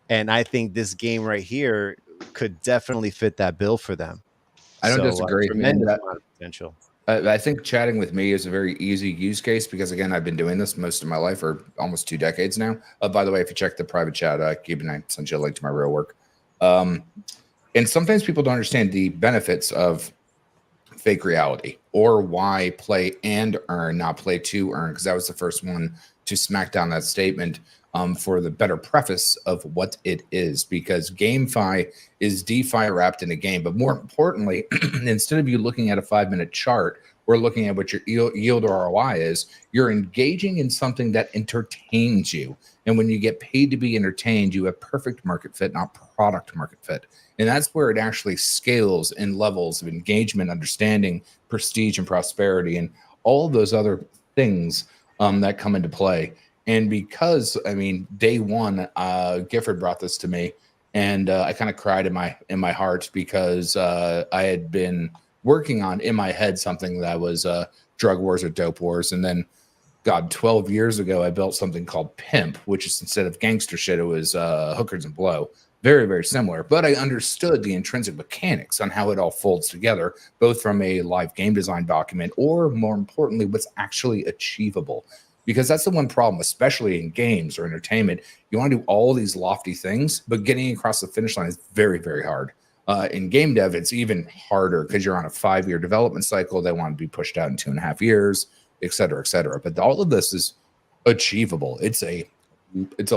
And I think this game right here could definitely fit that bill for them. I don't disagree. Tremendous amount of potential. I think chatting with me is a very easy use case because, again, I've been doing this most of my life, or almost 2 decades now. By the way, if you check the private chat, Cuban, I sent you a link to my real work. And sometimes people don't understand the benefits of fake reality, or why play and earn, not play to earn, because that was the first one to smack down that statement. For the better preface of what it is, because GameFi is DeFi wrapped in a game. But more importantly, instead of you looking at a 5-minute chart or looking at what your yield or ROI is. You're engaging in something that entertains you. And when you get paid to be entertained, you have perfect market fit, not product market fit. And that's where it actually scales in levels of engagement, understanding, prestige, and prosperity, and all of those other things that come into play. And because, I mean, day one, Gifford brought this to me, and I kind of cried in my heart because I had been working on in my head something that was drug wars or dope wars. And then, God, 12 years ago, I built something called Pimp, which is instead of gangster shit, it was hookers and blow. Very, very similar. But I understood the intrinsic mechanics on how it all folds together, both from a live game design document or, more importantly, what's actually achievable. Because that's the one problem, especially in games or entertainment. You want to do all these lofty things, but getting across the finish line is very, very hard. In game dev, it's even harder because you're on a 5-year development cycle. They want to be pushed out in 2.5 years, et cetera, et cetera. But all of this is achievable. It's a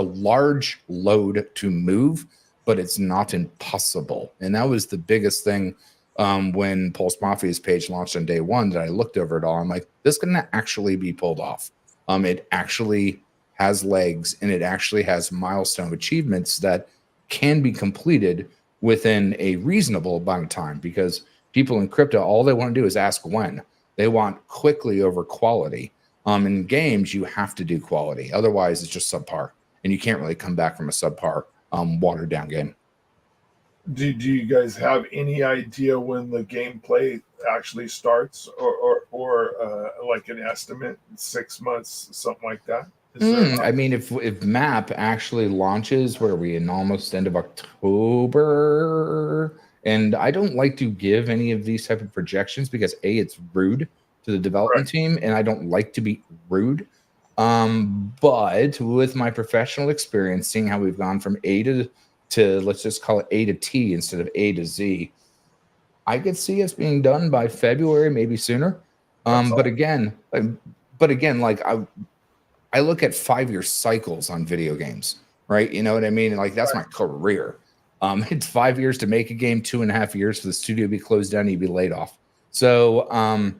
large load to move, but it's not impossible. And that was the biggest thing when Pulse Mafia's page launched on day one that I looked over it all. I'm like, this can actually be pulled off. It actually has legs, and it actually has milestone achievements that can be completed within a reasonable amount of time, because people in crypto, all they want to do is ask when. They want quickly over quality. In games, you have to do quality. Otherwise, it's just subpar, and you can't really come back from a subpar watered down game. Do you guys have any idea when the gameplay actually starts, or like an estimate, 6 months, something like that? I mean, if map actually launches, where are we in almost end of October? And I don't like to give any of these type of projections because A, it's rude to the development team, and I don't like to be rude. But with my professional experience, seeing how we've gone from A to let's just call it A to T instead of A to Z, I could see us being done by February, maybe sooner. But again, like I look at 5-year cycles on video games, right? You know what I mean? Like that's my career. It's 5 years to make a game, 2.5 years for the studio to be closed down and you'd be laid off. So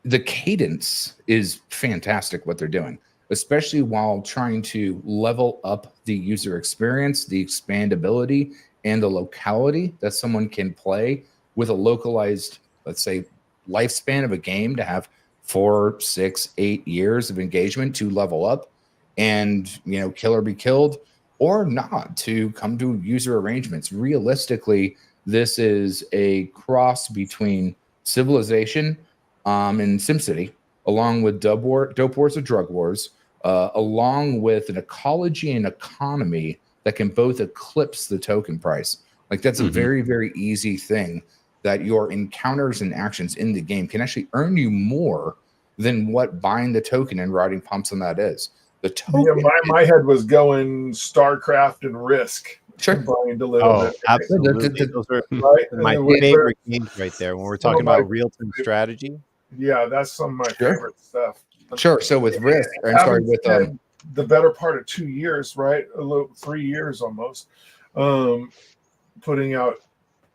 the cadence is fantastic what they're doing, especially while trying to level up the user experience, the expandability, and the locality that someone can play with a localized, let's say, lifespan of a game to have 4, 6, 8 years of engagement to level up and, you know, kill or be killed, or not, to come to user arrangements. Realistically, this is a cross between Civilization and SimCity, along with Dope Wars or Drug Wars, along with an ecology and economy that can both eclipse the token price. Like that's a very, very easy thing, that your encounters and actions in the game can actually earn you more than what buying the token and riding pumps on that is. The token. Yeah, my head was going StarCraft and Risk. Sure. Buying to live Absolutely. Those are right? my favorite games right there when we're talking about real-time strategy. Yeah, that's some of my favorite stuff. Sure. So with Risk, I'm sorry, with the better part of 2 years, right? 3 years almost, putting out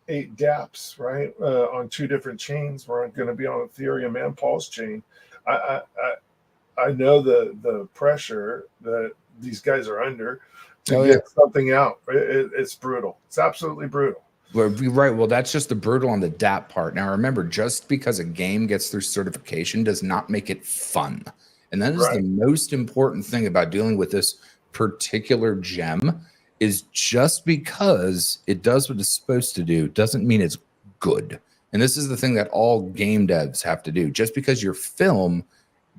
8 dApps, right? On 2 different chains. We're going to be on Ethereum and Pulse chain. I know the pressure that these guys are under to get something out. It's brutal. It's absolutely brutal. Right. Well, that's just the brutal on the dApp part. Now, remember, just because a game gets through certification does not make it fun. And that is the most important thing about dealing with this particular gem, is just because it does what it's supposed to do doesn't mean it's good. And this is the thing that all game devs have to do. Just because your film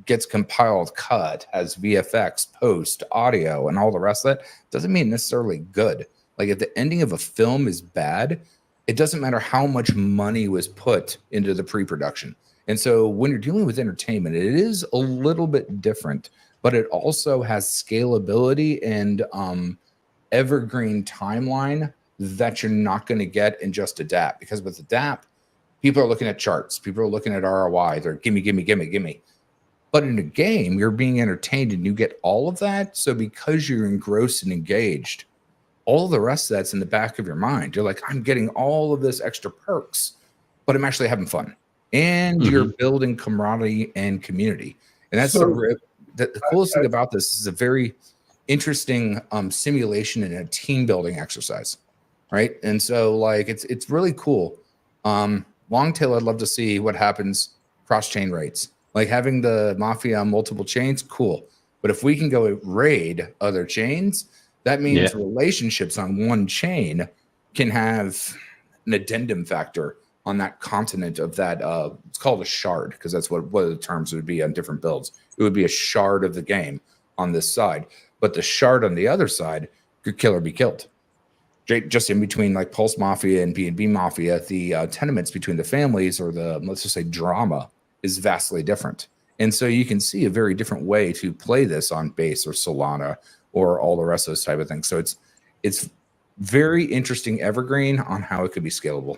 gets compiled, cut, has VFX, post, audio, and all the rest of that, doesn't mean necessarily good. Like if the ending of a film is bad, it doesn't matter how much money was put into the pre-production. And so when you're dealing with entertainment, it is a little bit different, but it also has scalability and evergreen timeline that you're not going to get in just a dApp. Because with the dApp, people are looking at charts, people are looking at ROI, they're gimme. But in a game, you're being entertained and you get all of that. So because you're engrossed and engaged, all the rest of that's in the back of your mind. You're like, I'm getting all of this extra perks, but I'm actually having fun. and you're building camaraderie and community. And that's the coolest thing about this is a very interesting simulation and a team building exercise, right? And so like it's really cool. Long tail, I'd love to see what happens cross chain rates, like having the Mafia on multiple chains, cool. But if we can go raid other chains, that means relationships on one chain can have an addendum factor on that continent of that. It's called a shard, because that's what the terms would be on different builds. It would be a shard of the game on this side, but the shard on the other side could kill or be killed. Just in between like Pulse Mafia and B&B Mafia, the tenements between the families, or the, let's just say, drama, is vastly different. And so you can see a very different way to play this on base or Solana or all the rest of those type of things. So it's very interesting evergreen on how it could be scalable.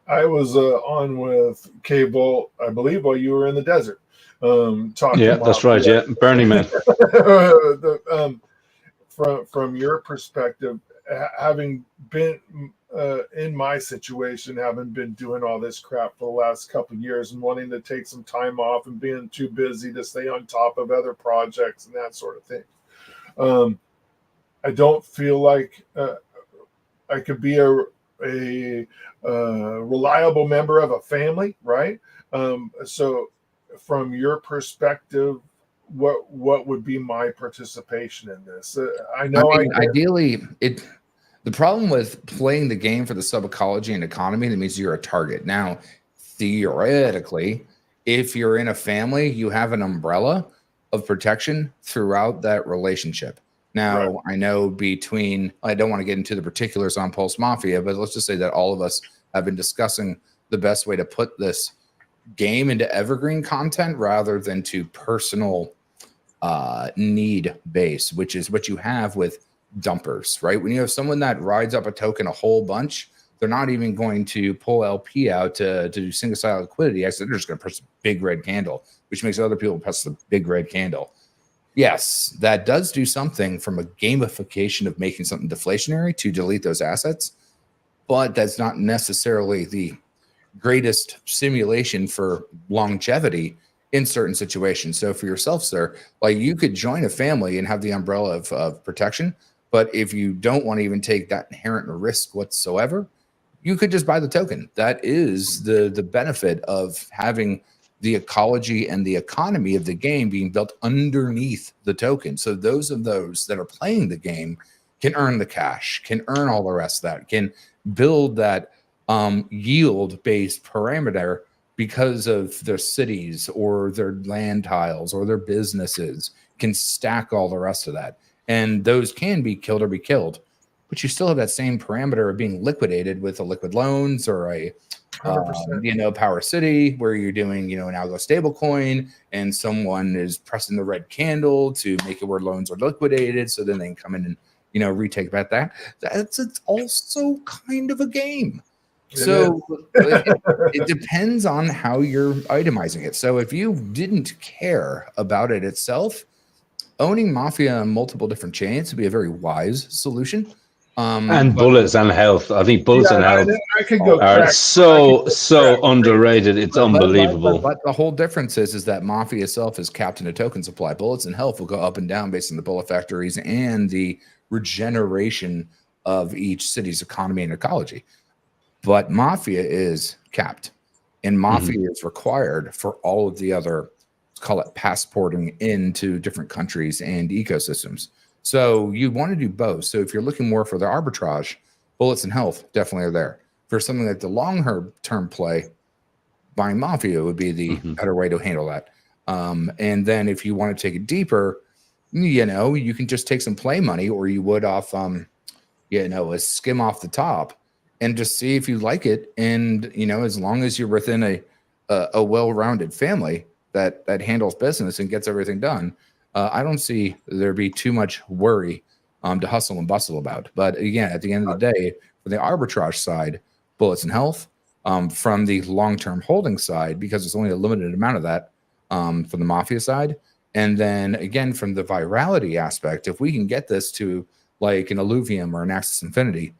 I was on with K-Bolt, I believe, while you were in the desert. Talking that's right. Yeah, Burning Man. From your perspective, having been in my situation, having been doing all this crap for the last couple of years and wanting to take some time off and being too busy to stay on top of other projects and that sort of thing, I don't feel like I could be a reliable member of a family, right? So from your perspective, what would be my participation in this? I know ideally the problem with playing the game for the sub ecology and economy, that means you're a target. Now, theoretically, if you're in a family, you have an umbrella of protection throughout that relationship. Now, I know I don't want to get into the particulars on Pulse Mafia, but let's just say that all of us have been discussing the best way to put this game into evergreen content rather than to personal need base, which is what you have with dumpers, right? When you have someone that rides up a token a whole bunch, they're not even going to pull LP out to do single side liquidity. Actually, they're just going to press a big red candle, which makes other people press the big red candle. Yes, that does do something from a gamification of making something deflationary to delete those assets, but that's not necessarily the greatest simulation for longevity in certain situations. So for yourself, sir, like you could join a family and have the umbrella of protection, but if you don't want to even take that inherent risk whatsoever, you could just buy the token. That is the benefit of having the ecology and the economy of the game being built underneath the token. So those that are playing the game can earn the cash, can earn all the rest of that, can build that yield-based parameter because of their cities or their land tiles or their businesses, can stack all the rest of that. And those can be killed or be killed, but you still have that same parameter of being liquidated with a liquid loans or a Power City, where you're doing, an algo stable coin and someone is pressing the red candle to make it where loans are liquidated. So then they can come in and, retake about that. It's also kind of a game. So it depends on how you're itemizing it. So if you didn't care about it itself, owning Mafia on multiple different chains would be a very wise solution. And bullets and health. I think bullets and health are so underrated. It's unbelievable. But the whole difference is that Mafia itself is capped in a token supply. Bullets and health will go up and down based on the bullet factories and the regeneration of each city's economy and ecology. But Mafia is capped, and Mafia is required for all of the other, let's call it passporting into different countries and ecosystems. So you want to do both. So if you're looking more for the arbitrage, bullets and health definitely are there. For something like the long-term play, buying Mafia would be the better way to handle that. And then if you want to take it deeper, you can just take some play money, or you would off, a skim off the top and just see if you like it. And, as long as you're within a well-rounded family that handles business and gets everything done, I don't see there be too much worry to hustle and bustle about. But again, at the end of the day, for the arbitrage side, bullets and health, from the long-term holding side, because there's only a limited amount of that from the Mafia side. And then again, from the virality aspect, if we can get this to like an Illuvium or an Axis Infinity,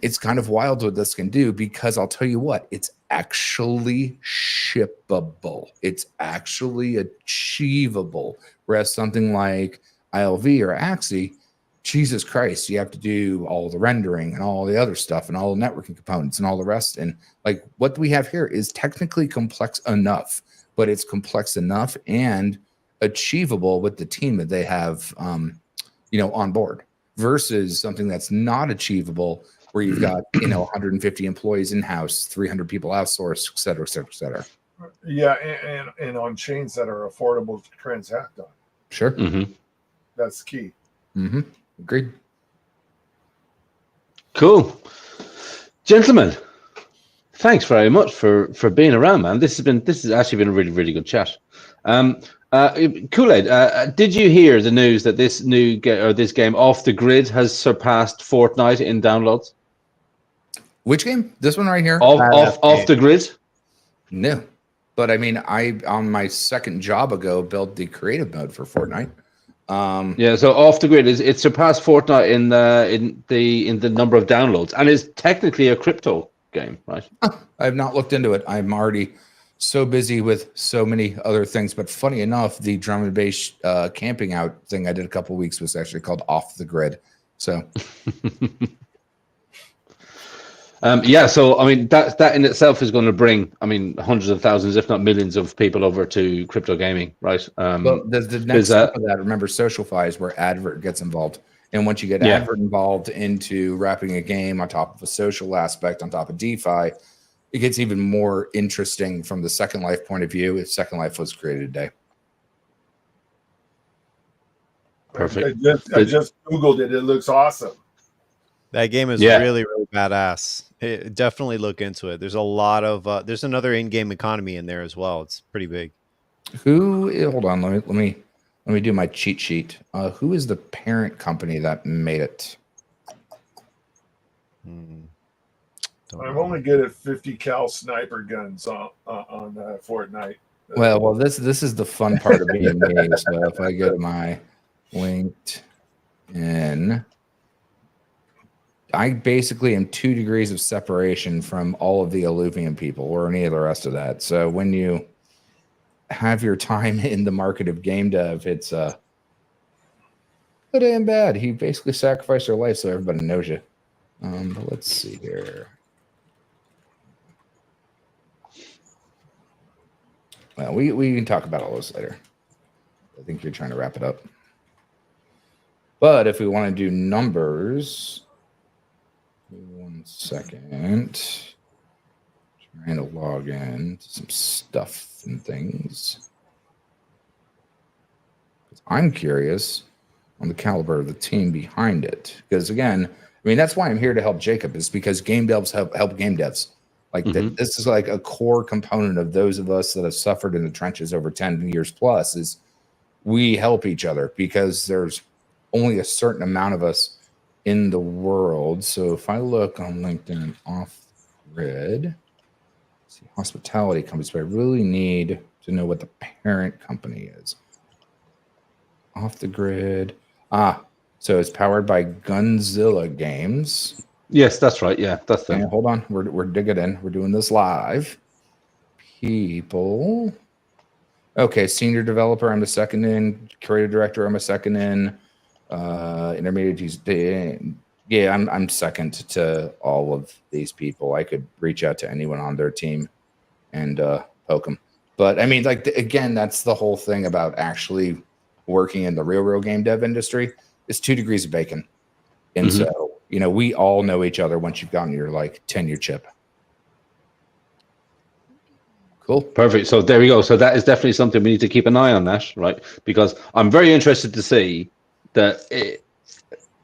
it's kind of wild what this can do, because I'll tell you what, it's actually shippable. It's actually achievable. Whereas something like ILV or Axie, Jesus Christ, you have to do all the rendering and all the other stuff and all the networking components and all the rest. And like what we have here is technically complex enough, but it's complex enough and achievable with the team that they have, on board, versus something that's not achievable where you've got, 150 employees in-house, 300 people outsourced, et cetera, et cetera, et cetera. Yeah, and on chains that are affordable to transact on. Sure. Mm-hmm. That's key. Mm-hmm. Agreed. Cool. Gentlemen, thanks very much for being around, man. This has actually been a really, really good chat. KoolAid, did you hear the news that this game Off the Grid has surpassed Fortnite in downloads? Which game? This one right here? Off the Grid? No. But I mean, I on my second job ago built the creative mode for Fortnite. Yeah, so Off the Grid it surpassed Fortnite in the number of downloads, and is technically a crypto game, right? I have not looked into it. I'm already so busy with so many other things. But funny enough, the drum and bass camping out thing I did a couple of weeks was actually called Off the Grid. So yeah, so I mean that in itself is going to bring, hundreds of thousands, if not millions, of people over to crypto gaming, right? Well, the next step of that, remember, SocialFi is where advert gets involved, and once you get advert involved into wrapping a game on top of a social aspect, on top of DeFi, it gets even more interesting from the Second Life point of view. If Second Life was created today. Perfect. I just Googled it. It looks awesome. That game is really, really badass. Definitely look into it. There's a lot of there's another in-game economy in there as well. It's pretty big. Hold on, let me do my cheat sheet. Who is the parent company that made it? I'm only good at 50 cal sniper guns on Fortnite. Well, this is the fun part of being me. So if I go to my LinkedIn, I basically am 2 degrees of separation from all of the Illuvian people or any of the rest of that. So when you have your time in the market of game dev, it's good and bad. He basically sacrificed your life so everybody knows you. But let's see here. Well, we can talk about all this later. I think you're trying to wrap it up. But if we want to do numbers, 1 second. Trying to log in to some stuff and things. I'm curious on the caliber of the team behind it. Because again, that's why I'm here to help Jacob, is because game devs help game devs. Like this is like a core component of those of us that have suffered in the trenches over 10 years plus, is we help each other, because there's only a certain amount of us in the world. So if I look on LinkedIn, Off Grid, see hospitality companies, but I really need to know what the parent company is. Off the Grid. So it's powered by Gunzilla Games. Yes, that's right. Yeah, that's them. Hold on, we're digging in. We're doing this live. People. Okay, senior developer, I'm a second in. Creative director, I'm a second in. Intermediate, yeah, I'm second to all of these people. I could reach out to anyone on their team and poke them. But again, that's the whole thing about actually working in the real game dev industry, is 2 degrees of bacon. And so, we all know each other once you've gotten your tenure chip. Cool. Perfect. So there we go. So that is definitely something we need to keep an eye on, that, right? Because I'm very interested to see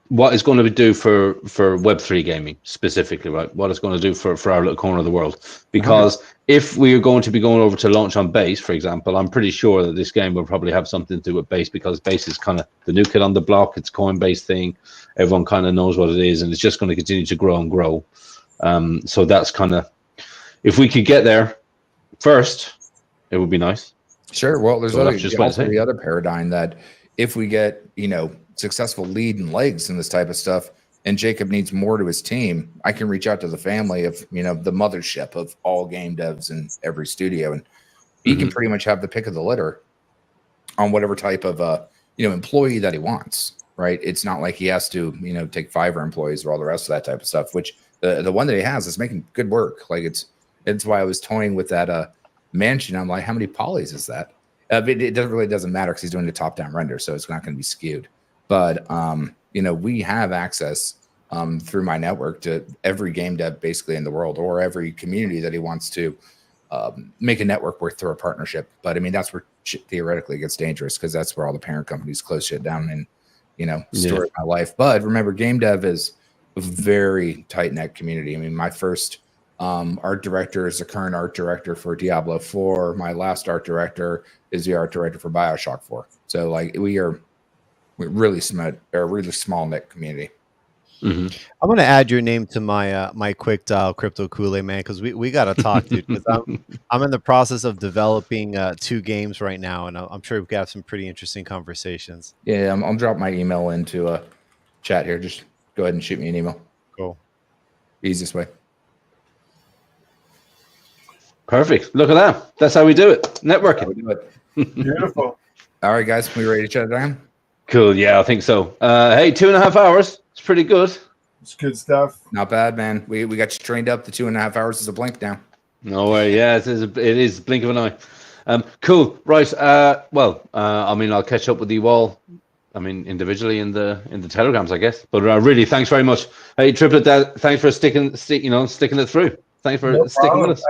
what it's going to do for Web3 gaming specifically, right? What it's going to do for our little corner of the world. Because if we are going to be going over to launch on Base, for example, I'm pretty sure that this game will probably have something to do with Base, because Base is kind of the new kid on the block. It's Coinbase thing. Everyone kind of knows what it is, and it's just going to continue to grow and grow. So that's kind of, if we could get there first, it would be nice. Sure. Well, there's also the other paradigm that if we get, successful lead and legs and this type of stuff, and Jacob needs more to his team, I can reach out to the family of, you know, the mothership of all game devs in every studio, and he can pretty much have the pick of the litter on whatever type of you know, employee that he wants. Right? It's not like he has to, you know, take Fiverr employees or all the rest of that type of stuff. Which the one that he has is making good work. Like it's why I was toying with that mansion. I'm like, how many polys is that? It doesn't matter because he's doing the top down render, so it's not going to be skewed. But you know, we have access through my network to every game dev basically in the world, or every community that he wants to make a network work through a partnership. But I mean, that's where shit theoretically gets dangerous, because that's where all the parent companies close shit down and, you know, story of my life. But remember, game dev is a very tight knit community. I mean, my first art director is the current art director for Diablo 4. My last art director is the art director for BioShock 4. So like we're really small knit community. I'm gonna add your name to my my quick dial crypto KoolAid, man, because we gotta talk, dude. Because I'm in the process of developing 2 games right now, and I'm sure we've got some pretty interesting conversations. Yeah, I'll drop my email into a chat here. Just go ahead and shoot me an email. Cool. Easiest way. Perfect. Look at that. That's how we do it. Networking. We do it. Beautiful. All right, guys, we ready to shut it down? Cool. Yeah, I think so. Hey, 2.5 hours. It's pretty good. It's good stuff. Not bad, man. We got you trained up. The 2.5 hours is a blink now. No way. Yeah, it is a blink of an eye. Cool. Right. I mean, I'll catch up with you all. I mean, individually in the telegrams, I guess. But really, thanks very much. Hey, Triplet, thanks for sticking it through. Thanks for sticking with us.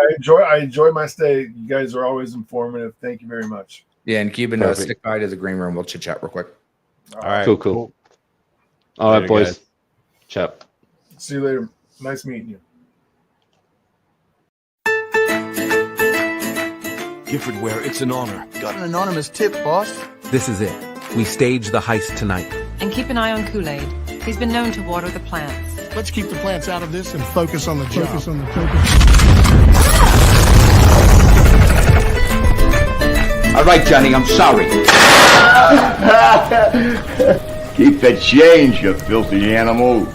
I enjoy my stay. You guys are always informative. Thank you very much. Yeah, and Cuban, stick by to the green room. We'll chit chat real quick. All right. Cool. All right, boys. Guys. Chat. See you later. Nice meeting you. Giffordware, it's an honor. Got an anonymous tip, boss. This is it. We stage the heist tonight. And keep an eye on KoolAid. He's been known to water the plants. Let's keep the plants out of this and focus on the job. All right, Johnny, I'm sorry. Keep that change, you filthy animal.